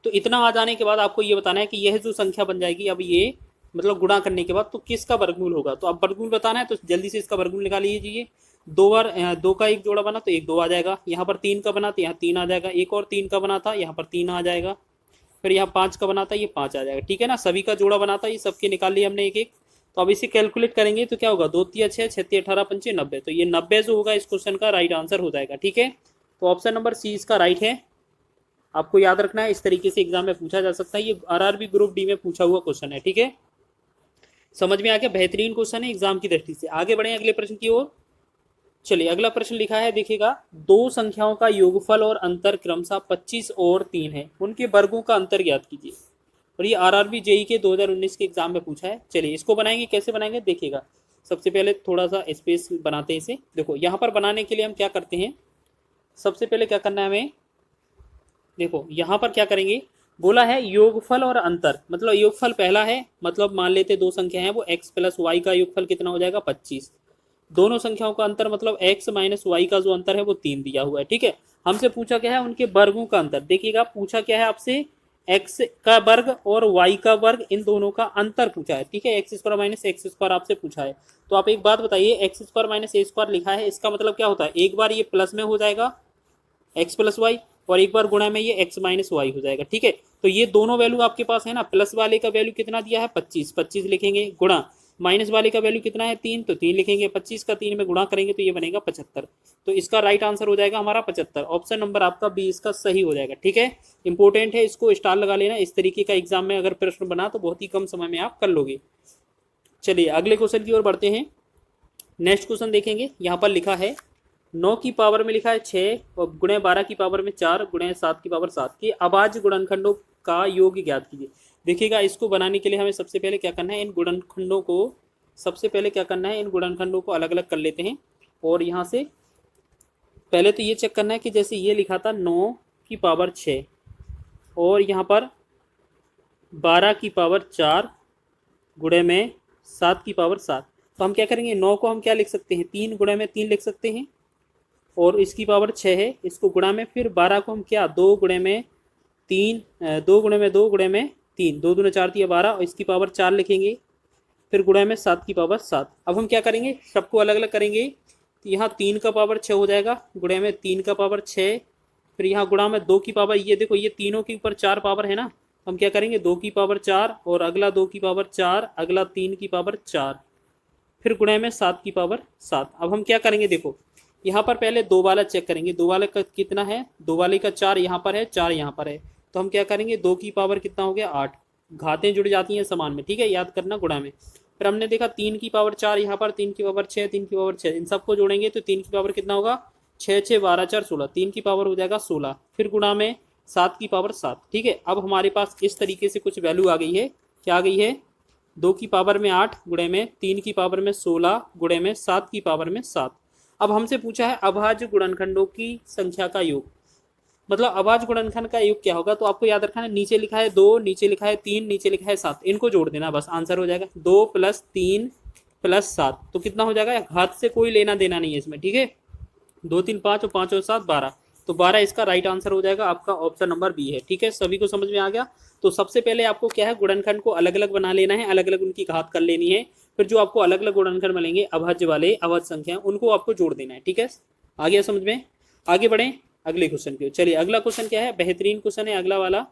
तो इतना आ जाने के बाद आपको ये बताना है कि यह जो संख्या बन जाएगी, अब ये मतलब गुणा करने के बाद तो किसका वर्गमूल होगा। तो अब वर्गमूल बताना है तो जल्दी से इसका वर्गमूल निकाल लीजिए। 2 बार 2 का एक जोड़ा बना तो 1 2 आ जाएगा, यहाँ पर 3 का बना तो यहाँ 3 आ जाएगा, एक और 3 का बना था यहाँ पर 3 आ जाएगा, फिर यहाँ 5 का बना था ये 5 आ जाएगा, ठीक है ना। सभी का जोड़ा बना था, ये सबके निकाल लिए हमने एक एक। तो अब इसे कैलकुलेट करेंगे तो क्या होगा, 2 3 6 6 18 5 90, तो ये 90 जो होगा इस क्वेश्चन का राइट आंसर हो जाएगा, ठीक है। तो ऑप्शन नंबर सी इसका राइट है। आपको याद रखना है, इस तरीके से एग्जाम में पूछा जा सकता है। ये आरआरबी ग्रुप डी में पूछा हुआ क्वेश्चन है, ठीक है। समझ में आ गया, बेहतरीन क्वेश्चन है एग्जाम की दृष्टि से। आगे बढ़े अगले प्रश्न की ओर। चलिए अगला प्रश्न लिखा है, देखिएगा, दो संख्याओं का योगफल और अंतर क्रमशः 25 और 3 है, उनके वर्गों का अंतर ज्ञात कीजिए। और ये आरआरबी जेई के 2019 के एग्जाम में पूछा है। चलिए इसको बनाएंगे, कैसे बनाएंगे देखिएगा। सबसे पहले थोड़ा सा स्पेस बनाते हैं इसे। देखो यहाँ पर बनाने के लिए हम क्या करते हैं, सबसे पहले क्या करना है हमें, देखो यहाँ पर क्या करेंगे, बोला है योगफल और अंतर, मतलब योगफल पहला है, मतलब मान लेते दो संख्या है वो x प्लस वाई का योगफल कितना हो जाएगा 25। दोनों संख्याओं का अंतर मतलब x माइनस वाई का जो अंतर है वो 3 दिया हुआ है, ठीक है। हमसे पूछा क्या है, उनके वर्गों का अंतर। देखिएगा पूछा क्या है आपसे, x का वर्ग और y का वर्ग, इन दोनों का अंतर पूछा है, ठीक है। X square minus x square आपसे पूछा है। तो आप एक बात बताइए, एक्स स्क्वायर माइनस ए स्क्वायर लिखा है, इसका मतलब क्या होता है, एक बार ये प्लस में हो जाएगा x प्लस वाई, और एक बार गुणा में ये x माइनस वाई हो जाएगा, ठीक है। तो ये दोनों वैल्यू आपके पास है ना, प्लस वाले का वैल्यू कितना दिया है 25, 25 लिखेंगे, गुणा माइनस वाले का वैल्यू कितना है 3, तो 3 लिखेंगे, 25 का 3 में गुणा करेंगे तो ये बनेगा 75। तो इसका राइट आंसर हो जाएगा हमारा 75। ऑप्शन नंबर आपका बी इसका सही हो जाएगा, ठीक है। इंपॉर्टेंट है, इसको स्टार लगा लेना। इस तरीके का एग्जाम में अगर प्रश्न बना तो बहुत ही कम समय में आप कर लोगे। चलिए अगले क्वेश्चन की ओर बढ़ते हैं। नेक्स्ट क्वेश्चन देखेंगे, यहाँ पर लिखा है 9 की पावर में लिखा है 6 और गुणे 12 की पावर में 4 गुणे 7 की पावर 7 के अभाज्य गुणनखंडों का योग ज्ञात कीजिए। देखिएगा इसको बनाने के लिए हमें सबसे पहले क्या करना है, इन गुणनखंडों को अलग अलग कर लेते हैं। और यहाँ से पहले तो ये चेक करना है कि जैसे ये लिखा था 9 की पावर 6 और यहाँ पर 12 की पावर 4 गुणे में 7 की पावर 7, तो हम क्या करेंगे, 9 को हम क्या लिख सकते हैं, 3 गुणे में 3 लिख सकते हैं, और इसकी पावर 6 है, इसको गुणा में, फिर 12 को हम क्या 2 गुणे में 3, 2 गुणे में 2 गुणे में 3, 2 दूने 4 दिया 12, और इसकी पावर 4 लिखेंगे, फिर गुणा में 7 की पावर 7। अब हम क्या करेंगे, सबको अलग अलग करेंगे। तो यहाँ 3 का पावर 6 हो जाएगा, गुणे में 3 का पावर 6, फिर यहाँ गुणा में 2 की पावर, ये देखो ये तीनों के ऊपर 4 पावर है ना, हम क्या करेंगे 2 की पावर 4 और अगला 2 की पावर 4, अगला 3 की पावर 4, फिर गुणे में 7 की पावर 7। अब हम क्या करेंगे, देखो यहाँ पर पहले 2 वाला चेक करेंगे, 2 वाले का कितना है, 2 वाले का 4 यहाँ पर है, 4 यहाँ पर है, तो हम क्या करेंगे 2 की पावर कितना हो गया 8, घातें जुड़ जाती हैं समान में, ठीक है, याद करना गुणा में। फिर हमने देखा 3 की पावर 4 यहाँ पर, 3 की पावर 6, 3 की पावर 6, इन सबको जोड़ेंगे तो 3 की पावर कितना होगा 6, 6 12 4 16, 3 की पावर हो जाएगा 16, फिर गुणा में 7 की पावर 7, ठीक है। अब हमारे पास इस तरीके से कुछ वैल्यू आ गई है, क्या आ गई है, 2 की पावर में 8 गुणे में 3 की पावर में 16 गुणे में 7 की पावर में 7। अब हमसे पूछा है अभाज्य गुणनखंडों की संख्या का योग, मतलब अभाज्य गुणनखंड का योग क्या होगा, तो आपको याद रखना है, नीचे लिखा है 2, नीचे लिखा है 3, नीचे लिखा है 7, इनको जोड़ देना बस, आंसर हो जाएगा 2 + 3 + 7, तो कितना हो जाएगा, घात से कोई लेना देना नहीं है इसमें, ठीक है। 2 3 5 और 5 और 7 12, तो 12 इसका राइट आंसर हो जाएगा आपका, ऑप्शन नंबर बी है, ठीक है। सभी को समझ में आ गया। तो सबसे पहले आपको क्या है, गुणनखंड को अलग अलग बना लेना है, अलग अलग उनकी घात कर लेनी है, फिर जो आपको अलग अलग गुणनखंड मिलेंगे अभाज्य वाले, अभाज्य संख्या, उनको आपको जोड़ देना है, ठीक है। आ गया समझ में। आगे बढ़ें अगले क्वेश्चन की। चलिए अगला क्वेश्चन क्या है, बेहतरीन क्वेश्चन है अगला वाला।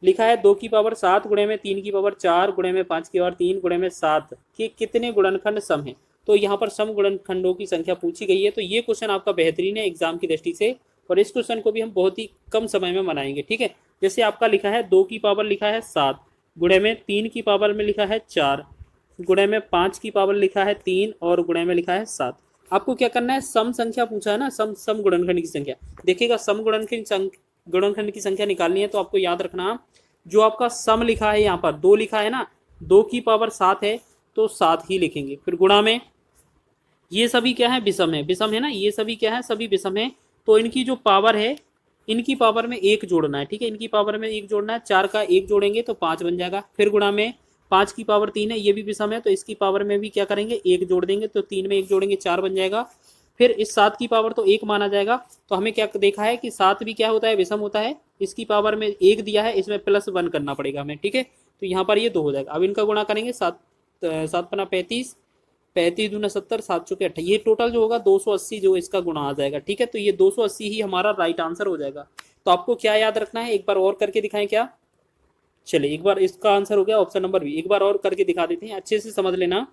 लिखा है 2 की पावर 7 गुणे में 3 की पावर 4 गुणे में 5 की पावर 3 गुणे में 7 के कितने गुणनखंड सम है। तो यहाँ पर सम गुणनखंडों की संख्या पूछी गई है, तो ये क्वेश्चन आपका बेहतरीन है एग्जाम की दृष्टि से, और इस क्वेश्चन को भी हम बहुत ही कम समय में बनाएंगे, ठीक है। जैसे आपका लिखा है 2 की पावर लिखा है 7 गुणे में 3 की पावर में लिखा है 4 गुणे में 5 की पावर लिखा है 3 और गुणे में लिखा है 7। आपको क्या करना है, सम संख्या पूछा है ना, सम गुणनखंड की संख्या। देखिएगा सम गुणनखंड की संख्या निकालनी है, तो आपको याद रखना जो आपका सम लिखा है, यहाँ पर 2 लिखा है ना, 2 की पावर 7 है तो 7 ही लिखेंगे, फिर गुणा में ये सभी क्या है, विषम है, विषम है ना, ये सभी क्या है, सभी विषम है, तो इनकी जो पावर है, इनकी पावर में 1 जोड़ना है, ठीक है, इनकी पावर में 1 जोड़ना है, 4 का 1 जोड़ेंगे तो 5 बन जाएगा, फिर गुणा में 5 की पावर 3 है, ये भी विषम है, तो इसकी पावर में भी क्या करेंगे 1 जोड़ देंगे, तो 3 में 1 जोड़ेंगे 4 बन जाएगा, फिर इस 7 की पावर तो 1 माना जाएगा, तो हमें क्या देखा है कि 7 भी क्या होता है, विषम होता है, इसकी पावर में 1 दिया है, इसमें +1 करना पड़ेगा हमें, ठीक है, तो यहाँ पर ये 2 हो जाएगा। अब इनका गुणा करेंगे, 7 7 × 35, 35 दूना 70, 7 चौके 28, ये टोटल जो होगा 280 जो इसका गुणा आ जाएगा, ठीक है, तो ये 280 ही हमारा राइट आंसर हो जाएगा। तो आपको क्या याद रखना है, एक बार और करके दिखाएं क्या। चलिए एक बार, इसका आंसर हो गया ऑप्शन नंबर बी, एक बार और करके दिखा देते हैं, अच्छे से समझ लेना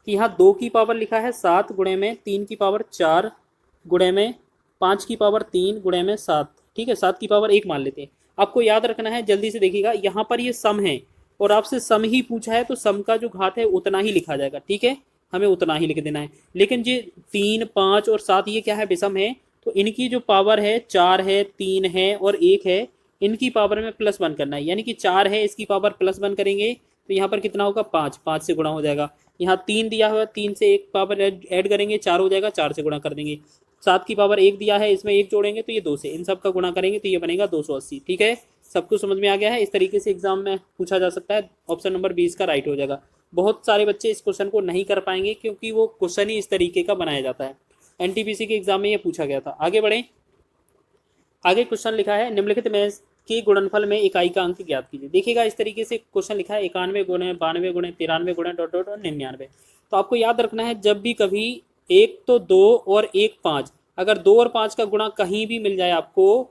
कि यहाँ 2 की पावर लिखा है 7 गुणे में 3 की पावर 4 गुणे में 5 की पावर 3 गुणे में 7, ठीक है, 7 की पावर 1 मान लेते हैं। आपको याद रखना है, जल्दी से देखिएगा, यहाँ पर ये सम है और आपसे सम ही पूछा है तो सम का जो घात है उतना ही लिखा जाएगा, ठीक है, हमें उतना ही लिख देना है। लेकिन ये 3, 5 और 7 ये क्या है, विषम है, तो इनकी जो पावर है 4 है, 3 है और 1 है, इनकी पावर में +1 करना है। यानी कि 4 है, इसकी पावर +1 करेंगे तो यहाँ पर कितना होगा, 5, 5 से गुणा हो जाएगा। यहाँ 3 दिया हुआ है, 3 से एक पावर ऐड करेंगे, 4 हो जाएगा, 4 से गुणा कर देंगे। 7 की पावर 1 दिया है, इसमें 1 जोड़ेंगे तो ये 2 से, इन सब का गुणा करेंगे तो ये बनेगा 280, ठीक है। सब कुछ समझ में आ गया है। इस तरीके से एग्जाम में पूछा जा सकता है। ऑप्शन नंबर 20 का राइट हो जाएगा। बहुत सारे बच्चे इस क्वेश्चन को नहीं कर पाएंगे क्योंकि वो क्वेश्चन ही इस तरीके का बनाया जाता है। एनटीपीसी के एग्जाम में ये पूछा गया था। आगे बढ़ें। आगे क्वेश्चन लिखा है, निम्नलिखित में के गुणनफल में इकाई का अंक ज्ञात कीजिए। देखिएगा, इस तरीके से क्वेश्चन लिखा है, 91 गुणे 92 गुणे 93 गुणे ... और 99। तो आपको याद रखना है, जब भी कभी 1 तो 2 और 1 5, अगर 2 और 5 का गुणा कहीं भी मिल जाए आपको,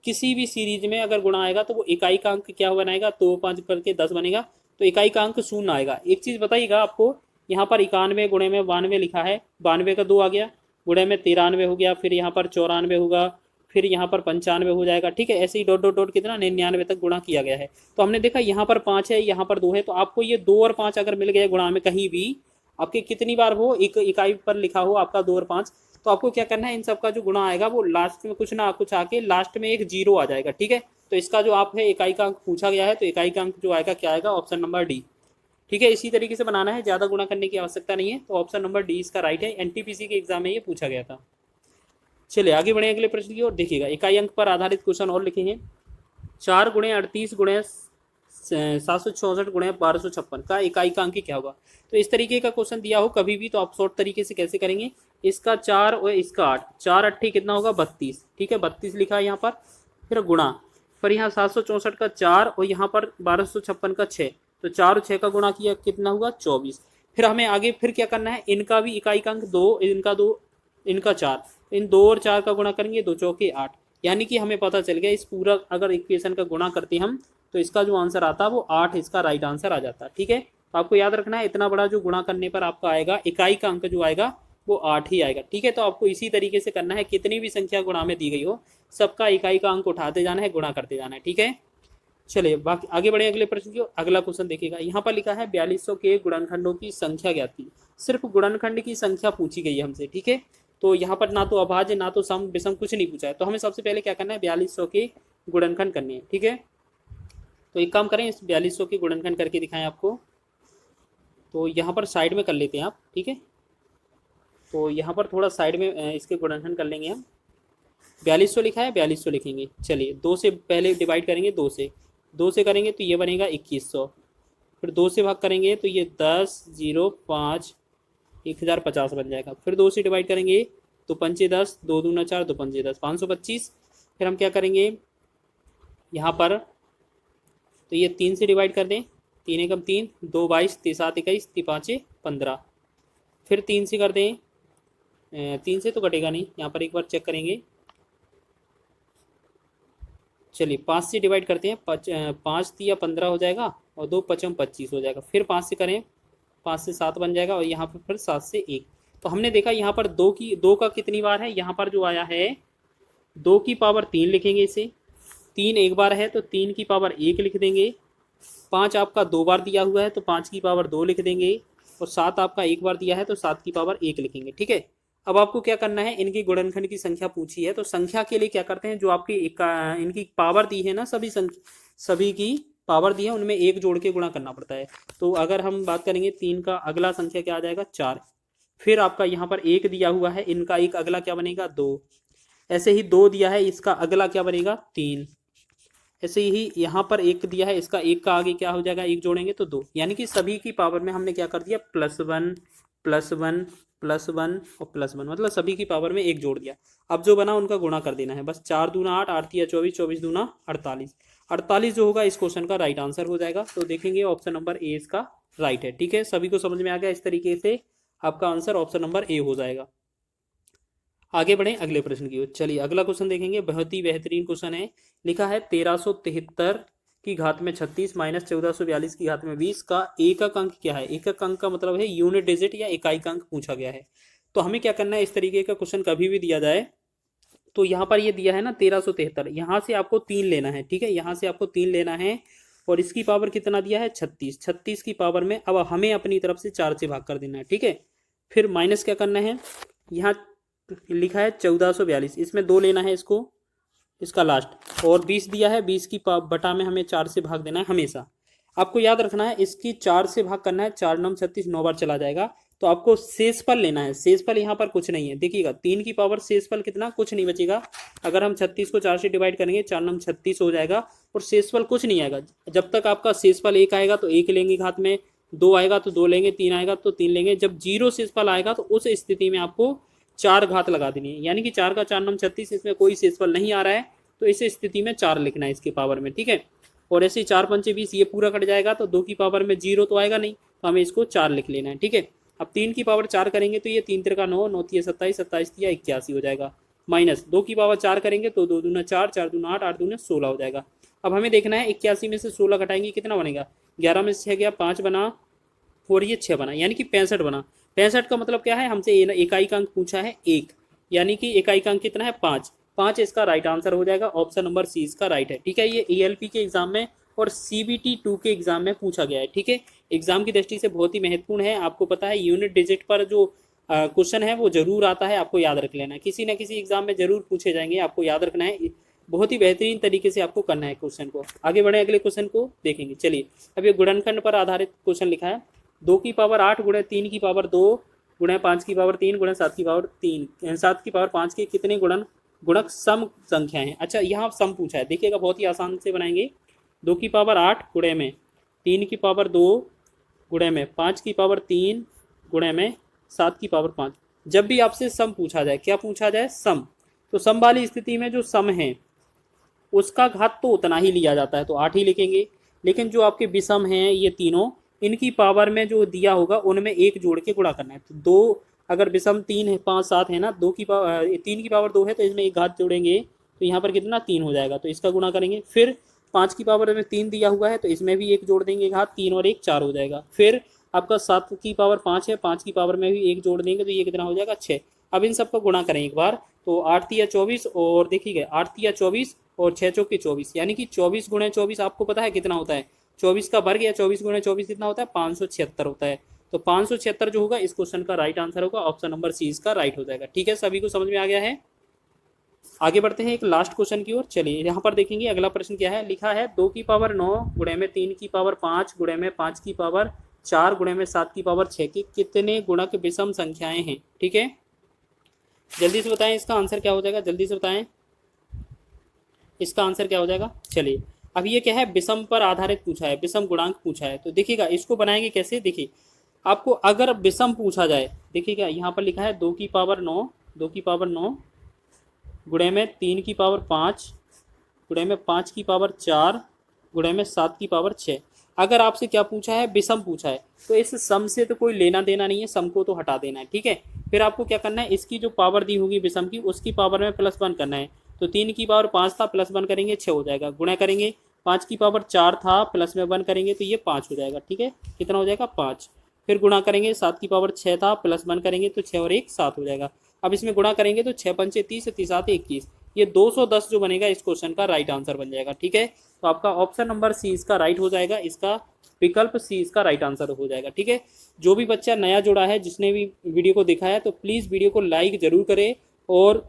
किसी भी सीरीज में अगर गुणा आएगा तो वो इकाई का अंक क्या बनाएगा, 2 5 करके 10 बनेगा, तो इकाई का अंक 0 आएगा। एक चीज़ बताइएगा आपको, यहाँ पर 91 गुणे में 92 लिखा है, 92 का 2 आ गया, गुणे में 93 हो गया, फिर यहाँ पर 94 होगा, फिर यहाँ पर 95 हो जाएगा, ठीक है। ऐसे ही डॉट डॉट डॉट कितना 99 तक गुणा किया गया है। तो हमने देखा यहाँ पर 5 है, यहाँ पर 2 है, तो आपको ये 2 और 5 अगर मिल गए गुणा में कहीं भी, आपके कितनी बार हो, एक इकाई पर लिखा हो आपका 2 और 5, तो आपको क्या करना है, इन सब का जो गुणा आएगा वो लास्ट में कुछ ना कुछ आके लास्ट में एक 0 आ जाएगा, ठीक है। तो इसका जो आप है इकाई का अंक पूछा गया है, तो इकाई का अंक जो आएगा क्या आएगा, ऑप्शन नंबर डी, ठीक है। इसी तरीके से बनाना है, ज़्यादा गुणा करने की आवश्यकता नहीं है। तो ऑप्शन नंबर डी इसका राइट है। एनटीपीसी के एग्जाम में ये पूछा गया था। चलिए आगे बढ़े अगले प्रश्न की ओर। देखिएगा, इकाई अंक पर आधारित क्वेश्चन और लिखे हैं। 4 गुणे 38 गुणे 764 गुणे 1256 का इकाई का अंक क्या होगा। तो इस तरीके का क्वेश्चन दिया हो कभी भी, तो आप शॉर्ट तरीके से कैसे करेंगे, इसका 4 और इसका 8, 4 8 कितना होगा 32, ठीक है, 32 लिखा है यहाँ पर, फिर गुणा, फिर यहाँ 764 का 4 और यहाँ पर 1256 का 6, तो 4 और 6 का गुणा किया कितना हुआ 24। फिर हमें आगे फिर क्या करना है, इनका भी इकाई का अंक 2, इनका 2, इनका 4, इन 2 और 4 का गुणा करेंगे, 2 चौके 8, यानी कि हमें पता चल गया इस पूरा अगर इक्वेशन का गुणा करते हम तो इसका जो आंसर आता है वो 8 इसका राइट आंसर आ जाता है, ठीक है। तो आपको याद रखना है, इतना बड़ा जो गुणा करने पर आपका आएगा इकाई का अंक जो आएगा वो 8 ही आएगा, ठीक है। तो आपको इसी तरीके से करना है, कितनी भी संख्या गुणा में दी गई हो सबका इकाई का अंक उठाते जाना है, गुणा करते जाना है, ठीक है। चलिए बाकी आगे बढ़े अगले प्रश्न की। अगला क्वेश्चन देखिएगा, यहाँ पर लिखा है 4200 के गुणनखंडों की संख्या ज्ञात की। सिर्फ गुणनखंड की संख्या पूछी गई है हमसे, ठीक है। तो यहाँ पर ना तो अभाज्य ना तो सम विषम कुछ नहीं पूछा है। तो हमें सबसे पहले क्या करना है, 4200 के गुणनखंड करने हैं, ठीक है। तो एक काम करें, इस 4200 के गुणनखंड करके दिखाएं आपको। तो यहाँ पर साइड में कर लेते हैं आप, ठीक है। तो यहाँ पर थोड़ा साइड में इसके गुणनखंड कर लेंगे हम। 4200 लिखा है, 4200 लिखेंगे। चलिए 2 से पहले डिवाइड करेंगे, 2 से करेंगे तो ये बनेगा 2100, फिर 2 से भाग करेंगे तो ये 10 0 5 1050 बन जाएगा। फिर 2 से डिवाइड करेंगे तो 5 10, 2 दूना 4, 2 5 10, 525। फिर हम क्या करेंगे यहाँ पर, तो ये 3 से डिवाइड कर दें, 3 एकम 3, 2 22, 3 7 21, 3 5 15। फिर 3 से कर दें, 3 से तो कटेगा नहीं, यहाँ पर एक बार चेक करेंगे। चलिए 5 से डिवाइड करते हैं, 5 3 15 हो जाएगा और 2 5 25 हो जाएगा। फिर 5 से करें, 5 से 7 बन जाएगा और यहाँ पर फिर 7 से 1। तो हमने देखा यहाँ पर 2 का कितनी बार है, यहाँ पर जो आया है 2 की पावर 3 लिखेंगे इसे, 3 एक बार है तो 3 की पावर 1 लिख देंगे, 5 आपका 2 बार दिया हुआ है तो 5 की पावर 2 लिख देंगे, और 7 आपका 1 बार दिया है तो 7 की पावर 1 लिखेंगे, ठीक है। अब आपको क्या करना है, इनकी गुणनखंड की संख्या पूछी है तो संख्या के लिए क्या करते हैं, जो आपकी इनकी पावर दी है ना, सभी की पावर दी है उनमें 1 जोड़ के गुणा करना पड़ता है। तो अगर हम बात करेंगे 3 का अगला संख्या क्या आ जाएगा 4, फिर आपका यहाँ पर 1 दिया हुआ है, इनका एक अगला क्या बनेगा 2, ऐसे ही 2 दिया है, इसका अगला क्या बनेगा 3, ऐसे ही यहाँ पर 1 दिया है, इसका 1 का आगे क्या हो जाएगा 1 जोड़ेंगे तो 2, यानी कि सभी की पावर में हमने क्या कर दिया +1 +1 +1 और +1, मतलब सभी की पावर में 1 जोड़ दिया। अब जो बना उनका गुणा कर देना है बस, 4 दूना 8, 8 तिया 24, 24 दूना 48, 48 जो होगा इस क्वेश्चन का राइट आंसर हो जाएगा। तो देखेंगे ऑप्शन नंबर ए इसका राइट है, ठीक है। सभी को समझ में आ गया, इस तरीके से आपका आंसर ऑप्शन नंबर ए हो जाएगा। आगे बढ़ें अगले प्रश्न की ओर। चलिए अगला क्वेश्चन देखेंगे, बहुत ही बेहतरीन क्वेश्चन है। लिखा है 1373 की घात में 36 माइनस 1442 की घात में 20 का एकक अंक क्या है। एकक अंक का मतलब है यूनिट डिजिट या इकाई का अंक पूछा गया है। तो हमें क्या करना है, इस तरीके का क्वेश्चन कभी भी दिया जाए तो यहाँ पर ये दिया है ना 1373, यहाँ से आपको 3 लेना है, ठीक है, यहाँ से आपको 3 लेना है और इसकी पावर कितना दिया है 36, 36 की पावर में अब हमें अपनी तरफ से 4 से भाग कर देना है, ठीक है। फिर माइनस क्या करना है, यहाँ लिखा है 1442, इसमें 2 लेना है इसको, इसका लास्ट, और 20 दिया है, 20 की बटा में हमें 4 से भाग देना है हमेशा। आपको याद रखना है इसकी 4 से भाग करना है, 4 9 36, 9 बार चला जाएगा। तो आपको शेषफल लेना है, शेषफल यहाँ पर कुछ नहीं है, देखिएगा 3 की पावर शेषफल कितना, कुछ नहीं बचेगा। अगर हम 36 को 4 से डिवाइड करेंगे 4 9 36 हो जाएगा और शेषफल कुछ नहीं आएगा। जब तक आपका शेषफल 1 आएगा तो 1 लेंगे हाथ में, 2 आएगा तो 2 लेंगे, 3 आएगा तो 3 लेंगे। जब 0 शेषफल आएगा तो उस स्थिति में आपको 4 घात लगा देनी है, यानी कि 4 का 4 9 36, इसमें कोई शेषफल नहीं आ रहा है तो इस स्थिति में 4 लिखना है इसके पावर में, ठीक है। और ऐसे 4 पंचे 20, ये पूरा कट जाएगा तो 2 की पावर में 0 तो आएगा नहीं, तो हमें इसको 4 लिख लेना है, ठीक है। अब 3 की पावर 4 करेंगे तो ये 3 तिरका 9, 9 तिया 27, 27 तिया 81 हो जाएगा। माइनस 2 की पावर 4 करेंगे तो 2 दूना 4, 4 दूना 8, 8 दूना 16 हो जाएगा। अब हमें देखना है 81 में से 16 घटाएंगे कितना बनेगा, 11 में से 6 गया 5 बना और ये 6 बना, यानी कि 65 बना। 65 का मतलब क्या है, हमसे इकाई का अंक पूछा है 1, यानी कि इकाई का अंक कितना है 5, 5 इसका राइट आंसर हो जाएगा, ऑप्शन नंबर सी इसका राइट है, ठीक है। ये ELP के एग्जाम में और CBT 2 के एग्जाम में पूछा गया है, ठीक है। एग्जाम की दृष्टि से बहुत ही महत्वपूर्ण है, आपको पता है यूनिट डिजिट पर जो क्वेश्चन है वो जरूर आता है, आपको याद रख लेना है, किसी न किसी एग्जाम में जरूर पूछे जाएंगे, आपको याद रखना है, बहुत ही बेहतरीन तरीके से आपको करना है क्वेश्चन को। आगे बढ़े, अगले क्वेश्चन को देखेंगे। चलिए, अब ये गुणनखंड पर आधारित क्वेश्चन लिखा है, 2 की पावर 8 गुणे 3 की पावर 2 गुणे 5 की पावर 3 गुणे 7 की पावर 3, 7 की पावर 5 के कितने गुणक सम संख्याएं हैं। अच्छा, यहाँ सम पूछा है, देखिएगा बहुत ही आसान से बनाएंगे। 2 की पावर 8 गुणे में 3 की पावर 2 गुणे में 5 की पावर 3 गुणे में 7 की पावर 5। जब भी आपसे सम पूछा जाए, क्या पूछा जाए, सम, तो सम वाली स्थिति में जो सम है उसका घात तो उतना ही लिया जाता है, तो 8 ही लिखेंगे। लेकिन जो आपके विषम हैं ये तीनों, इनकी पावर में जो दिया होगा उनमें 1 जोड़ के गुणा करना है। तो 2, अगर विषम 3 है 5 7 है ना, 3 की पावर 2 है तो इसमें 1 घात जोड़ेंगे तो यहाँ पर कितना 3 हो जाएगा, तो इसका गुणा करेंगे। फिर 5 की पावर में 3 दिया हुआ है तो इसमें भी 1 जोड़ देंगे घात, 3 और 1 4 हो जाएगा। फिर आपका 7 की पावर 5 है, 5 की पावर में भी 1 जोड़ देंगे तो ये कितना हो जाएगा 6। अब इन सबका गुणा करें एक बार, तो 8 तिया 24 और देखिए 8 तिया 24 और 6 चौके 24, यानी कि 24 गुणे 24 आपको पता है कितना होता है, 24 का वर्ग या 24 गुणे 24 कितना होता है 576 होता है। तो 576 जो होगा इस क्वेश्चन का राइट आंसर होगा, ऑप्शन नंबर सी इसका राइट हो जाएगा, ठीक है। सभी को समझ में आ गया है। आगे बढ़ते हैं एक लास्ट क्वेश्चन की ओर। चलिए, यहाँ पर देखेंगे अगला प्रश्न क्या है, लिखा है 2 की पावर 9 गुणे में 3 की पावर 5 गुणे में 5 की पावर 4 गुणे में 7 की पावर 6 की कितने गुणक विषम संख्याएं हैं, ठीक है। जल्दी से बताएं इसका आंसर क्या हो जाएगा, जल्दी से बताएं इसका आंसर क्या हो जाएगा। चलिए, अब ये क्या है, विषम पर आधारित पूछा है, विषम गुणांक पूछा है, तो देखिएगा इसको बनाएंगे कैसे। देखिए, आपको अगर विषम पूछा जाए, देखिएगा यहाँ पर लिखा है 2 की पावर 9 गुणे में 3 की पावर 5 गुणे में 5 की पावर 4 गुणे में 7 की पावर 6। अगर आपसे क्या पूछा है, विषम पूछा है, तो इस सम से तो कोई लेना देना नहीं है, सम को तो हटा देना है, ठीक है। फिर आपको क्या करना है, इसकी जो पावर दी होगी विषम की उसकी पावर में +1 करना है। तो 3 की पावर 5 था, +1 करेंगे 6 हो जाएगा, गुणा करेंगे 5 की पावर 4 था, प्लस में 1 करेंगे तो ये 5 हो जाएगा, ठीक है। कितना हो जाएगा 5। फिर गुणा करेंगे 7 की पावर 6 था, +1 करेंगे तो 6 और 1 7 हो जाएगा। अब इसमें गुणा करेंगे तो 6 पंचे 30, 30 7 21, ये 210 जो बनेगा इस क्वेश्चन का राइट आंसर बन जाएगा, ठीक है। तो आपका ऑप्शन नंबर सी इसका राइट हो जाएगा, इसका विकल्प सी इसका राइट आंसर हो जाएगा, ठीक है। जो भी बच्चा नया जुड़ा है, जिसने भी वीडियो को देखा है, तो प्लीज़ वीडियो को लाइक जरूर करें और